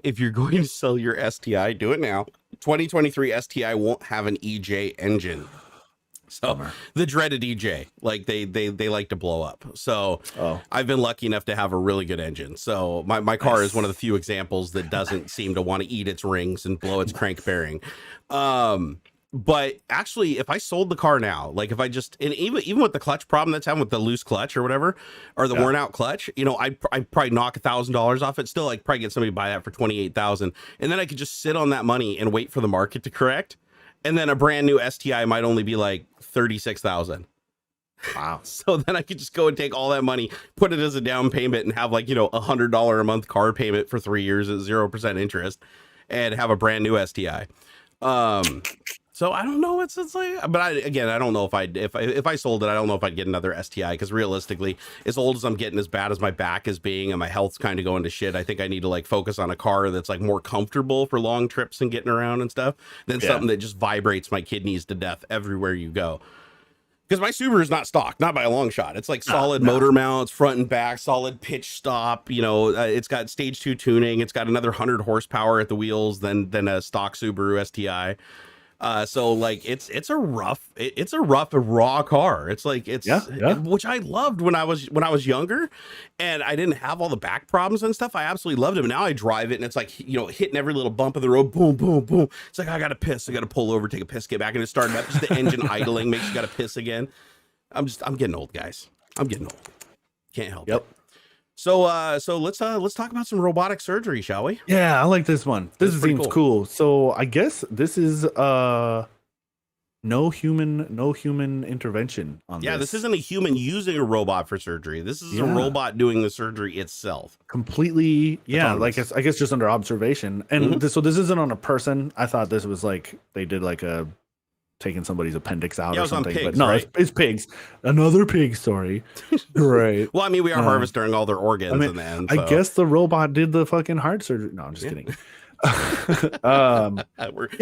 if you're going to sell your STI, do it now. 2023 STI won't have an EJ engine. So the dreaded EJ, like they like to blow up. So I've been lucky enough to have a really good engine. So my car is one of the few examples that doesn't seem to want to eat its rings and blow its crank bearing. But actually, if I sold the car now, like if I just, and even with the clutch problem that's having with the loose clutch or whatever, or the worn out clutch, you know, I'd probably knock $1,000 off it. Still, like probably get somebody to buy that for $28,000, and then I could just sit on that money and wait for the market to correct, and then a brand new STI might only be like $36,000. Wow. So then I could just go and take all that money, put it as a down payment, and have like, you know, $100 a month car payment for 3 years at 0% interest, and have a brand new STI. So I don't know. It's like, but I don't know if I sold it, I don't know if I'd get another STI, because realistically, as old as I'm getting, as bad as my back is being, and my health's kind of going to shit, I think I need to like focus on a car that's like more comfortable for long trips and getting around and stuff, than something that just vibrates my kidneys to death everywhere you go. Because my Subaru is not stock, not by a long shot. It's like solid motor mounts, front and back, solid pitch stop. You know, it's got stage 2 tuning. It's got another 100 horsepower at the wheels than a stock Subaru STI. So like it's a rough raw car. It's like which I loved when I was younger, and I didn't have all the back problems and stuff. I absolutely loved it. But now I drive it, and it's like, you know, hitting every little bump of the road, boom, boom, boom. It's like I gotta piss, I gotta pull over, take a piss, get back, and it started up. Just the engine idling makes you gotta piss again. I'm getting old, guys. I'm getting old. Can't help it. So let's talk about some robotic surgery, shall we? Yeah, I like this one. This seems cool. So I guess this is no human intervention on this. Yeah, this isn't a human using a robot for surgery. This is a robot doing the surgery itself. Completely, autonomous. Like I guess just under observation. And so this isn't on a person. I thought this was like they did like a taking somebody's appendix out or something. Pigs, but no, right? it's pigs. Another pig story. Great. Well, I mean, we are harvesting all their organs in the end. So. I guess the robot did the fucking heart surgery. No, I'm just kidding.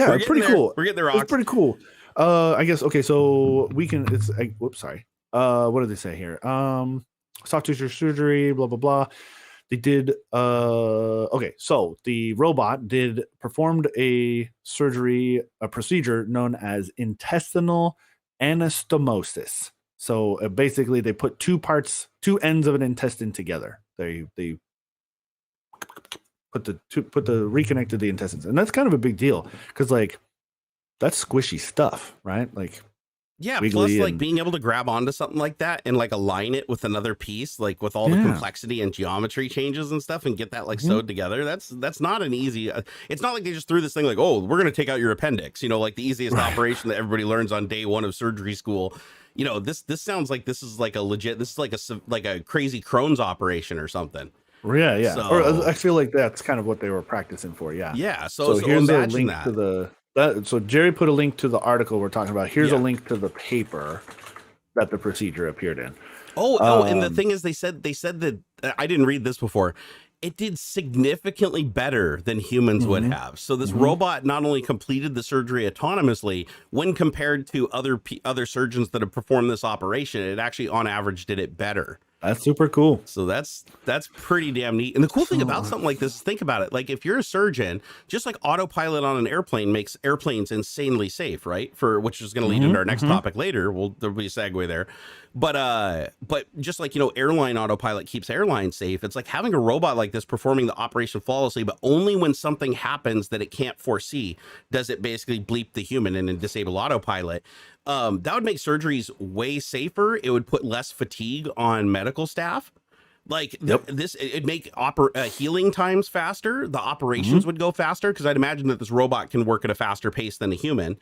It's pretty cool. We're getting there. It's pretty cool. I guess okay. So we can. Whoops, sorry. What did they say here? Soft tissue surgery. Blah blah blah. They did okay, so the robot performed a procedure known as intestinal anastomosis. So basically they put two ends of an intestine together. They reconnected the intestines. And that's kind of a big deal because like that's squishy stuff, right? Like yeah, plus like being able to grab onto something like that and like align it with another piece, like with all the complexity and geometry changes and stuff, and get that like sewed together. That's not an easy. It's not like they just threw this thing like, oh, we're gonna take out your appendix. You know, like the easiest operation that everybody learns on day one of surgery school. You know, this sounds like this is like a legit. This is like a crazy Crohn's operation or something. Yeah. So, or I feel like that's kind of what they were practicing for. Yeah. Yeah. So here's a link to the. So Jerry put a link to the article we're talking about. Here's a link to the paper that the procedure appeared in. And the thing is, they said that I didn't read this before. It did significantly better than humans would have. So this robot not only completed the surgery autonomously, when compared to other surgeons that have performed this operation, it actually on average did it better. That's super cool. So that's pretty damn neat. And the cool thing about something like this is, think about it. Like if you're a surgeon, just like autopilot on an airplane makes airplanes insanely safe, right? Which is going to lead into our next topic later. There'll be a segue there. But just like, you know, airline autopilot keeps airlines safe. It's like having a robot like this performing the operation flawlessly, but only when something happens that it can't foresee does it basically bleep the human and then disable autopilot. That would make surgeries way safer. It would put less fatigue on medical staff. Like it'd make healing times faster. The operations would go faster because I'd imagine that this robot can work at a faster pace than a human,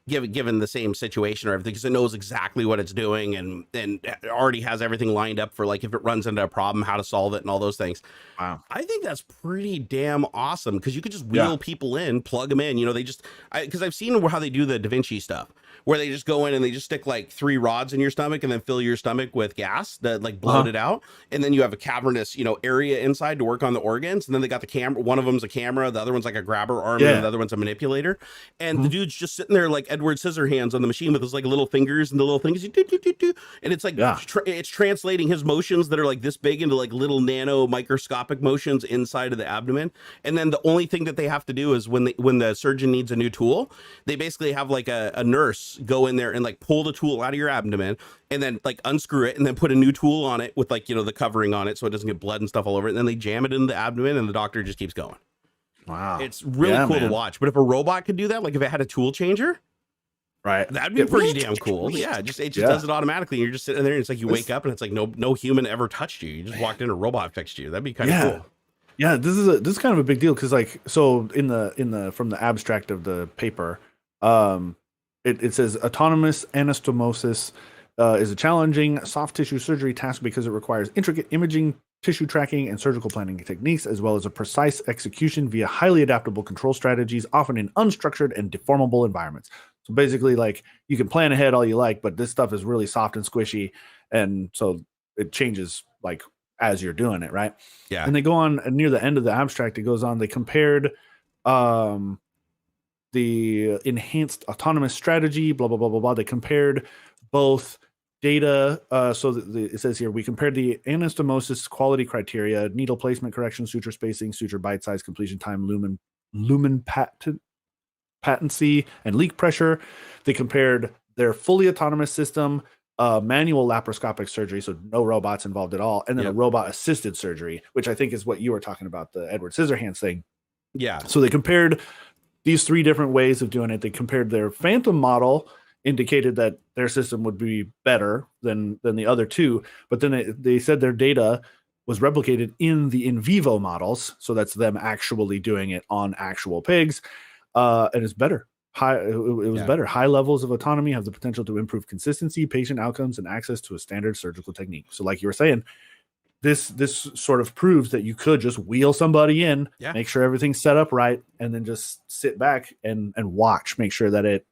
given the same situation or everything, because it knows exactly what it's doing and already has everything lined up for like if it runs into a problem, how to solve it and all those things. Wow. I think that's pretty damn awesome because you could just wheel people in, plug them in. You know, because I've seen how they do the Da Vinci stuff, where they just go in and they just stick like 3 rods in your stomach and then fill your stomach with gas that like bloat it out. And then you have a cavernous, you know, area inside to work on the organs. And then they got the camera. One of them's a camera. The other one's like a grabber arm. And the other one's a manipulator. And the dude's just sitting there like Edward Scissorhands on the machine with his like little fingers and the little things. And it's like, it's translating his motions that are like this big into like little nano microscopic motions inside of the abdomen. And then the only thing that they have to do is when the surgeon needs a new tool, they basically have like a nurse go in there and like pull the tool out of your abdomen and then like unscrew it and then put a new tool on it with like, you know, the covering on it so it doesn't get blood and stuff all over it. And then they jam it in the abdomen and the doctor just keeps going. Wow. It's really cool to watch. But if a robot could do that, like if it had a tool changer, right, that'd be pretty damn cool. Yeah, it just does it automatically. And you're just sitting there and it's like you wake up and it's like no human ever touched you. You just walked in, a robot touched you. That'd be kind of cool. Yeah, this is kind of a big deal because like so in the from the abstract of the paper, it says autonomous anastomosis is a challenging soft tissue surgery task because it requires intricate imaging, tissue tracking, and surgical planning techniques, as well as a precise execution via highly adaptable control strategies, often in unstructured and deformable environments. So basically, like you can plan ahead all you like, but this stuff is really soft and squishy, and so it changes like as you're doing it, right? Yeah. And they go on near the end of the abstract. It goes on. They compared the enhanced autonomous strategy, blah blah blah blah blah. They compared both data. It says here we compared the anastomosis quality criteria: needle placement correction, suture spacing, suture bite size, completion time, lumen patent. patency and leak pressure. They compared their fully autonomous system, manual laparoscopic surgery, so no robots involved at all, and then a robot assisted surgery, which I think is what you were talking about, the Edward Scissorhands thing. Yeah. So they compared these 3 different ways of doing it. They compared their phantom model, indicated that their system would be better than the other 2, but then they said their data was replicated in the in vivo models, so that's them actually doing it on actual pigs, and it's better. It was better. High levels of autonomy have the potential to improve consistency, patient outcomes, and access to a standard surgical technique. So, like you were saying, this sort of proves that you could just wheel somebody in, make sure everything's set up right, and then just sit back and watch, make sure that it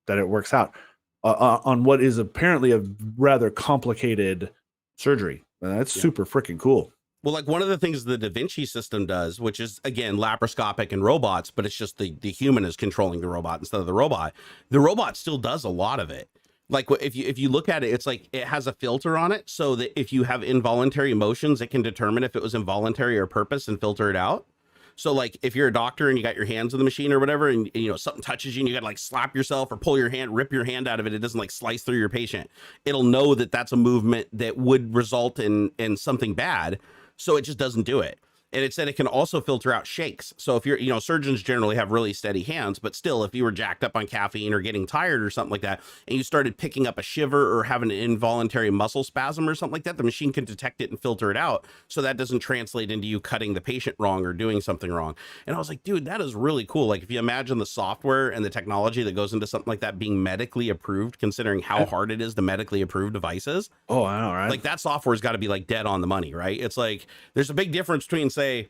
works out on what is apparently a rather complicated surgery. And that's super freaking cool. Well, like one of the things the Da Vinci system does, which is, again, laparoscopic and robots, but it's just the human is controlling the robot instead of the robot. The robot still does a lot of it. Like if you look at it, it's like it has a filter on it so that if you have involuntary motions, it can determine if it was involuntary or purpose and filter it out. So like if you're a doctor and you got your hands in the machine or whatever, and you know something touches you and you got to like slap yourself or pull your hand, rip your hand out of it, it doesn't like slice through your patient. It'll know that that's a movement that would result in something bad. So it just doesn't do it. And it said it can also filter out shakes. So if you're, surgeons generally have really steady hands, but still, if you were jacked up on caffeine or getting tired or something like that, and you started picking up a shiver or having an involuntary muscle spasm or something like that, the machine can detect it and filter it out. So that doesn't translate into you cutting the patient wrong or doing something wrong. And I was like, dude, that is really cool. Like if you imagine the software and the technology that goes into something like that being medically approved, considering how hard it is to medically approve devices. Oh, I know, right? Like that software's got to be like dead on the money, right? It's like, there's a big difference between, say,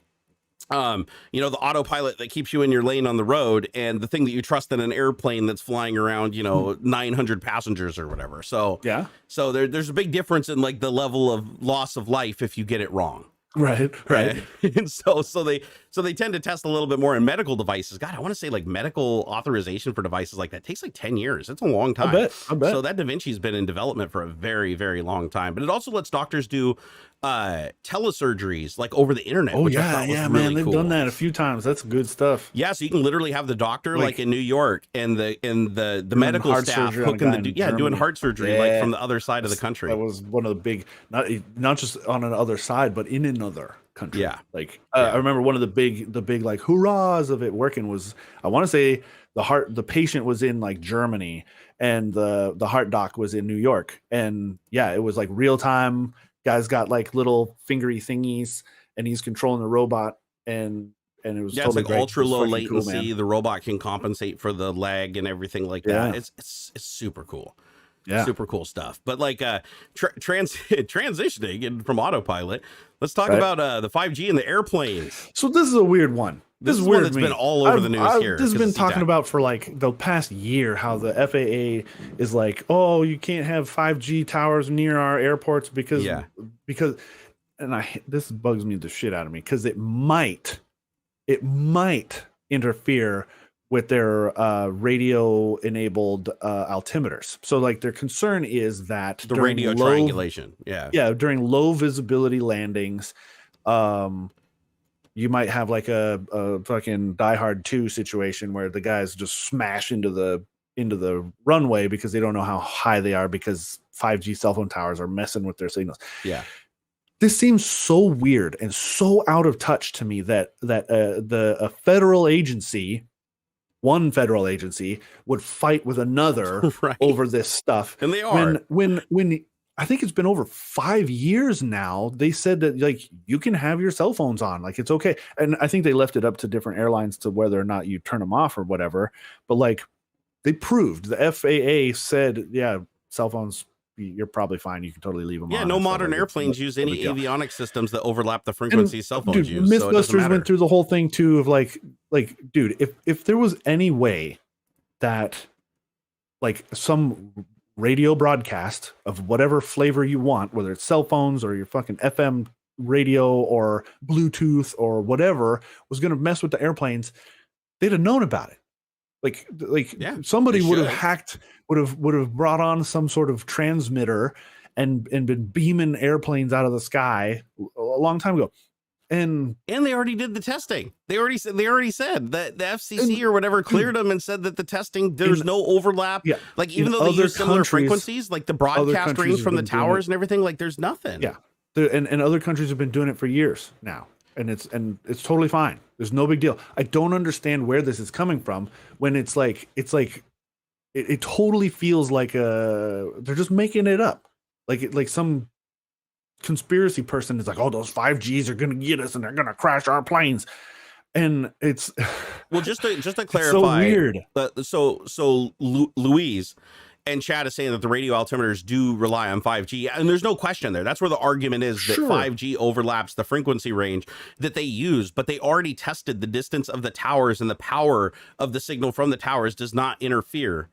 the autopilot that keeps you in your lane on the road and the thing that you trust in an airplane that's flying around, 900 passengers or whatever. So so there's a big difference in like the level of loss of life if you get it wrong. Right. And so they tend to test a little bit more in medical devices. God, I want to say like medical authorization for devices like that takes like 10 years. It's a long time. I bet. So that Da Vinci's been in development for a very, very long time. But it also lets doctors do telesurgeries like over the internet. Oh, which yeah, really man. They've cool. done that a few times. That's good stuff. Yeah, so you can literally have the doctor like in New York and the medical staff hooking doing heart surgery like from the other side of the country. That was one of the big, not just on another side, but in another country. Yeah. Like I remember one of the big like hurrahs of it working was, I want to say the patient was in like Germany and the heart doc was in New York. And yeah, it was like real time. Guys got like little fingery thingies and he's controlling the robot and it was totally it's like great. Ultra low latency. Cool, the robot can compensate for the lag and everything like that. It's super cool. Yeah, super cool stuff. But like transitioning in from autopilot, let's talk about the 5G and the airplanes. So this is a weird one. This is weird. It's been all over the news here. This has been talking about for like the past year how the FAA is like, oh, you can't have 5G towers near our airports because this bugs me the shit out of me because it might interfere with their radio enabled altimeters. So like their concern is that the radio triangulation. Yeah, during low visibility landings, you might have like a fucking Die Hard 2 situation where the guys just smash into the runway because they don't know how high they are because 5G cell phone towers are messing with their signals. Yeah. This seems so weird and so out of touch to me that a federal agency, one federal agency, would fight with another over this stuff. And they are. When I think it's been over 5 years now, they said that like you can have your cell phones on, like it's okay. And I think they left it up to different airlines to whether or not you turn them off or whatever. But like they proved, the FAA said, yeah, cell phones, you're probably fine. You can totally leave them on. Yeah, no modern airplanes use any avionics systems that overlap the frequencies cell phones use. Mythbusters went through the whole thing too of like, dude, if there was any way that like some radio broadcast of whatever flavor you want, whether it's cell phones or your fucking FM radio or Bluetooth or whatever, was going to mess with the airplanes, they'd have known about it. Somebody would have hacked, would have brought on some sort of transmitter and been beaming airplanes out of the sky a long time ago. and they already did the testing. They already said that the FCC or whatever cleared them and said that the testing, there's no overlap. Yeah. Like even though they use similar frequencies, like the broadcast range from the towers and everything, like there's nothing. Yeah. And other countries have been doing it for years now. And it's totally fine. There's no big deal. I don't understand where this is coming from when it totally feels like they're just making it up. Like some conspiracy person is like, oh, those 5Gs are gonna get us and they're gonna crash our planes. And it's well, just to clarify, it's so weird. So Louise and Chad is saying that the radio altimeters do rely on 5G, and there's no question there. That's where the argument is that 5G overlaps the frequency range that they use, but they already tested the distance of the towers, and the power of the signal from the towers does not interfere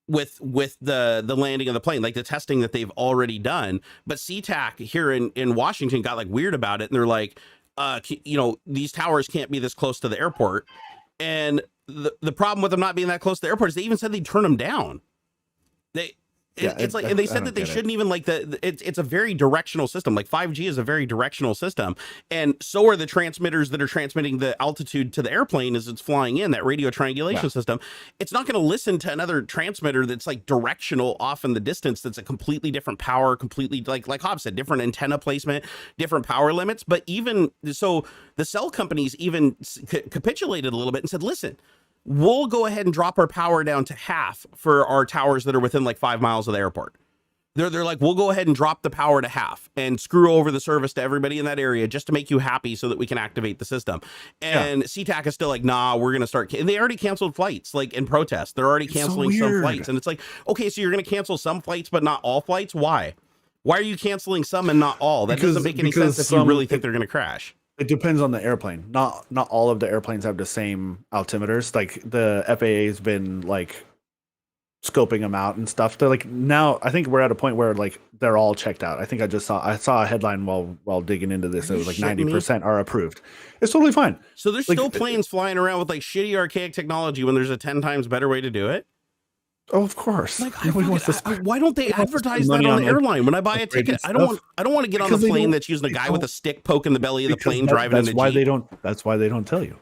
with the landing of the plane, like the testing that they've already done. But SeaTac here in Washington got like weird about it, and they're like, these towers can't be this close to the airport. And the problem with them not being that close to the airport is they even said they'd turn them down. And they said that they shouldn't even it's a very directional system. Like 5G is a very directional system, and so are the transmitters that are transmitting the altitude to the airplane as it's flying in, that radio triangulation system. It's not going to listen to another transmitter that's like directional off in the distance, that's a completely different power, completely like Hobbs said, different antenna placement, different power limits. But even so, the cell companies even capitulated a little bit and said, listen, we'll go ahead and drop our power down to half for our towers that are within like 5 miles of the airport. They're like, we'll go ahead and drop the power to half and screw over the service to everybody in that area just to make you happy so that we can activate the system. And SeaTac is still like, nah, we're going to start. And they already canceled flights, like in protest. They're already canceling some flights. And it's like, okay, so you're going to cancel some flights, but not all flights? Why? Why are you canceling some and not all? That doesn't make any sense if you really think they're going to crash. It depends on the airplane. Not all of the airplanes have the same altimeters. Like the FAA has been like scoping them out and stuff. They're like, now I think we're at a point where like they're all checked out. I think I saw a headline while digging into this. It was like 90% are approved. It's totally fine. So there's still planes flying around with like shitty archaic technology when there's a 10 times better way to do it. Oh, of course. Like, why don't they advertise that on the airline? When I buy a ticket, I don't want to get on the plane that's using a guy with a stick poking the belly of the plane driving in the Jeep. That's why they don't tell you.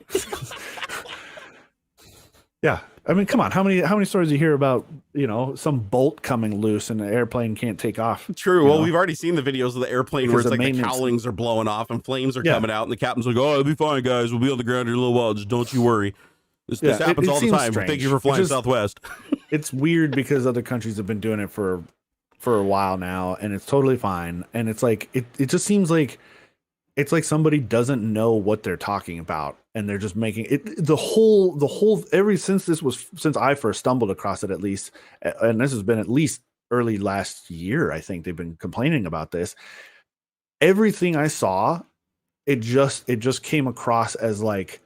Yeah. I mean, come on. How many stories do you hear about, some bolt coming loose and the airplane can't take off? True. Well, we've already seen the videos of the airplane where it's like the cowlings are blowing off and flames are coming out, and the captain's like, oh, it'll be fine, guys. We'll be on the ground in a little while. Just don't you worry. This happens all the time. Strange. Thank you for flying Southwest. It's weird because other countries have been doing it for a while now, and it's totally fine. And it's like it just seems like it's like somebody doesn't know what they're talking about, and they're just making it the whole since I first stumbled across it, at least, and this has been at least early last year. I think they've been complaining about this. Everything I saw, it just came across as like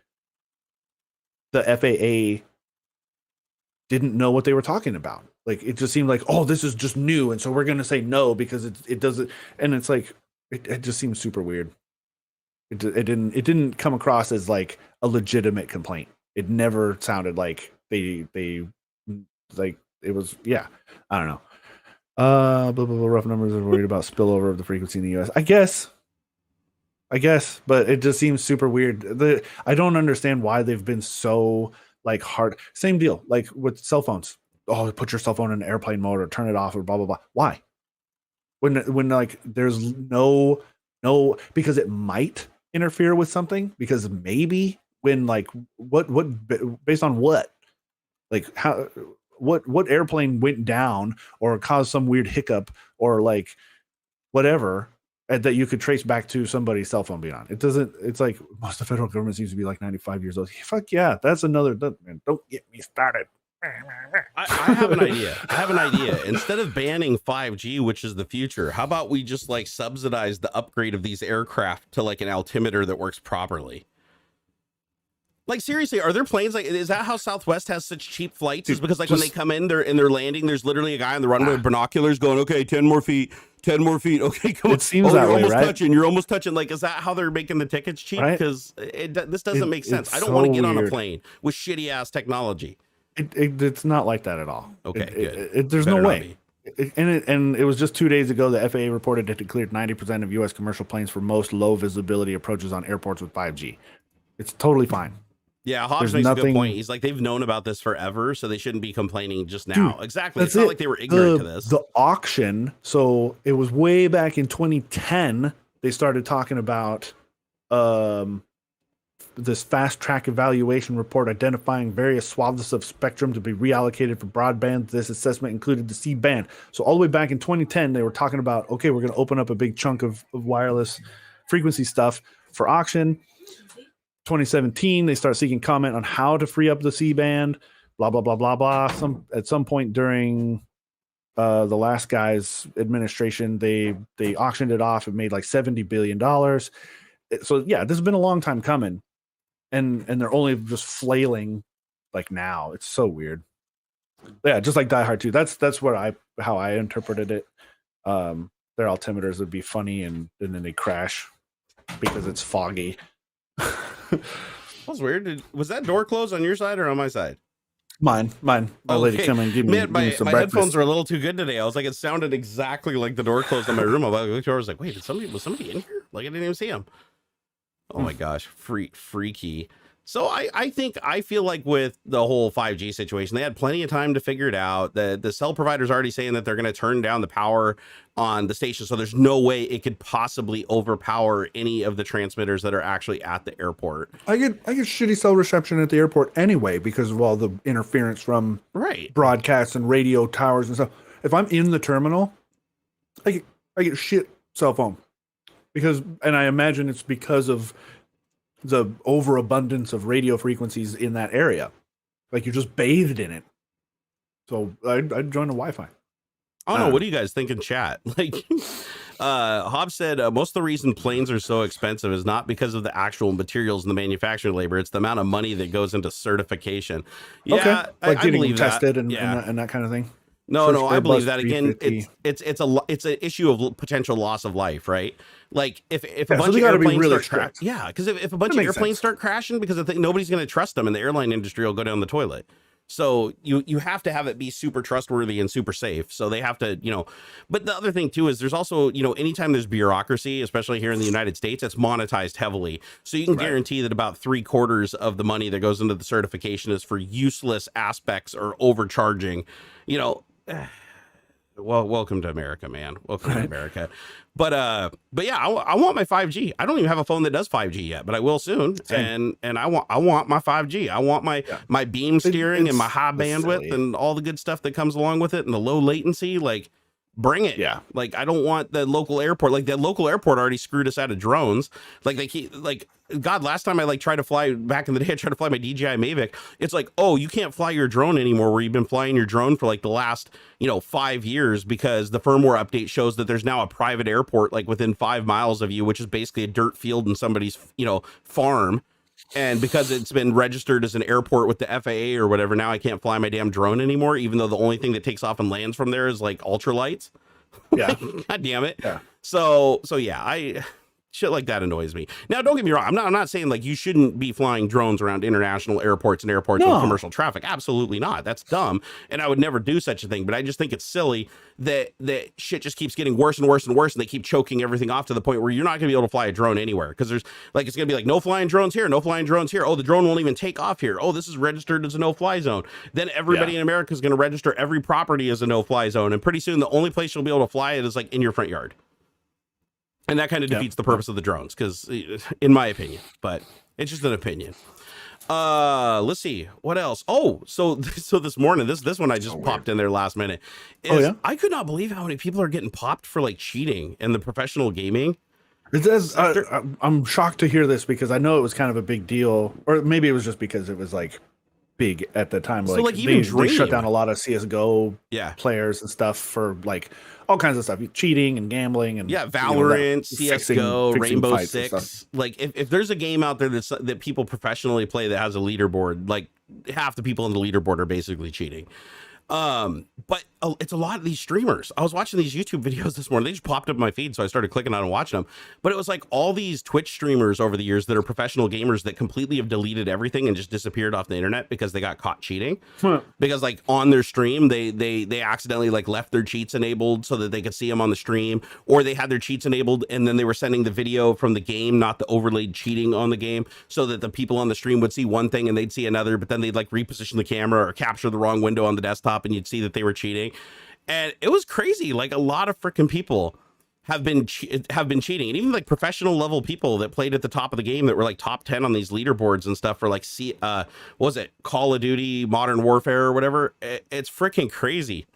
the FAA didn't know what they were talking about. Like, it just seemed like, oh, this is just new, and so we're going to say no because it doesn't. And it's like, it just seems super weird. It didn't come across as like a legitimate complaint. It never sounded like they like it was. Yeah, I don't know. Rough numbers are worried about spillover of the frequency in the U.S. I guess, but it just seems super weird. I don't understand why they've been so like hard. Same deal, like with cell phones. Oh, put your cell phone in airplane mode or turn it off or blah blah blah. Why? When like there's no because it might interfere with something, because maybe when like what based on what, like how what airplane went down or caused some weird hiccup or like whatever that you could trace back to somebody's cell phone being on. It doesn't. It's like most of the federal government seems to be like 95 years old. Fuck yeah, that's another. Don't get me started. I have an idea. Instead of banning 5G, which is the future, how about we just like subsidize the upgrade of these aircraft to like an altimeter that works properly? Like, seriously, are there planes like, is that how Southwest has such cheap flights? Is because like when they come in, they're landing, there's literally a guy on the runway with binoculars going, okay, 10 more feet. Okay, come on. It seems that way, right? You're almost touching. Like, is that how they're making the tickets cheap? Because this doesn't make sense. I don't want to get on a plane with shitty ass technology. It's not like that at all. Okay, good. There's no way. And it was just 2 days ago the FAA reported it had cleared 90% of U.S. commercial planes for most low visibility approaches on airports with 5G. It's totally fine. Yeah, Hobbs makes a good point. He's like, they've known about this forever, so they shouldn't be complaining just now. Dude, exactly. It's not like they were ignorant to this. The auction, so it was way back in 2010, they started talking about this fast track evaluation report identifying various swaths of spectrum to be reallocated for broadband. This assessment included the C-band. So all the way back in 2010, they were talking about, okay, we're going to open up a big chunk of wireless frequency stuff for auction. 2017, they start seeking comment on how to free up the C-band, blah, blah, blah, blah, blah. At some point during the last guy's administration, they auctioned it off and made like $70 billion. So yeah, this has been a long time coming. And they're only just flailing like now. It's so weird. Yeah, just like Die Hard 2. That's how I interpreted it. Their altimeters would be funny and then they crash because it's foggy. That was weird. Was that door closed on your side or on my side? Mine. My lady come and give me some my breakfast. headphones are a little too good today. I was like, it sounded exactly like the door closed on my room. I was like, wait, was somebody in here? Like I didn't even see him. Oh my gosh, freaky. So I feel like with the whole 5G situation, they had plenty of time to figure it out. The cell provider's already saying that they're going to turn down the power on the station. So there's no way it could possibly overpower any of the transmitters that are actually at the airport. I get shitty cell reception at the airport anyway because of all the interference from broadcasts and radio towers and stuff. If I'm in the terminal, I get shit cell phone and I imagine it's because of the overabundance of radio frequencies in that area. Like you're just bathed in it. So I'd join the Wi-Fi. I don't know. What do you guys think in chat? Like, Hobbs said, most of the reason planes are so expensive is not because of the actual materials and the manufacturing labor. It's the amount of money that goes into certification. Yeah, okay. Like I believe tested that. and that kind of thing. No, I believe that. Again, it's an issue of potential loss of life, right? Like if a bunch of airplanes start because if a bunch of airplanes start crashing because nobody's going to trust them, and the airline industry will go down the toilet. So you have to have it be super trustworthy and super safe. So they have to, but the other thing too is there's also, anytime there's bureaucracy, especially here in the United States, it's monetized heavily. So you can guarantee that about 3/4 of the money that goes into the certification is for useless aspects or overcharging, Well, welcome to America, man. Welcome to America. But yeah, I want my 5G. I don't even have a phone that does 5G yet, but I will soon. Same. And I want my 5G. I want my beam steering and my high bandwidth and all the good stuff that comes along with it and the low latency. Like, bring it. Yeah. Like, I don't want the local airport. Like, that local airport already screwed us out of drones. Like, they keep, like, God, last time I tried to fly back in the day, I tried to fly my DJI Mavic. It's like, oh, you can't fly your drone anymore, where you've been flying your drone for like the last, 5 years, because the firmware update shows that there's now a private airport like within 5 miles of you, which is basically a dirt field in somebody's, farm. And because it's been registered as an airport with the FAA or whatever, now I can't fly my damn drone anymore, even though the only thing that takes off and lands from there is like ultralights. Yeah. God damn it. Yeah. So yeah, shit like that annoys me. Now, don't get me wrong. I'm not saying like you shouldn't be flying drones around international airports and airports with commercial traffic. Absolutely not. That's dumb. And I would never do such a thing. But I just think it's silly that shit just keeps getting worse and worse and worse. And they keep choking everything off to the point where you're not going to be able to fly a drone anywhere. Because there's like, it's going to be like no flying drones here, no flying drones here. Oh, the drone won't even take off here. Oh, this is registered as a no-fly zone. Then everybody in America is going to register every property as a no-fly zone. And pretty soon the only place you'll be able to fly it is like in your front yard. And that kind of defeats the purpose of the drones, because in my opinion, but it's just an opinion. Let's see what else. Oh, so this morning, this one I just popped in there last minute. I could not believe how many people are getting popped for like cheating in the professional gaming. I'm shocked to hear this because I know it was kind of a big deal, or maybe it was just because it was like big at the time. So like even they shut down a lot of CSGO players and stuff for like all kinds of stuff, cheating and gambling and Valorant, CSGO, Rainbow Six. Like if there's a game out there that people professionally play that has a leaderboard, like half the people in the leaderboard are basically cheating. But it's a lot of these streamers. I was watching these YouTube videos this morning. They just popped up in my feed, so I started clicking on and watching them. But it was like all these Twitch streamers over the years that are professional gamers that completely have deleted everything and just disappeared off the internet because they got caught cheating. Because like on their stream, they accidentally like left their cheats enabled so that they could see them on the stream, or they had their cheats enabled and then they were sending the video from the game, not the overlaid cheating on the game, so that the people on the stream would see one thing and they'd see another, but then they'd like reposition the camera or capture the wrong window on the desktop and you'd see that they were cheating. And it was crazy. Like a lot of freaking people have been cheating, and even like professional level people that played at the top of the game that were like top 10 on these leaderboards and stuff for like what was it, Call of Duty Modern Warfare or whatever. It's freaking crazy.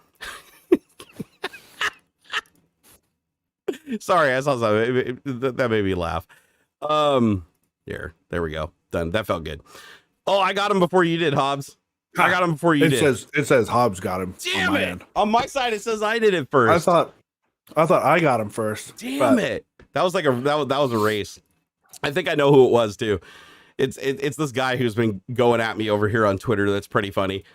Sorry, I saw something that made me laugh. There we go, done. That felt good. Oh, I got him before you did, Hobbs. I got him before you did. It says Hobbs got him. Damn it! On my side, it says I did it first. I thought I got him first. Damn it! That was like that was a race. I think I know who it was too. It's this guy who's been going at me over here on Twitter. That's pretty funny.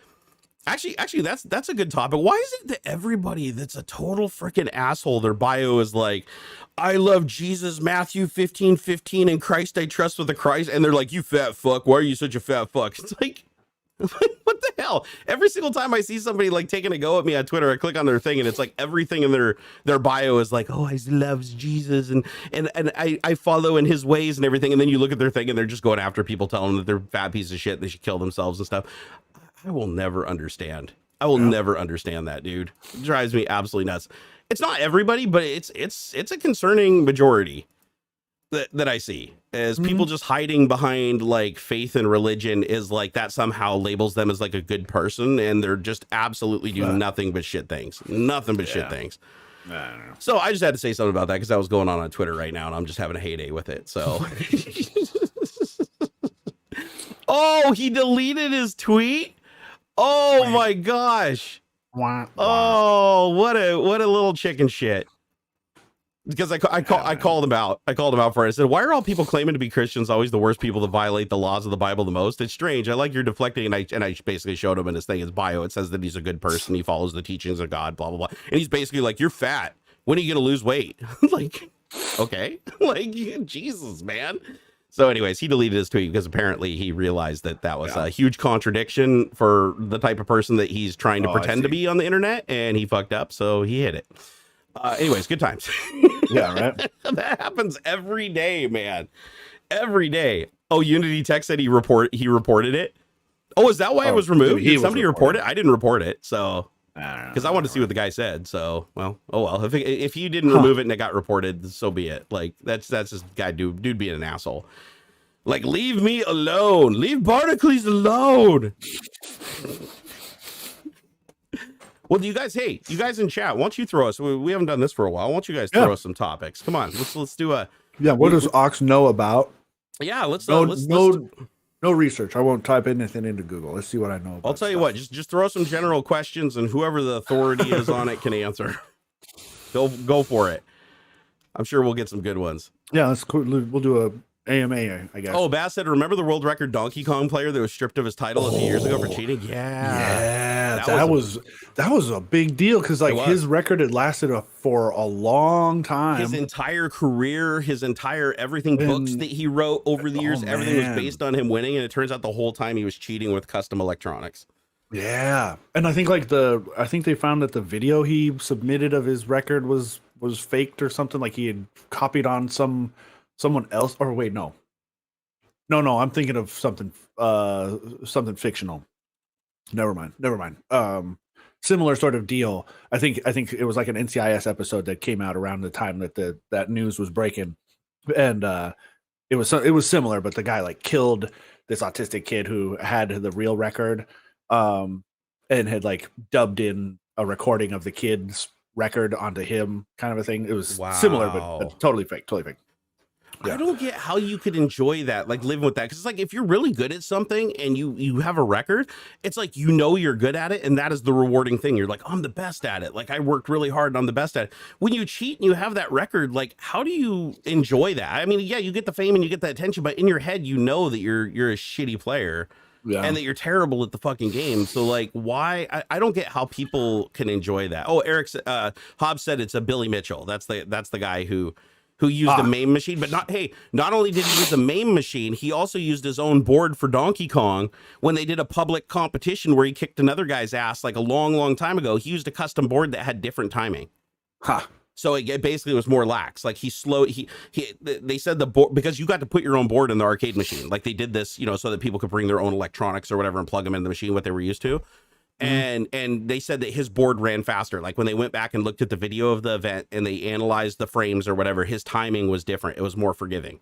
Actually, that's a good topic. Why is it that everybody that's a total freaking asshole, their bio is like, I love Jesus, Matthew 15:15, and Christ I trust with the Christ, and they're like, you fat fuck. Why are you such a fat fuck? It's like, what the hell? Every single time I see somebody like taking a go at me on Twitter, I click on their thing and it's like everything in their bio is like, oh, I loves Jesus and I follow in his ways and everything. And then you look at their thing and they're just going after people, telling them that they're fat pieces of shit, they should kill themselves and stuff. I will never understand. Never understand that, dude. It drives me absolutely nuts. It's not everybody, but it's a concerning majority that I see as people just hiding behind like faith and religion is like that somehow labels them as like a good person, and they're just absolutely do nothing but shit things. Shit things. So I just had to say something about that because that was going on Twitter right now and I'm just having a heyday with it. So oh, he deleted his tweet. Oh my gosh. Oh, what a little chicken shit. Because I called him out. I called him out for it. I said, why are all people claiming to be Christians always the worst people to violate the laws of the Bible the most? It's strange. I like you're deflecting. And I basically showed him in his thing, his bio. It says that he's a good person. He follows the teachings of God, blah, blah, blah. And he's basically like, you're fat. When are you going to lose weight? Like, okay. Like, Jesus, man. So anyways, he deleted his tweet because apparently he realized that was a huge contradiction for the type of person that he's trying to pretend to be on the internet. And he fucked up. So he hit it. Anyways, good times. Yeah, right. That happens every day, man. Every day. Oh, Unity Tech said he reported it. Oh, is that why it was removed? Did somebody report it? I didn't report it, so because I wanted to see what the guy said. So, well, oh well. If you didn't remove it and it got reported, so be it. Like that's just guy dude being an asshole. Like, leave me alone. Leave Barnacules alone. Well, you guys in chat, why don't you throw us? We haven't done this for a while. Why don't you guys throw us some topics? Come on, let's do a. Yeah, what does Aux know about? Yeah, let's no research. I won't type anything into Google. Let's see what I know about. I'll tell you what, just throw some general questions, and whoever the authority is on it can answer. Go for it. I'm sure we'll get some good ones. Yeah, let's cool. We'll do a AMA, I guess. Oh, Bass said, remember the world record Donkey Kong player that was stripped of his title a few years ago for cheating? Yeah, that was a big deal because like his record had lasted for a long time. His entire career, his entire everything, books that he wrote over the years, everything was based on him winning, and it turns out the whole time he was cheating with custom electronics. Yeah, and I think they found that the video he submitted of his record was faked or something. Like he had copied on someone else, or wait, no, I'm thinking of something fictional. Never mind. Similar sort of deal. I think it was like an NCIS episode that came out around the time that that news was breaking, and it was similar, but the guy like killed this autistic kid who had the real record, and had like dubbed in a recording of the kid's record onto him, kind of a thing. It was similar, but totally fake. Yeah. I don't get how you could enjoy that, like living with that. Because it's like if you're really good at something and you have a record, it's like you're good at it, and that is the rewarding thing. You're like, I'm the best at it. Like I worked really hard and I'm the best at it. When you cheat and you have that record, like how do you enjoy that? I mean, yeah, you get the fame and you get the attention, but in your head, you know that you're a shitty player. and that you're terrible at the fucking game. So like, why? I don't get how people can enjoy that. Oh, Hobbs said it's a Billy Mitchell. That's the guy who used a MAME machine, but not only did he use a MAME machine, he also used his own board for Donkey Kong when they did a public competition where he kicked another guy's ass like a long time ago. He used a custom board that had different timing. So it basically was more lax. Like they said the board, because you got to put your own board in the arcade machine. Like they did this, so that people could bring their own electronics or whatever and plug them into the machine, what they were used to. And they said that his board ran faster. Like when they went back and looked at the video of the event and they analyzed the frames or whatever, his timing was different. It was more forgiving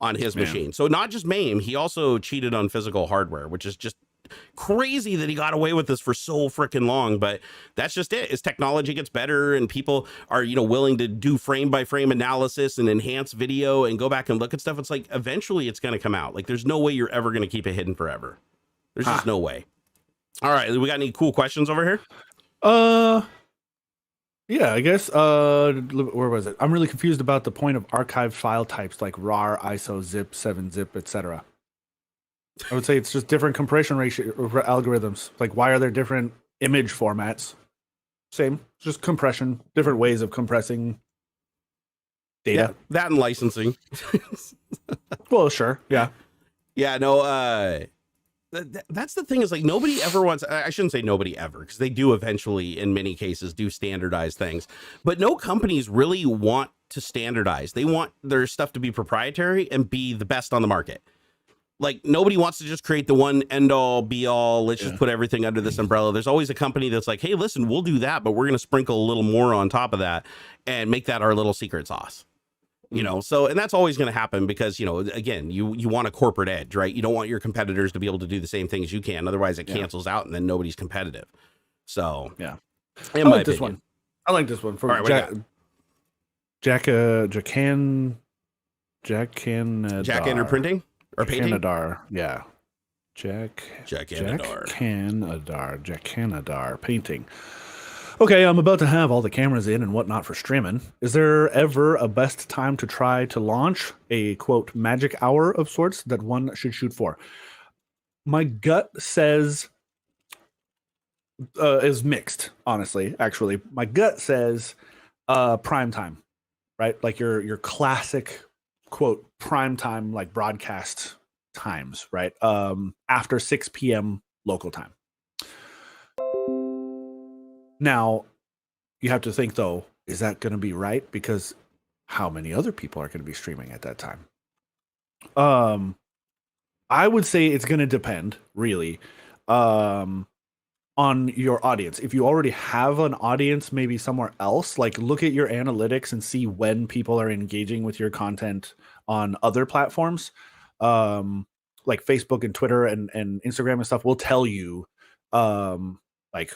on his machine. So not just MAME, he also cheated on physical hardware, which is just crazy that he got away with this for so freaking long. But that's just it. As technology gets better and people are, willing to do frame by frame analysis and enhance video and go back and look at stuff, it's like eventually it's going to come out. Like there's no way you're ever going to keep it hidden forever. There's just no way. All right, we got any cool questions over here? Yeah, I guess. Where was it? I'm really confused about the point of archived file types like RAR, ISO, zip, 7-zip, etc. I would say it's just different compression ratio algorithms. Like, why are there different image formats? Same, just compression, different ways of compressing data. Yeah, that and licensing. Well, sure, yeah. Yeah, no, that's the thing, is like nobody ever wants, I shouldn't say nobody ever, because they do eventually in many cases do standardize things, but no companies really want to standardize. They want their stuff to be proprietary and be the best on the market. Like nobody wants to just create the one end all be all. Let's just put everything under this umbrella. There's always a company that's like, hey, listen, we'll do that, but we're going to sprinkle a little more on top of that and make that our little secret sauce. So, and that's always going to happen because, again, you want a corporate edge, right? You don't want your competitors to be able to do the same things you can. Otherwise it cancels out and then nobody's competitive. So, yeah. I like this one. I like this one for Jack Ender Printing or painting? Yeah. Jack Canadar painting. Okay, I'm about to have all the cameras in and whatnot for streaming. Is there ever a best time to try to launch a, quote, magic hour of sorts that one should shoot for? My gut says, is mixed, honestly, actually. My gut says prime time, right? Like your classic, quote, prime time, like broadcast times, right? After 6 p.m. local time. Now, you have to think, though, is that going to be right? Because how many other people are going to be streaming at that time? I would say it's going to depend, really, on your audience. If you already have an audience maybe somewhere else, like look at your analytics and see when people are engaging with your content on other platforms, like Facebook and Twitter and Instagram and stuff will tell you, like,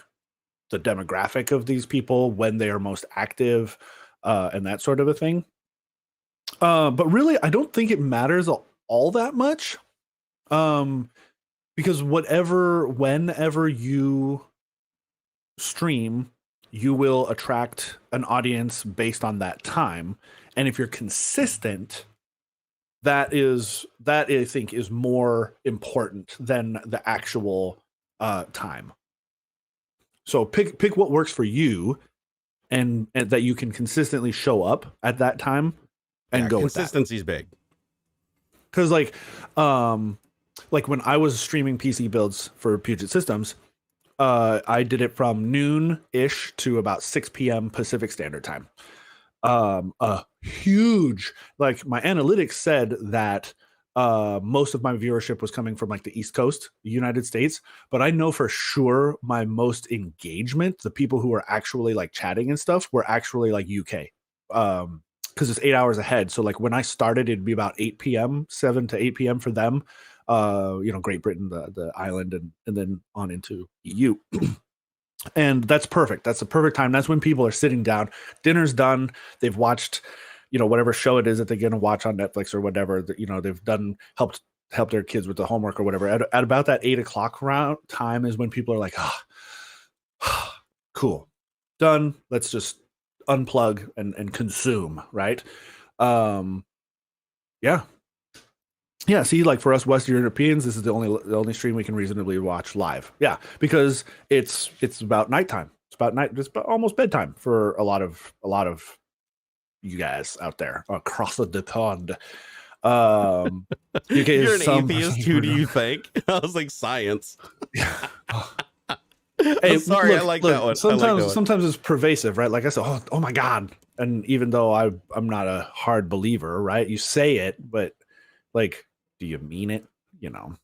the demographic of these people, when they are most active, and that sort of a thing. But really, I don't think it matters all that much, because whenever you stream, you will attract an audience based on that time, and if you're consistent, that I think is more important than the actual time. So pick what works for you, and that you can consistently show up at that time, and go with that. Consistency's big. Because like when I was streaming PC builds for Puget Systems, I did it from noon-ish to about 6 p.m. Pacific Standard Time. A huge, like, my analytics said that most of my viewership was coming from like the East Coast, United States, but I know for sure my most engagement, the people who were actually like chatting and stuff, were actually like UK, because it's 8 hours ahead. So like when I started, it'd be about 8 p.m., 7 to 8 p.m. for them. Great Britain, the island, and then on into EU. And that's perfect. That's the perfect time. That's when people are sitting down, dinner's done, they've watched whatever show it is that they're going to watch on Netflix or whatever, they've helped their kids with the homework or whatever. At about that 8 o'clock round time is when people are like, cool, done. Let's just unplug and consume. Right. Yeah. Yeah, see, like for us Western Europeans, this is the only stream we can reasonably watch live. Yeah, because it's about nighttime. It's about night, just about almost bedtime for a lot of you guys out there across the pond. UK You're is an some atheist. Who do you think? I was like, science. Hey, I'm sorry, look, I like look, that one. Sometimes, I like that one. sometimes it's pervasive, right? Like I said, oh my god, and even though I'm not a hard believer, right? You say it, but like, do you mean it? You know.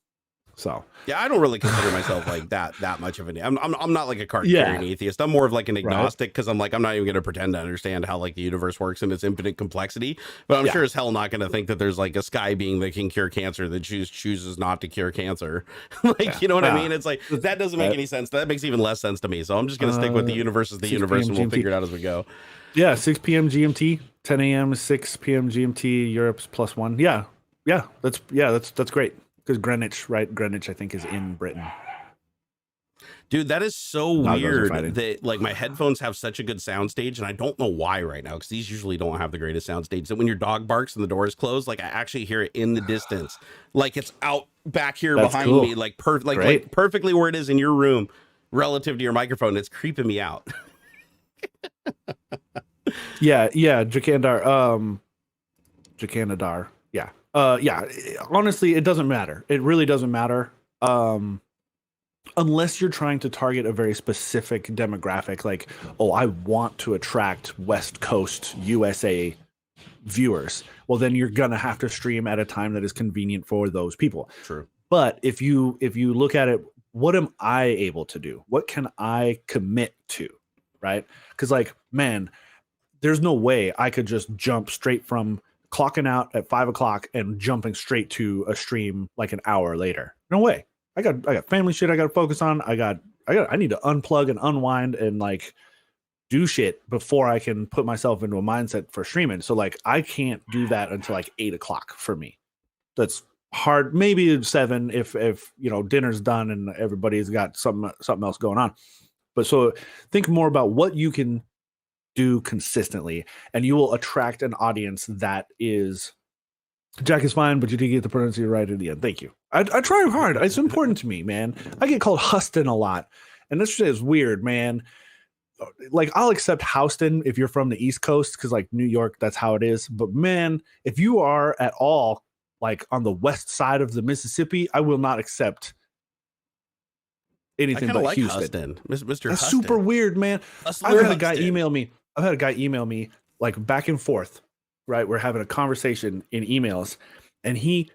So Yeah, I don't really consider myself like that much of an. I'm not like a card carrying atheist. I'm more of like an agnostic because I'm like I'm not even going to pretend to understand how like the universe works in its infinite complexity. But I'm sure as hell not going to think that there's like a sky being that can cure cancer that chooses not to cure cancer. Like you know what I mean? It's like that doesn't make any sense. That makes even less sense to me. So I'm just going to stick with the universe as the universe, and we'll figure it out as we go. Yeah, 6 p.m. GMT, 10 a.m. 6 p.m. GMT. Europe's +1. Yeah, that's great. Because Greenwich, right? Greenwich, I think, is in Britain. Dude, that is so weird that like my headphones have such a good soundstage, and I don't know why right now, because these usually don't have the greatest soundstage. That when your dog barks and the door is closed, like I actually hear it in the distance, like it's out back here behind me, like perfectly where it is in your room relative to your microphone. It's creeping me out. Yeah, Jakandar. Jakandar. Yeah, honestly, it doesn't matter. It really doesn't matter. Unless you're trying to target a very specific demographic, like, oh, I want to attract West Coast USA viewers. Well, then you're gonna have to stream at a time that is convenient for those people. True. But if you look at it, what am I able to do? What can I commit to? Right? Because like, man, there's no way I could just jump straight from clocking out at 5 o'clock and jumping straight to a stream like an hour later. No way. I got family shit I got to focus on. I need to unplug and unwind and like do shit before I can put myself into a mindset for streaming. So like I can't do that until like 8 o'clock for me. That's hard. Maybe 7 if you know dinner's done and everybody's got something else going on. But so think more about what you can do consistently, and you will attract an audience that is. Jack is fine, but you did get the pronunciation right at the end. Thank you. I try hard. It's important to me, man. I get called Huston a lot, and this shit is weird, man. Like I'll accept Houston if you're from the East Coast, because like New York, that's how it is. But man, if you are at all like on the west side of the Mississippi, I will not accept anything but like Houston. Huston. Mr. That's Huston. super weird, man. I've had a guy email me like back and forth, right? We're having a conversation in emails, and he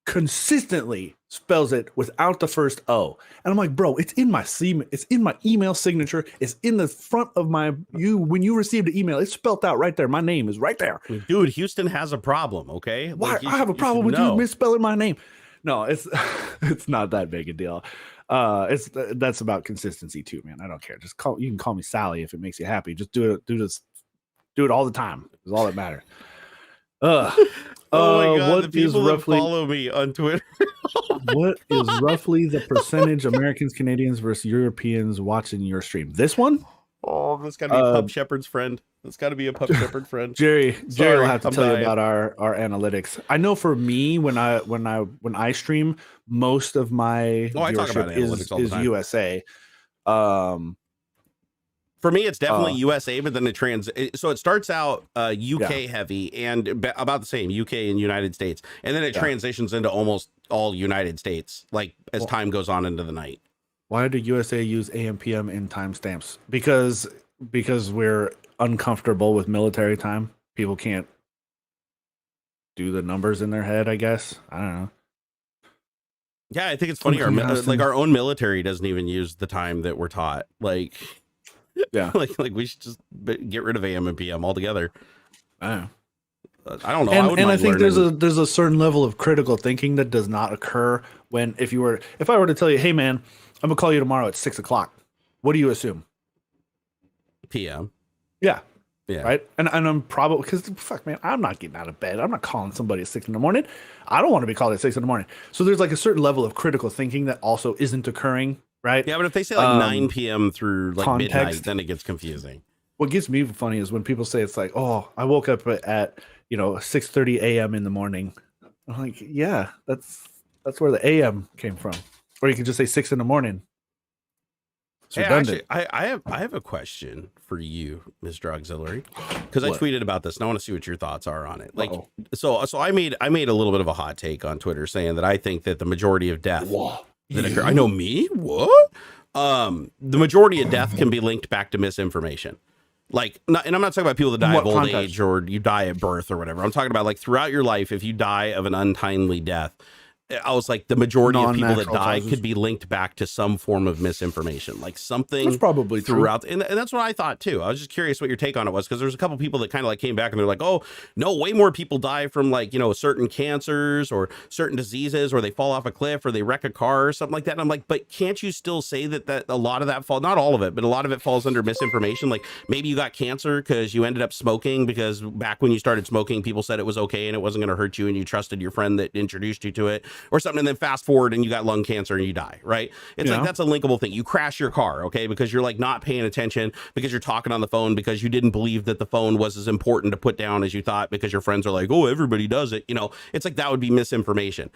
consistently spells it without the first O. And I'm like, bro, it's in my email signature. It's in the front of when you received the email, it's spelled out right there. My name is right there. Dude, Houston has a problem, okay? Why? I have a problem with you misspelling my name. No, it's not that big a deal. That's about consistency too, man. I don't care. You can call me Sally if it makes you happy. Just do it all the time. It's all that matters. Oh my god, the people that follow me on Twitter. What is roughly the percentage Americans, Canadians versus Europeans watching your stream? This one? Oh, that's got to be a Pup Shepherd's friend. That's got to be a Pup Shepherd friend. Jerry will have to tell you about our analytics. I know for me, when I stream, most of my viewership is USA. For me, it's definitely USA, but then so it starts out UK heavy and about the same UK and United States, and then it transitions into almost all United States, like as time goes on into the night. Why do USA use AM PM in timestamps? Because we're uncomfortable with military time. People can't do the numbers in their head, I guess. I don't know. Yeah, I think it's funny. Our own military doesn't even use the time that we're taught. Like. Yeah, like we should just get rid of AM and PM altogether. I don't know. And I think there's a certain level of critical thinking that does not occur when if I were to tell you, hey man, I'm gonna call you tomorrow at 6 o'clock. What do you assume? PM. Yeah. Right. And I'm probably because fuck man, I'm not getting out of bed. I'm not calling somebody at 6 a.m. I don't want to be called at 6 a.m. So there's like a certain level of critical thinking that also isn't occurring. Right. Yeah, but if they say like 9 p.m. through like midnight, then it gets confusing. What gets me funny is when people say it's like, oh, I woke up at 6:30 a.m. in the morning. I'm like, yeah, that's where the AM came from. Or you can just say 6 a.m. It's Hey, redundant. actually, I have a question for you, Mr. AuxxZillary, because I What? tweeted about this and I want to see what your thoughts are on it. Like, Uh-oh. so I made a little bit of a hot take on Twitter saying that I think that the majority of death Whoa. that occur. I know me. What? The majority of death can be linked back to misinformation. Like, and I'm not talking about people that die of What old context? age or you die at birth or whatever. I'm talking about like throughout your life, if you die of an untimely death, I was like, the majority of people that Non-natural die causes. could be linked back to some form of misinformation, like something That's probably true. throughout. And that's what I thought too. I was just curious what your take on it was, because there's a couple people that kind of like came back and they're like, oh, no, way more people die from like, you know, certain cancers or certain diseases, or they fall off a cliff or they wreck a car or something like that. And I'm like, but can't you still say that a lot of that not all of it, but a lot of it falls under misinformation? Like maybe you got cancer because you ended up smoking, because back when you started smoking, people said it was okay and it wasn't going to hurt you, and you trusted your friend that introduced you to it or something. And then fast forward and you got lung cancer and you die, right? It's like, that's a linkable thing. You crash your car, okay, because you're like not paying attention, because you're talking on the phone, because you didn't believe that the phone was as important to put down as you thought, because your friends are like, oh, everybody does it, you know. It's like that would be misinformation.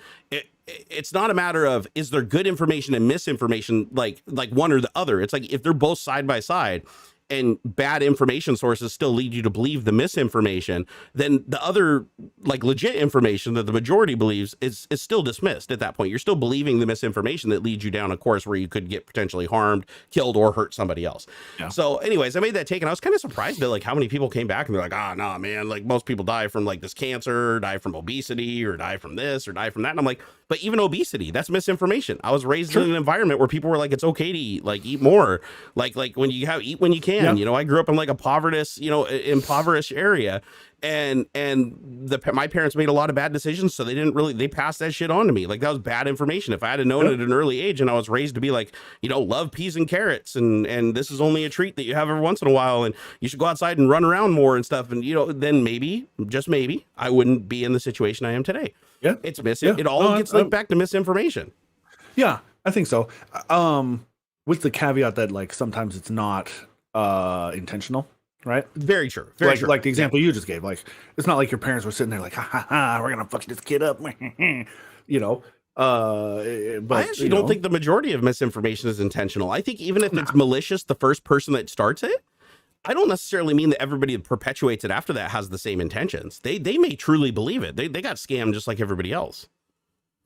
It's not a matter of, is there good information and misinformation, like one or the other. It's like if they're both side by side and bad information sources still lead you to believe the misinformation, then the other like legit information that the majority believes is still dismissed at that point. You're still believing the misinformation that leads you down a course where you could get potentially harmed, killed, or hurt somebody else. Yeah. So anyways, I made that take and I was kind of surprised at like how many people came back and they're like, ah, nah, man, like most people die from like this cancer, die from obesity, or die from this, or die from that. And I'm like, but even obesity, that's misinformation. I was raised in an environment where people were like, it's okay to eat, like eat more, like when you have, eat when you can. You know, I grew up in like a impoverished area, and my parents made a lot of bad decisions, so they passed that shit on to me. Like that was bad information. If I had known it at an early age, and I was raised to be like, you know, love peas and carrots, and this is only a treat that you have every once in a while, and you should go outside and run around more and stuff, and you know, then maybe, just maybe, I wouldn't be in the situation I am today. Yeah, it's it all gets linked back to misinformation. Yeah, I think so. With the caveat that like sometimes it's not intentional, right? Very true. Very true. Like the example you just gave, like it's not like your parents were sitting there like, ha ha ha, we're gonna fuck this kid up, you know. But I actually don't think the majority of misinformation is intentional. I think even if it's malicious, the first person that starts it, I don't necessarily mean that everybody that perpetuates it after that has the same intentions. They may truly believe it. They got scammed just like everybody else.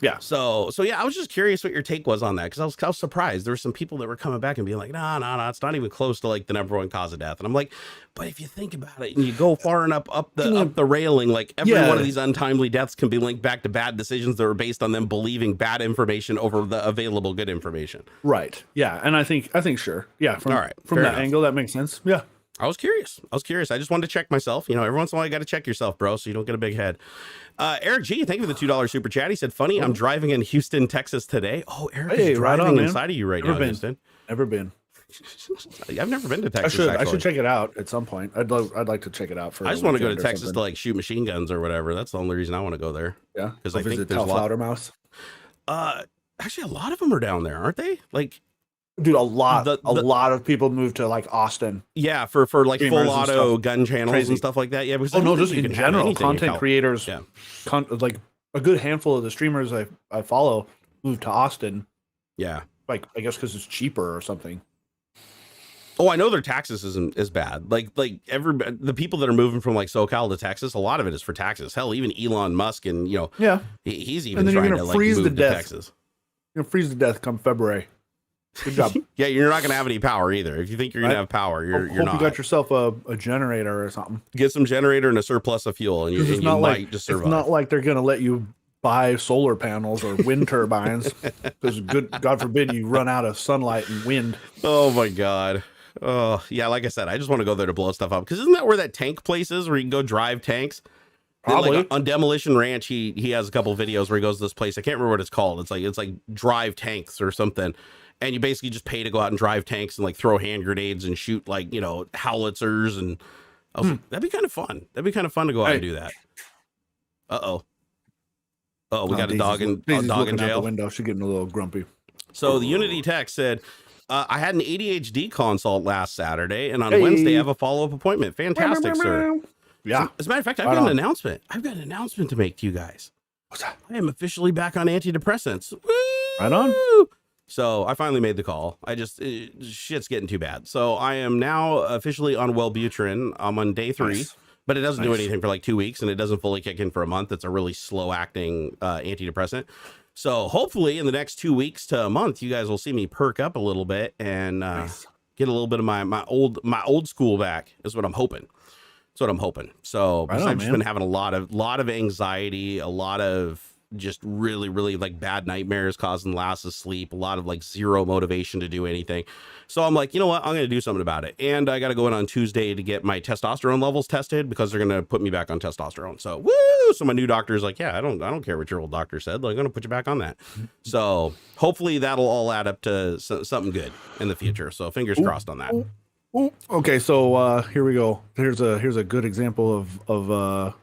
Yeah. So yeah, I was just curious what your take was on that, because I was surprised. There were some people that were coming back and being like, no, it's not even close to like the number one cause of death. And I'm like, but if you think about it and you go far enough up the railing, like every one of these untimely deaths can be linked back to bad decisions that were based on them believing bad information over the available good information. Right. Yeah. And I think sure. Yeah. From that enough. angle, that makes sense. Yeah. I was curious. I just wanted to check myself. You know, every once in a while you got to check yourself, bro, so you don't get a big head. Eric G, thank you for the $2 super chat. He said, funny, I'm driving in Houston, Texas today. Oh, Eric is driving inside of you right now, Houston. Never been. I've never been to Texas. I should check it out at some point. I'd like to check it out. I just want to go to Texas to like shoot machine guns or whatever. That's the only reason I want to go there. Yeah, because I think there's a lot of mouse. Actually, a lot of them are down there, aren't they? Like, dude, a lot of people move to like Austin. Yeah, for like full auto gun channels and stuff like that. Yeah, because just in general, content creators. Yeah, like a good handful of the streamers I follow moved to Austin. Yeah, like I guess because it's cheaper or something. Oh, I know their taxes isn't as bad. Like the people that are moving from like SoCal to Texas, a lot of it is for taxes. Hell, even Elon Musk and he's even trying to like move to Texas. You're gonna freeze to death come February. Good job. Yeah, you're not gonna have any power either. If you think you're gonna have power, you're not. You got yourself a generator or something. Get some generator and a surplus of fuel, and you might just survive. It's not like they're gonna let you buy solar panels or wind turbines because God forbid you run out of sunlight and wind. Oh my God. Oh yeah, like I said, I just want to go there to blow stuff up, because isn't that where that tank place is where you can go drive tanks? Probably. Like on Demolition Ranch, he has a couple videos where he goes to this place. I can't remember what it's called. It's like drive tanks or something. And you basically just pay to go out and drive tanks and like throw hand grenades and shoot like, you know, howitzers. And I was like, that'd be kind of fun. That'd be kind of fun to go out and do that. Oh, we got a dog in jail. Out the window. She's getting a little grumpy. So the Unity Tech said, I had an ADHD consult last Saturday, and on Wednesday I have a follow-up appointment. Fantastic, sir. Yeah. As a matter of fact, I've got an announcement. I've got an announcement to make to you guys. What's that? I am officially back on antidepressants. Woo! Right on. So I finally made the call. Shit's getting too bad. So I am now officially on Wellbutrin. I'm on day 3, Nice. but it doesn't do anything for like 2 weeks, and it doesn't fully kick in for a month. It's a really slow acting antidepressant. So hopefully in the next 2 weeks to a month, you guys will see me perk up a little bit and get a little bit of my old school back. Is what I'm hoping. That's what I'm hoping. So I've just been having a lot of anxiety, a lot of just really, really like bad nightmares causing loss of sleep, a lot of like zero motivation to do anything. So I'm like, you know what? I'm going to do something about it. And I got to go in on Tuesday to get my testosterone levels tested because they're going to put me back on testosterone. So woo! So my new doctor's like, yeah, I don't care what your old doctor said. Like, I'm going to put you back on that. So hopefully that'll all add up to something good in the future. So fingers crossed on that. Ooh. Okay, so here we go. Here's a good example of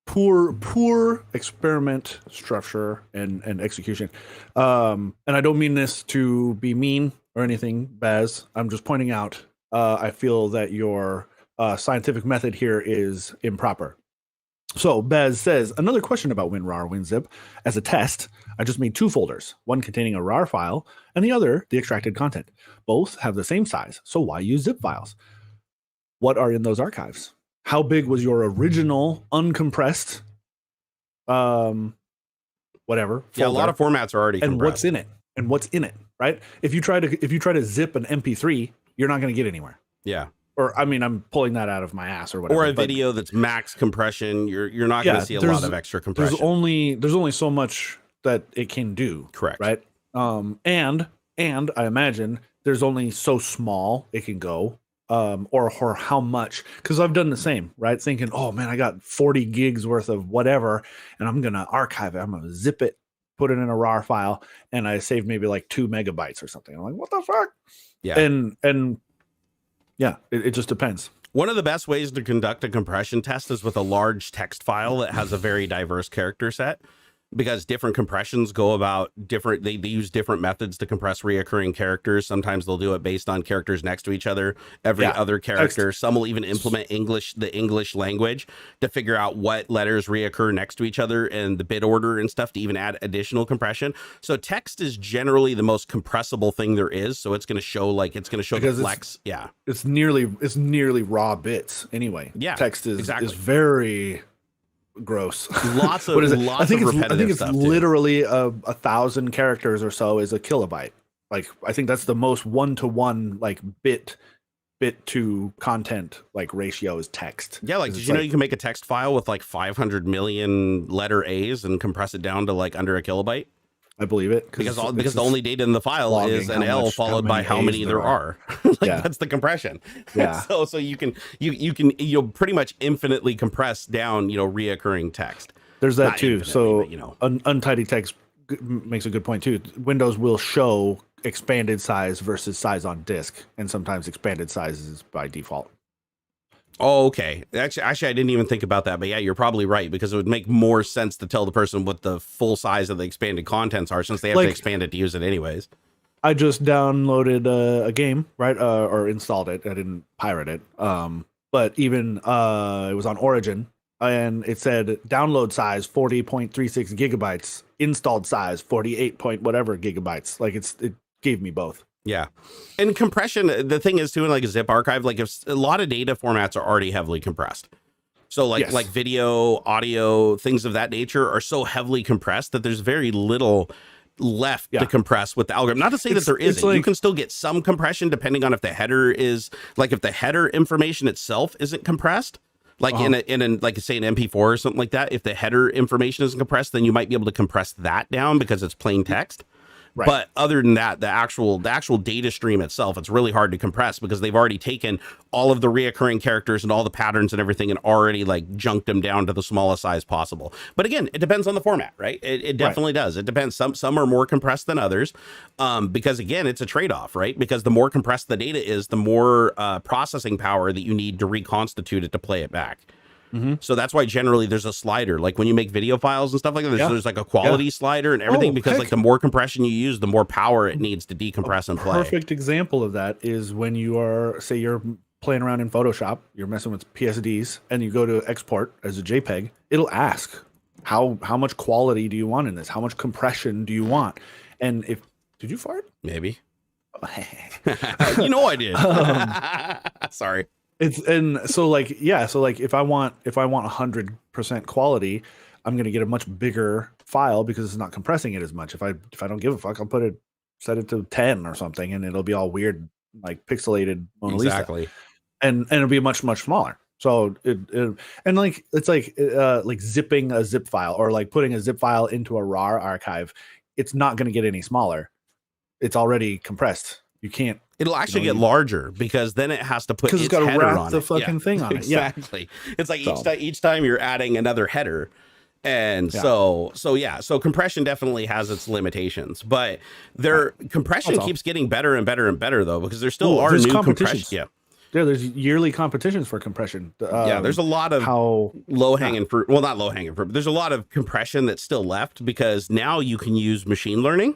poor experiment structure and execution. And I don't mean this to be mean or anything, Baz. I'm just pointing out I feel that your scientific method here is improper. So Baz says, another question about WinRAR WinZip. As a test, I just made 2 folders, one containing a RAR file and the other the extracted content. Both have the same size, so why use zip files? What are in those archives? How big was your original uncompressed whatever folder? Yeah, a lot of formats are already and compressed. what's in it, right? If you try to zip an MP3, you're not going to get anywhere. Yeah. Or I mean, I'm pulling that out of my ass or whatever. Or a video that's max compression. You're not going to see a lot of extra compression. There's only so much that it can do. Correct. Right. And I imagine there's only so small it can go. Or how much, because I've done the same, right? Thinking, oh man, I got 40 gigs worth of whatever, and I'm gonna archive it. I'm gonna zip it, put it in a RAR file, and I saved maybe like 2 megabytes or something. I'm like, what the fuck? Yeah. And yeah, it just depends. One of the best ways to conduct a compression test is with a large text file that has a very diverse character set, because different compressions go about different, they use different methods to compress reoccurring characters. Sometimes they'll do it based on characters next to each other, every other character. Some will even implement the English language to figure out what letters reoccur next to each other and the bit order and stuff to even add additional compression. So text is generally the most compressible thing there is. So it's going to show the flex. It's nearly raw bits anyway. Yeah, text is very gross. Lots of I think it's stuff literally 1,000 characters or so is a kilobyte. Like I think that's the most 1-to-1 like bit to content like ratio is text. Yeah, like did you know you can make a text file with like 500 million letter A's and compress it down to like under a kilobyte? I believe it because the only data in the file is an L followed by how many there are. That's the compression. Yeah. so you can pretty much infinitely compress down reoccurring text. There's that too. So untidy text makes a good point too. Windows will show expanded size versus size on disk, and sometimes expanded size is by default. Oh, okay. Actually, I didn't even think about that, but yeah, you're probably right, because it would make more sense to tell the person what the full size of the expanded contents are, since they have to expand it to use it anyways. I just downloaded a game, right? Or installed it. I didn't pirate it. But even it was on Origin, and it said download size 40.36 gigabytes, installed size 48 point whatever gigabytes. Like it gave me both. Yeah. And compression, the thing is too, in like a zip archive, like if a lot of data formats are already heavily compressed. So like video, audio, things of that nature are so heavily compressed that there's very little left to compress with the algorithm. Not to say that there isn't. You can still get some compression depending on if the header is like, if the header information itself isn't compressed, like in a like say an MP4 or something like that. If the header information isn't compressed, then you might be able to compress that down because it's plain text. Right. But other than that, the actual data stream itself, it's really hard to compress because they've already taken all of the reoccurring characters and all the patterns and everything and already like junked them down to the smallest size possible. But again, it depends on the format, right? It definitely does. It depends. Some are more compressed than others, because again, it's a trade-off, right? Because the more compressed the data is, the more processing power that you need to reconstitute it to play it back. So that's why generally there's a slider, like when you make video files and stuff like that, there's like a quality slider and everything, because like the more compression you use, the more power it needs to decompress and play. Perfect example of that is when you are, say you're playing around in Photoshop, you're messing with PSDs, and you go to export as a JPEG, it'll ask how much quality do you want in this? How much compression do you want? And if did you fart? Maybe. You know I did. Sorry. So if I want 100% quality, I'm gonna get a much bigger file because it's not compressing it as much. If I don't give a fuck, I'll set it to 10 or something, and it'll be all weird, like pixelated Mona Lisa. Exactly. And it'll be much smaller. So it's like zipping a zip file or like putting a zip file into a RAR archive. It's not going to get any smaller. It's already compressed. You can't. It'll actually get larger because then it has to put its got to header wrap on the it. fucking thing on it. Exactly. It's like each time you're adding another header. And so compression definitely has its limitations, but compression keeps getting better and better and better though, because there still are new compression. Yeah, there's yearly competitions for compression. There's a lot of low-hanging fruit. Well, not low-hanging fruit, but there's a lot of compression that's still left because now you can use machine learning,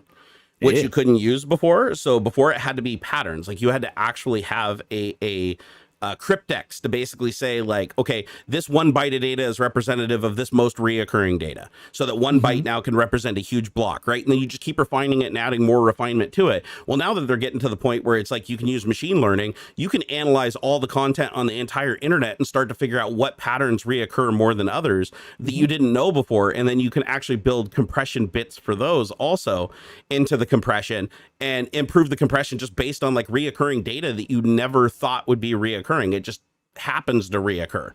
which you couldn't use before. So before it had to be patterns. Like you had to actually have a cryptex to basically say like, okay, this 1 byte of data is representative of this most reoccurring data. So that 1 byte now can represent a huge block, right? And then you just keep refining it and adding more refinement to it. Well, now that they're getting to the point where it's like you can use machine learning, you can analyze all the content on the entire internet and start to figure out what patterns reoccur more than others that you didn't know before. And then you can actually build compression bits for those also into the compression and improve the compression just based on like reoccurring data that you never thought would be reoccurring. It just happens to reoccur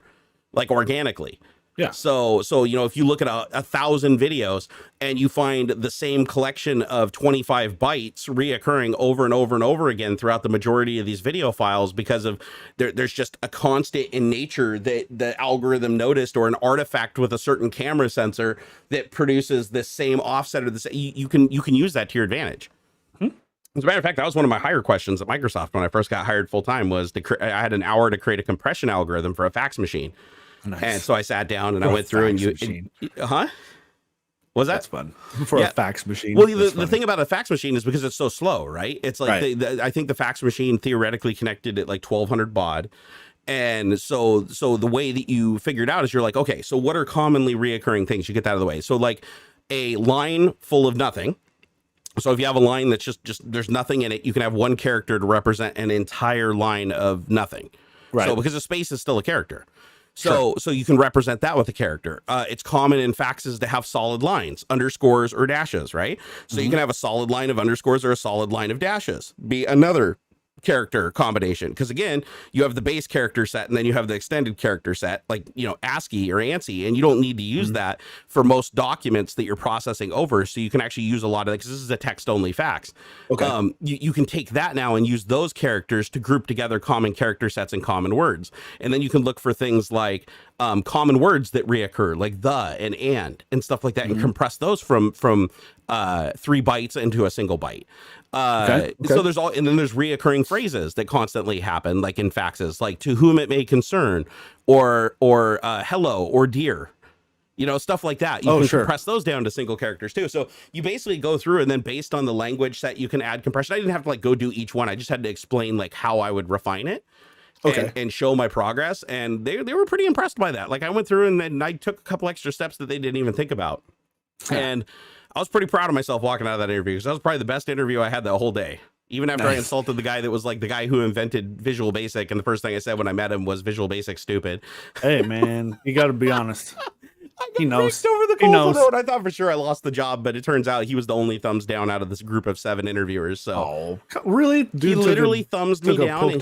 like organically. Yeah. So if you look at 1,000 videos and you find the same collection of 25 bytes reoccurring over and over and over again throughout the majority of these video files because of there's just a constant in nature that the algorithm noticed, or an artifact with a certain camera sensor that produces this same offset, or this you can use that to your advantage. As a matter of fact, that was one of my higher questions at Microsoft when I first got hired full time. Was I had an hour to create a compression algorithm for a fax machine, and so I sat down and I went through and was that? That's fun for a fax machine. Well, the thing about a fax machine is because it's so slow, right? It's like I think the fax machine theoretically connected at like 1200 baud. And so the way that you figure it out is you're like, okay, so what are commonly reoccurring things? You get that out of the way. So like a line full of nothing. So if you have a line that's just there's nothing in it, you can have one character to represent an entire line of nothing. Right. So because a space is still a character. So you can represent that with a character. It's common in faxes to have solid lines, underscores or dashes, right? So you can have a solid line of underscores or a solid line of dashes. Be another character combination, because again, you have the base character set and then you have the extended character set, like ASCII or ANSI, and you don't need to use that for most documents that you're processing over. So you can actually use a lot of that because this is a text only fax. Okay. You can take that now and use those characters to group together common character sets and common words, and then you can look for things like common words that reoccur, like the and stuff like that, and compress those from 3 bytes into a single byte. So there's and then there's reoccurring phrases that constantly happen, like in faxes, like to whom it may concern, or hello, or dear, stuff like that. You can compress those down to single characters too. So you basically go through, and then based on the language set, you can add compression. I didn't have to like go do each one. I just had to explain like how I would refine it. And show my progress, and they were pretty impressed by that. Like I went through and then I took a couple extra steps that they didn't even think about, and I was pretty proud of myself walking out of that interview, because that was probably the best interview I had that whole day. Even after I insulted the guy that was like the guy who invented Visual Basic, and the first thing I said when I met him was Visual Basic stupid. Hey man, you got to be honest. He knows. Over the note. I thought for sure I lost the job, but it turns out he was the only thumbs down out of this group of 7 interviewers. So really, dude, he literally thumbs me down.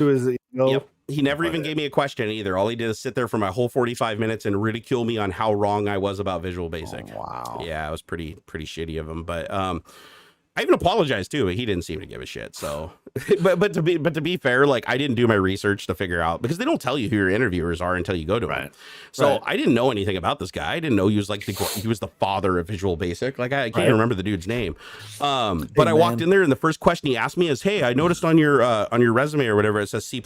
Yep. He never even gave me a question either. All he did is sit there for my whole 45 minutes and ridicule me on how wrong I was about Visual Basic. Oh, wow. Yeah, it was pretty shitty of him. But I even apologized too, but he didn't seem to give a shit. So, but to be fair, like I didn't do my research to figure out, because they don't tell you who your interviewers are until you go to them. So I didn't know anything about this guy. I didn't know he was like he was the father of Visual Basic. Like I can't even remember the dude's name. But I walked in there, and the first question he asked me is, "Hey, I noticed on your resume or whatever it says C++.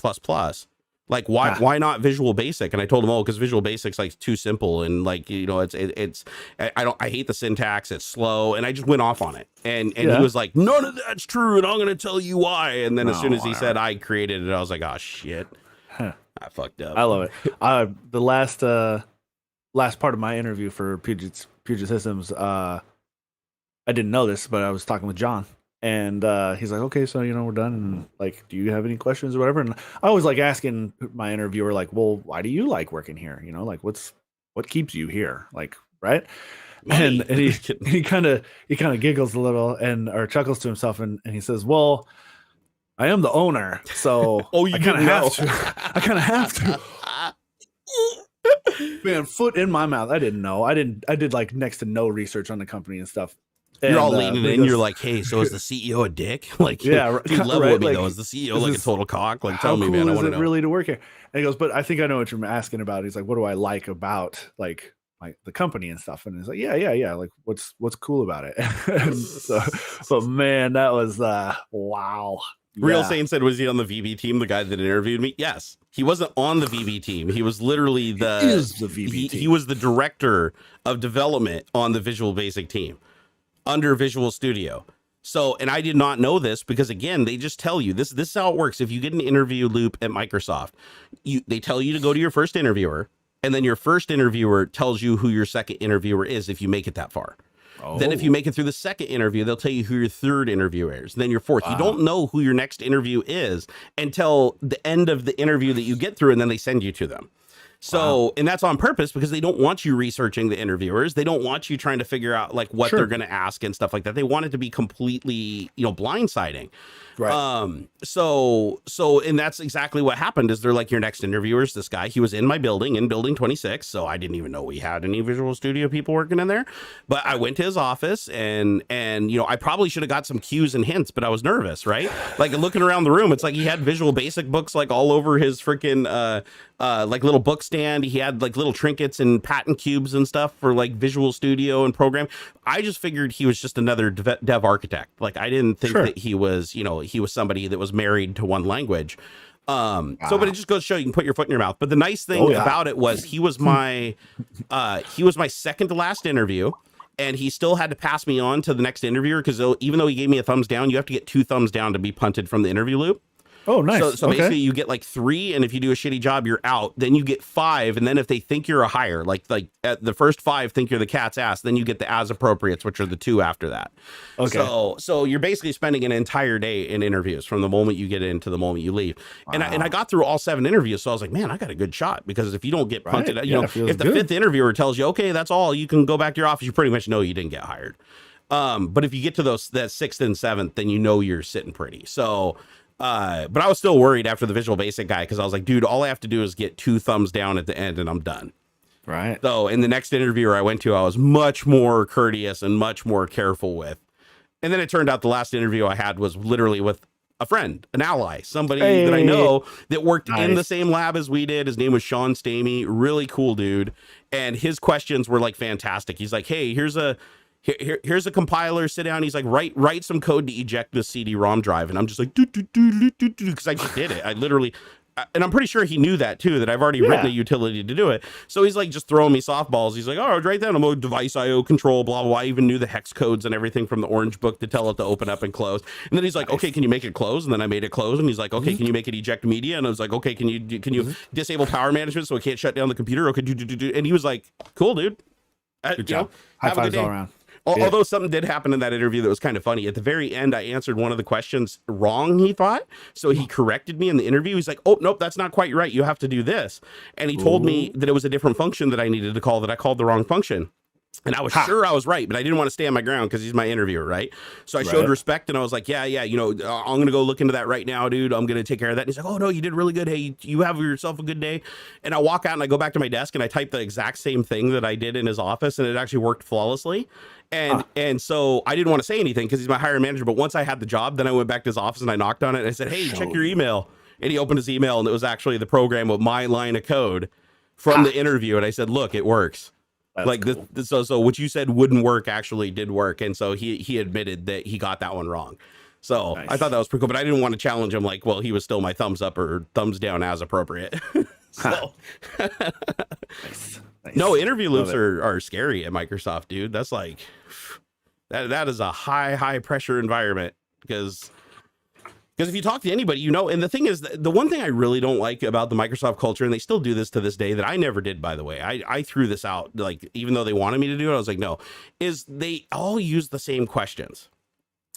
Like why not Visual Basic?" And I told him, because Visual Basic's like too simple, and like it's I hate the syntax, it's slow, and I just went off on it. And he was like, "None of that's true, and I'm gonna tell you why." And then as soon as he said I created it, I was like, "Oh shit." fucked up. I love it. The last part of my interview for Puget Systems, I didn't know this, but I was talking with John, and he's like, "Okay, so we're done. And like, do you have any questions or whatever?" And I always like asking my interviewer, like, "Well, why do you like working here? Like, what keeps you here? Like, right?" Money. And he kind of giggles a little or chuckles to himself, and he says, "Well, I am the owner, so Oh, you I kind of didn't have know. to. I kind of have to." Man, foot in my mouth. I didn't know. I did like next to no research on the company and stuff. You're all And, leaning he in. goes, You're like, "Hey, so is the CEO a dick?" Like, Yeah, dude, level right, with me like, though. Is the CEO is like a this- total cock? Like, how tell me, cool man. I is want it to know. really to work here? And he goes, "But I think I know what you're asking about." He's like, "What do I like about like the company and stuff?" And he's like, yeah. Like, what's cool about it? And so, but man, that was wow. Real Yeah. Sane said, "Was he on the VB team? The guy that interviewed me?" Yes, he wasn't on the VB team. He was literally Is the VB he team. was the director of development on the Visual Basic team under Visual Studio. So, and I did not know this because again, they just tell you this is how it works. If you get an interview loop at Microsoft, they tell you to go to your first interviewer, and then your first interviewer tells you who your second interviewer is if you make it that far. Then if you make it through the second interview, they'll tell you who your third interviewer is. Then your fourth. Wow. You don't know who your next interview is until the end of the interview that you get through, and then they send you to them. So, and that's on purpose because they don't want you researching the interviewers. They don't want you trying to figure out like what they're going to ask and stuff like that. They want it to be completely, blindsiding. Right. So, and that's exactly what happened is they're like, your next interviewer is this guy. He was in my building in building 26. So I didn't even know we had any Visual Studio people working in there, but I went to his office and, I probably should have got some cues and hints, but I was nervous, right? Like looking around the room, it's like he had Visual Basic books, like all over his freaking, like little book stand. He had like little trinkets and patent cubes and stuff for like Visual Studio and program. I just figured he was just another dev architect. Like I didn't think that he was, he was somebody that was married to one language. So, but it just goes to show you can put your foot in your mouth. But the nice thing about it was he was my second to last interview. And he still had to pass me on to the next interviewer because even though he gave me a thumbs down, you have to get 2 thumbs down to be punted from the interview loop. Oh, nice. So basically you get like 3, and if you do a shitty job, you're out. Then you get 5, and then if they think you're a hire, like at the first 5 think you're the cat's ass, then you get the as appropriates, which are the 2 after that. Okay. So you're basically spending an entire day in interviews from the moment you get in to the moment you leave. Wow. And I got through all 7 interviews, so I was like, man, I got a good shot because if you don't get punted, if the 5th interviewer tells you, okay, that's all, you can go back to your office, you pretty much know you didn't get hired. But if you get to that 6th and 7th, then you know you're sitting pretty. So. But I was still worried after the Visual Basic guy because I was like, dude, all I have to do is get 2 thumbs down at the end and I'm done. Right. So in the next interviewer I went to, I was much more courteous and much more careful with. And then it turned out the last interview I had was literally with a friend, an ally, somebody that I know that worked in the same lab as we did. His name was Sean Stamey, really cool dude. And his questions were like fantastic. He's like, hey, here's a here's a compiler, sit down. He's like, write some code to eject the CD-ROM drive. And I'm just like, because I just did it. I literally, and I'm pretty sure he knew that too, that I've already written a utility to do it. So he's like just throwing me softballs. He's like, oh, right then I'm a device IO control, blah, blah, blah. I even knew the hex codes and everything from the orange book to tell it to open up and close. And then he's like, okay, can you make it close? And then I made it close. And he's like, okay, can you make it eject media? And I was like, okay, can you disable power management so it can't shut down the computer? Okay, and he was like, cool, dude. Good job. High fives all around. Although something did happen in that interview that was kind of funny. At the very end, I answered one of the questions wrong, he thought. So he corrected me in the interview. He's like, oh, nope, that's not quite right. You have to do this. And he told me that it was a different function that I needed to call, that I called the wrong function. And I was sure I was right, but I didn't want to stand my ground because he's my interviewer, right? So I showed respect, and I was like, yeah, I'm going to go look into that right now, dude. I'm going to take care of that. And he's like, oh, no, you did really good. Hey, you have yourself a good day. And I walk out, and I go back to my desk, and I type the exact same thing that I did in his office, and it actually worked flawlessly. And so I didn't want to say anything because he's my hiring manager. But once I had the job, then I went back to his office, and I knocked on it, and I said, hey, check your email. And he opened his email, and it was actually the program with my line of code from the interview. And I said, look, it works. That's like cool. So what you said wouldn't work actually did work, and so he admitted that he got that one wrong. So nice. I thought that was pretty cool, but I didn't want to challenge him. Like, well, he was still my thumbs up or thumbs down as appropriate. So nice. No, interview loops are scary at Microsoft, dude. That's like that is a high pressure environment because Because if you talk to anybody, you know, and the thing is, the one thing I really don't like about the Microsoft culture, and they still do this to this day, that I never did, by the way, I threw this out, like, even though they wanted me to do it, I was like, no, is they all use the same questions.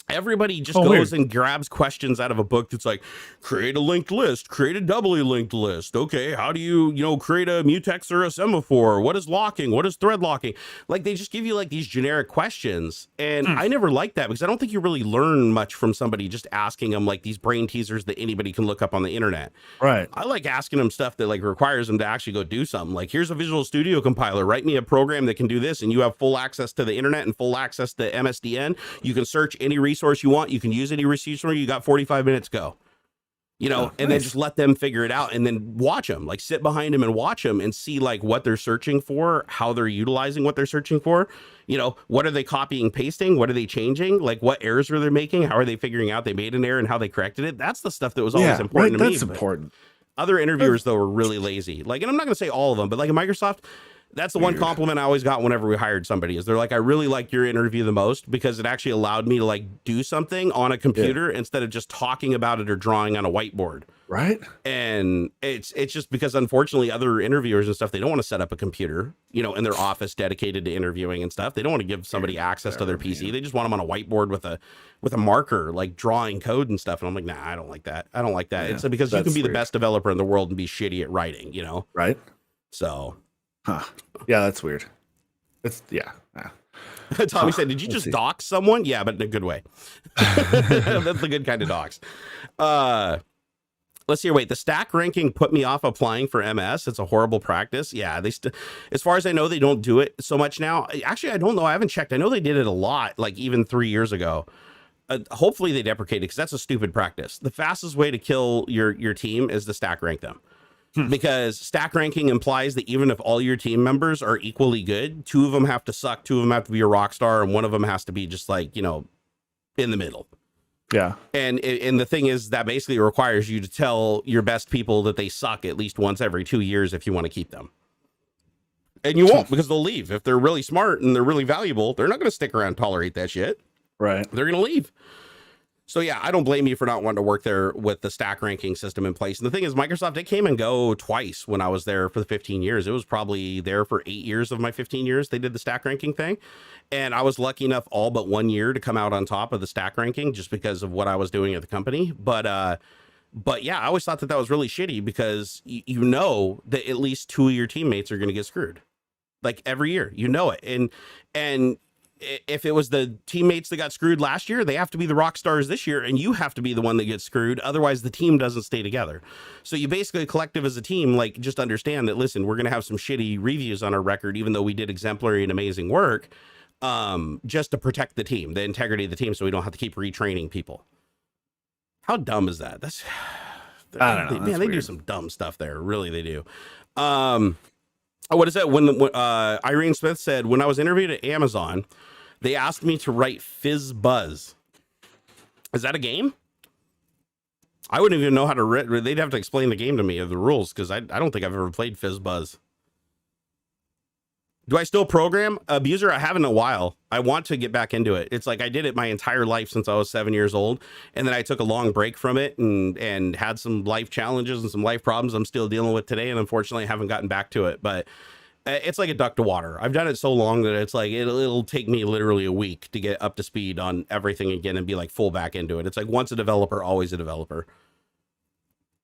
Everybody just goes and grabs questions out of a book that's like, create a linked list, create a doubly linked list. Okay, how do you know, create a mutex or a semaphore? What is locking? What is thread locking? Like, they just give you like these generic questions. And I never liked that, because I don't think you really learn much from somebody just asking them like these brain teasers that anybody can look up on the internet. Right. I like asking them stuff that like requires them to actually go do something. Like, here's a Visual Studio compiler. Write me a program that can do this, and you have full access to the internet and full access to MSDN. You can search any resource you want. You can use any resource. You got 45 minutes, go. You know, and then just let them figure it out, and then watch them, like sit behind them and watch them and see like what they're searching for, how they're utilizing what they're searching for. You know, what are they copying, pasting? What are they changing? Like, what errors are they making? How are they figuring out they made an error and how they corrected it? That's the stuff that was always important to me. That's important. Other interviewers, though, were really lazy. Like, and I'm not going to say all of them, but like at Microsoft, that's the one compliment I always got whenever we hired somebody, is they're like, I really like your interview the most, because it actually allowed me to like do something on a computer instead of just talking about it or drawing on a whiteboard. Right. And it's just because, unfortunately, other interviewers and stuff, they don't want to set up a computer, you know, in their office dedicated to interviewing and stuff. They don't want to give somebody access to their PC. They just want them on a whiteboard with a marker, like drawing code and stuff. And I'm like, nah, I don't like that. I don't like that. Yeah, it's because you can be the best developer in the world and be shitty at writing, you know? Right. So. Huh. Yeah, that's weird. It's Tommy said, did you just dox someone? Yeah, but in a good way. That's the good kind of dox. Let's see. Wait, the stack ranking put me off applying for MS. It's a horrible practice. Yeah, as far as I know, they don't do it so much now. Actually, I don't know. I haven't checked. I know they did it a lot, like even 3 years ago. Hopefully they deprecate it, because that's a stupid practice. The fastest way to kill your team is to stack rank them. Because stack ranking implies that even if all your team members are equally good, 2 of them have to suck, 2 of them have to be a rock star, and 1 of them has to be just like, you know, in the middle. Yeah. And the thing is that basically requires you to tell your best people that they suck at least once every 2 years if you want to keep them. And you won't, because they'll leave. If they're really smart and they're really valuable, they're not going to stick around and tolerate that shit. Right. They're going to leave. So yeah, I don't blame you for not wanting to work there with the stack ranking system in place. And the thing is, Microsoft, it came and go twice when I was there for the 15 years. It was probably there for 8 years of my 15 years. They did the stack ranking thing. And I was lucky enough all but 1 year to come out on top of the stack ranking just because of what I was doing at the company. But yeah, I always thought that was really shitty, because you know that at least 2 of your teammates are going to get screwed. Like every year, you know it. And if it was the teammates that got screwed last year, they have to be the rock stars this year, and you have to be the one that gets screwed. Otherwise the team doesn't stay together. So you basically collective as a team, like, just understand that, listen, we're going to have some shitty reviews on our record, even though we did exemplary and amazing work, just to protect the team, the integrity of the team. So we don't have to keep retraining people. How dumb is that? I don't know. Man, they do some dumb stuff there. Really, they do. What is that? When Irene Smith said, when I was interviewed at Amazon, they asked me to write Fizz Buzz. Is that a game? I wouldn't even know how to write. They'd have to explain the game to me, of the rules, because I don't think I've ever played Fizz Buzz. Do I still program? Abuser, I haven't in a while. I want to get back into it. It's like I did it my entire life since I was 7 years old. And then I took a long break from it and had some life challenges and some life problems I'm still dealing with today. And unfortunately, I haven't gotten back to it. But it's like a duck to water. I've done it so long that it's like it'll take me literally a week to get up to speed on everything again and be like full back into it. It's like once a developer, always a developer.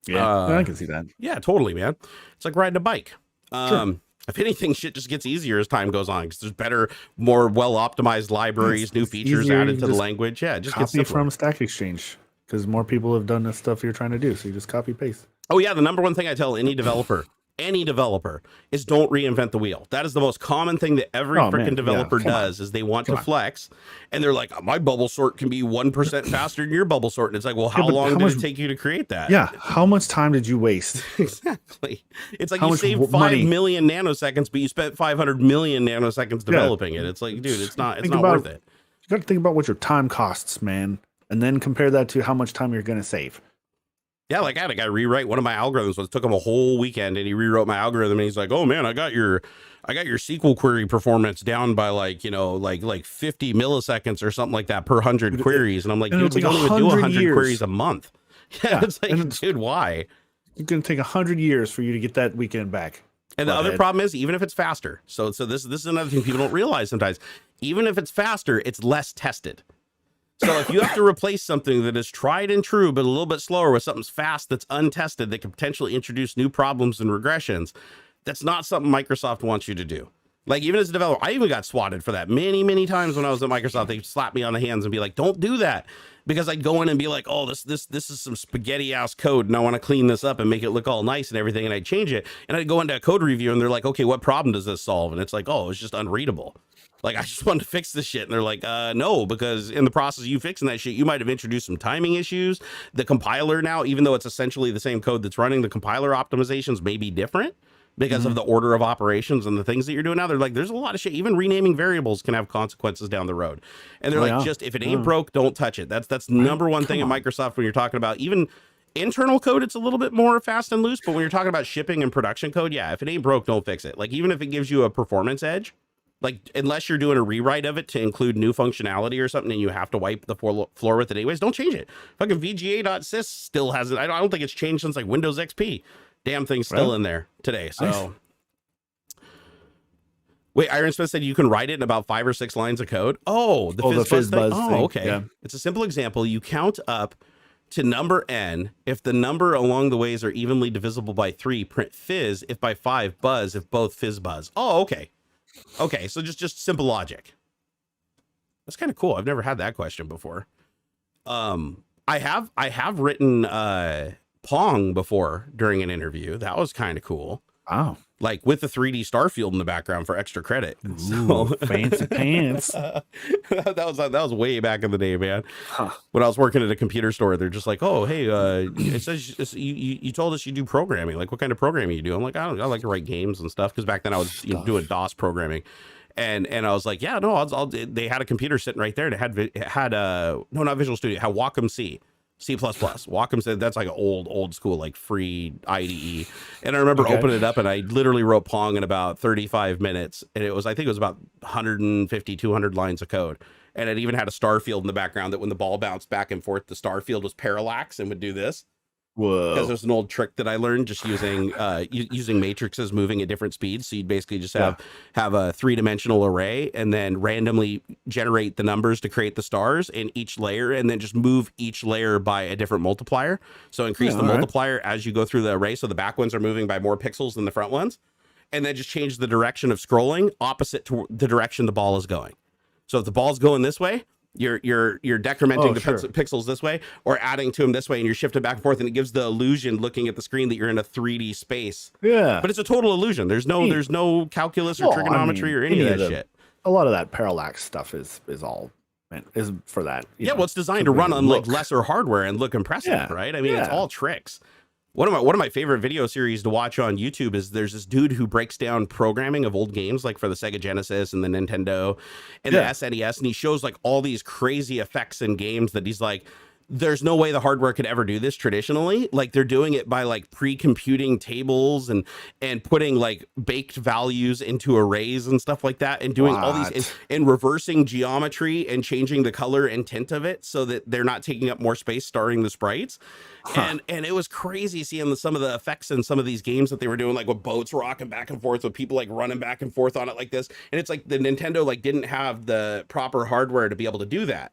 Yeah, I can see that. Yeah, totally, man. It's like riding a bike. Sure. If anything, shit just gets easier as time goes on, because there's better, more well-optimized libraries, new features added to the language. Yeah, just copy from Stack Exchange, because more people have done the stuff you're trying to do. So you just copy paste. Oh yeah, the number one thing I tell any developer is don't reinvent the wheel. That is the most common thing that every freaking developer does, is they want to flex, and they're like, my bubble sort can be 1% faster than your bubble sort. And it's like, well, how long did it take you to create that? Yeah. How much time did you waste? Exactly. It's like you saved 5 million nanoseconds, but you spent 500 million nanoseconds developing it. It's like, dude, it's not worth it. You got to think about what your time costs, man, and then compare that to how much time you're going to save. Yeah, like I had a guy rewrite one of my algorithms. It took him a whole weekend, and he rewrote my algorithm. And he's like, "Oh man, I got your SQL query performance down by like 50 milliseconds or something like that per 100 queries." And I'm like, "Dude, we don't even do 100 queries a month." Yeah, it's like, and dude, why? it's going to take 100 years for you to get that weekend back. And the other problem is, even if it's faster, so this is another thing people don't realize sometimes. Even if it's faster, it's less tested. So if you have to replace something that is tried and true, but a little bit slower with something fast that's untested that can potentially introduce new problems and regressions, that's not something Microsoft wants you to do. Like, even as a developer, I even got swatted for that many times when I was at Microsoft. They slapped me on the hands and be like, don't do that. Because I'd go in and be like, oh, this is some spaghetti ass code, and I want to clean this up and make it look all nice and everything, and I'd change it. And I'd go into a code review and they're like, okay, what problem does this solve? And it's like, oh, it's just unreadable. Like, I just wanted to fix this shit. And they're like, no, because in the process of you fixing that shit, you might have introduced some timing issues. The compiler now, even though it's essentially the same code that's running, the compiler optimizations may be different because of the order of operations and the things that you're doing now. They're like, there's a lot of shit. Even renaming variables can have consequences down the road. And they're just, if it ain't broke, don't touch it. That's number one thing at Microsoft when you're talking about even internal code. It's a little bit more fast and loose, but when you're talking about shipping and production code, yeah, if it ain't broke, don't fix it. Like, even if it gives you a performance edge, like, unless you're doing a rewrite of it to include new functionality or something and you have to wipe the floor with it anyways, don't change it. Fucking VGA.sys still has it. I don't think it's changed since like Windows XP. Damn thing's still in there today. So nice. Wait, Iron Smith said you can write it in about 5 or 6 lines of code. Oh, the fizz buzz thing. Oh, okay. Yeah. It's a simple example. You count up to number n. If the number along the ways are evenly divisible by 3, print fizz. If by 5, buzz. If both, fizz buzz. Oh, okay. Okay, so just simple logic. That's kind of cool. I've never had that question before. I have written Pong before during an interview. That was kind of cool. Wow. Like with the 3D Starfield in the background for extra credit. Ooh, fancy pants. that was way back in the day, man. Huh. When I was working at a computer store, they're just like, "Oh, hey, it says you told us you do programming. Like, what kind of programming you do?" I'm like, I like to write games and stuff, because back then I was doing DOS programming. And I was like, yeah, no, they had a computer sitting right there. It had no, not Visual Studio, it had Wacom C++. Wacom said that's like an old school, like free IDE. And I remember opening it up and I literally wrote Pong in about 35 minutes. And I think it was about 150, 200 lines of code. And it even had a star field in the background that when the ball bounced back and forth, the star field was parallax and would do this. Whoa. Because there's an old trick that I learned just using using matrices moving at different speeds. So you'd basically just have a 3-dimensional array and then randomly generate the numbers to create the stars in each layer, and then just move each layer by a different multiplier. So increase the multiplier as you go through the array. So the back ones are moving by more pixels than the front ones. And then just change the direction of scrolling opposite to the direction the ball is going. So if the ball's going this way, you're decrementing pixels this way, or adding to them this way, and you're shifting back and forth, and it gives the illusion looking at the screen that you're in a 3D space. Yeah, but it's a total illusion. There's no calculus or trigonometry or any of that shit. A lot of that parallax stuff is for that. Well, it's designed to run on like lesser hardware and look impressive, right? I mean, it's all tricks. One of my favorite video series to watch on YouTube is there's this dude who breaks down programming of old games, like for the Sega Genesis and the Nintendo and the SNES, and he shows like all these crazy effects in games that he's like, there's no way the hardware could ever do this traditionally. Like, they're doing it by like pre-computing tables and putting like baked values into arrays and stuff like that, and doing all these and reversing geometry and changing the color and tint of it so that they're not taking up more space starring the sprites. And it was crazy seeing some of the effects in some of these games that they were doing, like with boats rocking back and forth, with people like running back and forth on it like this. And it's like the Nintendo like didn't have the proper hardware to be able to do that.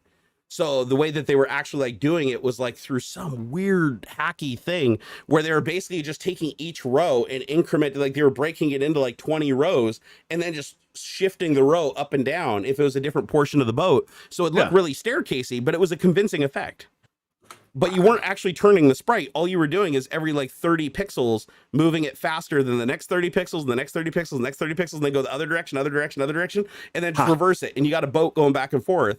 So the way that they were actually like doing it was like through some weird hacky thing where they were basically just taking each row and increment, like they were breaking it into like 20 rows and then just shifting the row up and down if it was a different portion of the boat. So it looked really staircasey, but it was a convincing effect. But you weren't actually turning the sprite. All you were doing is every like 30 pixels moving it faster than the next 30 pixels, and the next 30 pixels, and the next 30 pixels, and then go the other direction, other direction, other direction, and then just reverse it. And you got a boat going back and forth.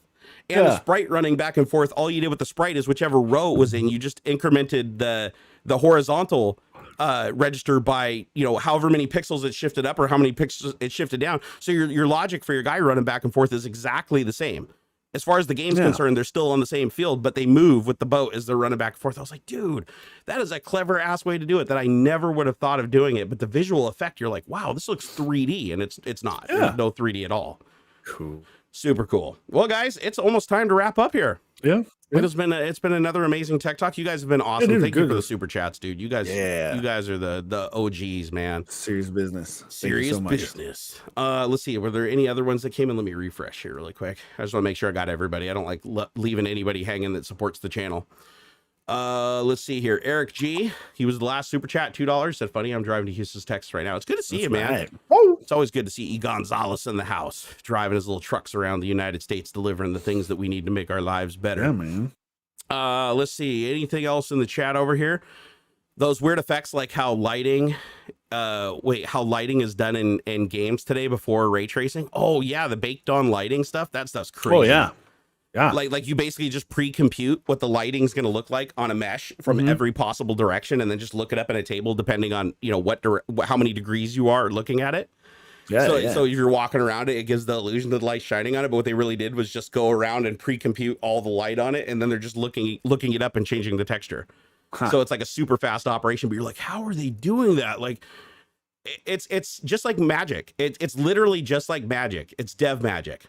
And a sprite running back and forth. All you did with the sprite is whichever row it was in, you just incremented the horizontal register by, however many pixels it shifted up or how many pixels it shifted down. So your logic for your guy running back and forth is exactly the same. As far as the game's concerned, they're still on the same field, but they move with the boat as they're running back and forth. I was like, dude, that is a clever ass way to do it that I never would have thought of doing it. But the visual effect, you're like, wow, this looks 3D, and it's not. Yeah. There's no 3D at all. Cool. Super cool. Well, guys, it's almost time to wrap up here. Yeah. It's been another amazing tech talk. You guys have been awesome. Thank you for the super chats, dude. You guys are the OGs, man. Serious business. Serious business. Let's see. Were there any other ones that came in? Let me refresh here really quick. I just want to make sure I got everybody. I don't like leaving anybody hanging that supports the channel. Let's see here. Eric G. He was the last super chat, $2. Said, funny, I'm driving to Houston's, Texas right now. It's good to see you, man. Right. It's always good to see E. Gonzalez in the house, driving his little trucks around the United States, delivering the things that we need to make our lives better. Yeah, man. Let's see. Anything else in the chat over here? Those weird effects like how lighting is done in games today before ray tracing. Oh yeah, the baked on lighting stuff. That stuff's crazy. Oh yeah. Yeah. Like you basically just pre-compute what the lighting's going to look like on a mesh from every possible direction, and then just look it up in a table depending on, how many degrees you are looking at it. Yeah. So if you're walking around it, it gives the illusion that the light's shining on it. But what they really did was just go around and pre-compute all the light on it, and then they're just looking it up and changing the texture. So it's like a super fast operation. But you're like, how are they doing that? Like, it's just like magic. It's literally just like magic. It's dev magic.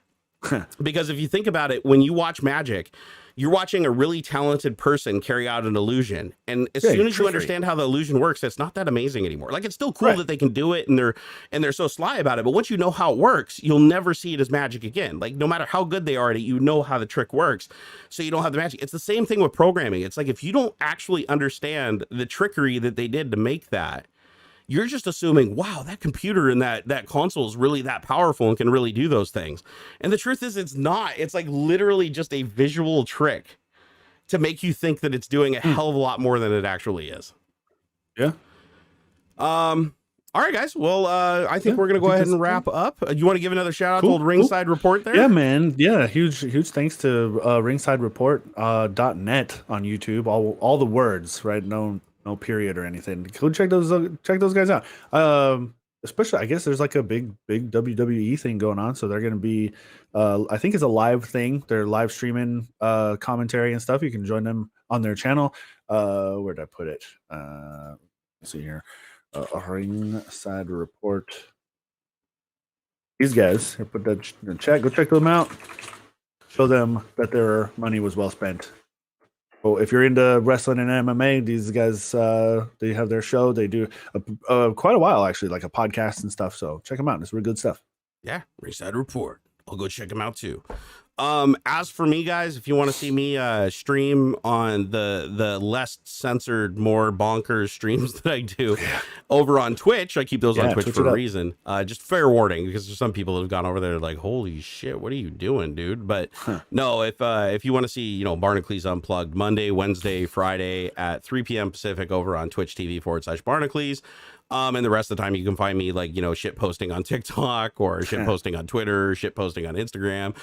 Because if you think about it, when you watch magic, you're watching a really talented person carry out an illusion. And as soon as you understand how the illusion works, it's not that amazing anymore. Like, it's still cool that they can do it and they're so sly about it. But once you know how it works, you'll never see it as magic again. Like, no matter how good they are at it, you know how the trick works. So you don't have the magic. It's the same thing with programming. It's like, if you don't actually understand the trickery that they did to make that, you're just assuming, wow, that computer and that console is really that powerful and can really do those things. And the truth is, it's not. It's like literally just a visual trick to make you think that it's doing a hell of a lot more than it actually is. Yeah. All right, guys. Well, I think we're going to go ahead and wrap up. You want to give another shout out to old Ringside Report there? Yeah, man. Yeah. Huge thanks to Ringside Report .net on YouTube. All the words, right? No period or anything. Go check those guys out. Especially, I guess there's like a big WWE thing going on, so they're going to be. I think it's a live thing. They're live streaming commentary and stuff. You can join them on their channel. Where did I put it? Let's see here. Ringside Report. These guys. Here, put that in the chat. Go check them out. Show them that their money was well spent. Well, if you're into wrestling and MMA, these guys, they have their show. They do quite a while, actually, like a podcast and stuff. So check them out. It's really good stuff. Yeah, Ringside Report. I'll go check them out too. As for me, guys, if you want to see me stream on the less censored, more bonkers streams that I do over on Twitch, I keep those on Twitch for a reason. Just fair warning, because there's some people that have gone over there like, holy shit, what are you doing, dude? But no, if you want to see, Barnacules Unplugged, Monday, Wednesday, Friday at 3 p.m. Pacific over on Twitch TV/Barnacules. And the rest of the time you can find me like, shit posting on TikTok or shit posting on Twitter, shit posting on Instagram.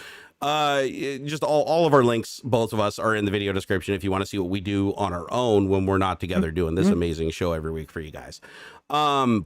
Just all of our links, both of us, are in the video description if you want to see what we do on our own when we're not together doing this amazing show every week for you guys.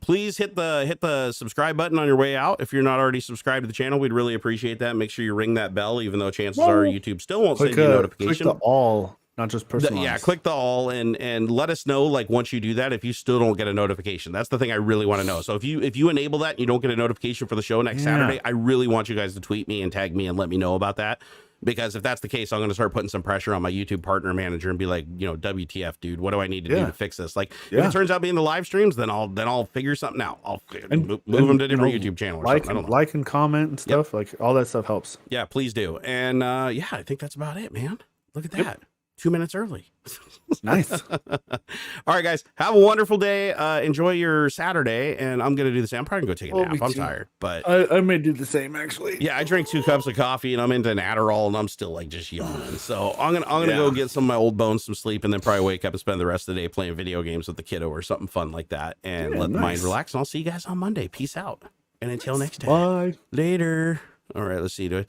Please hit the subscribe button on your way out. If you're not already subscribed to the channel, we'd really appreciate that. Make sure you ring that bell, even though chances are YouTube still won't send you a notification. Click the all. Not just personalized. Click the all and let us know, like, once you do that, if you still don't get a notification. That's the thing I really want to know. So if you enable that and you don't get a notification for the show next Saturday, I really want you guys to tweet me and tag me and let me know about that. Because if that's the case, I'm going to start putting some pressure on my YouTube partner manager and be like, WTF, dude, what do I need to do to fix this? Like, if it turns out being the live streams, then I'll figure something out. I'll move them to a different YouTube channel or something. I don't know. Like and comment and stuff. Like, all that stuff helps. Yeah, please do. And I think that's about it, man. Look at that. 2 minutes early. Nice. All right, guys. Have a wonderful day. Enjoy your Saturday. And I'm going to do the same. I'm probably going to go take a nap. I'm tired, but I may do the same, actually. Yeah, I drank 2 cups of coffee and I'm into an Adderall and I'm still like just yawning. So I'm gonna go get some of my old bones some sleep and then probably wake up and spend the rest of the day playing video games with the kiddo or something fun like that and let the mind relax. And I'll see you guys on Monday. Peace out. And until next time. Bye. Later. All right, let's see.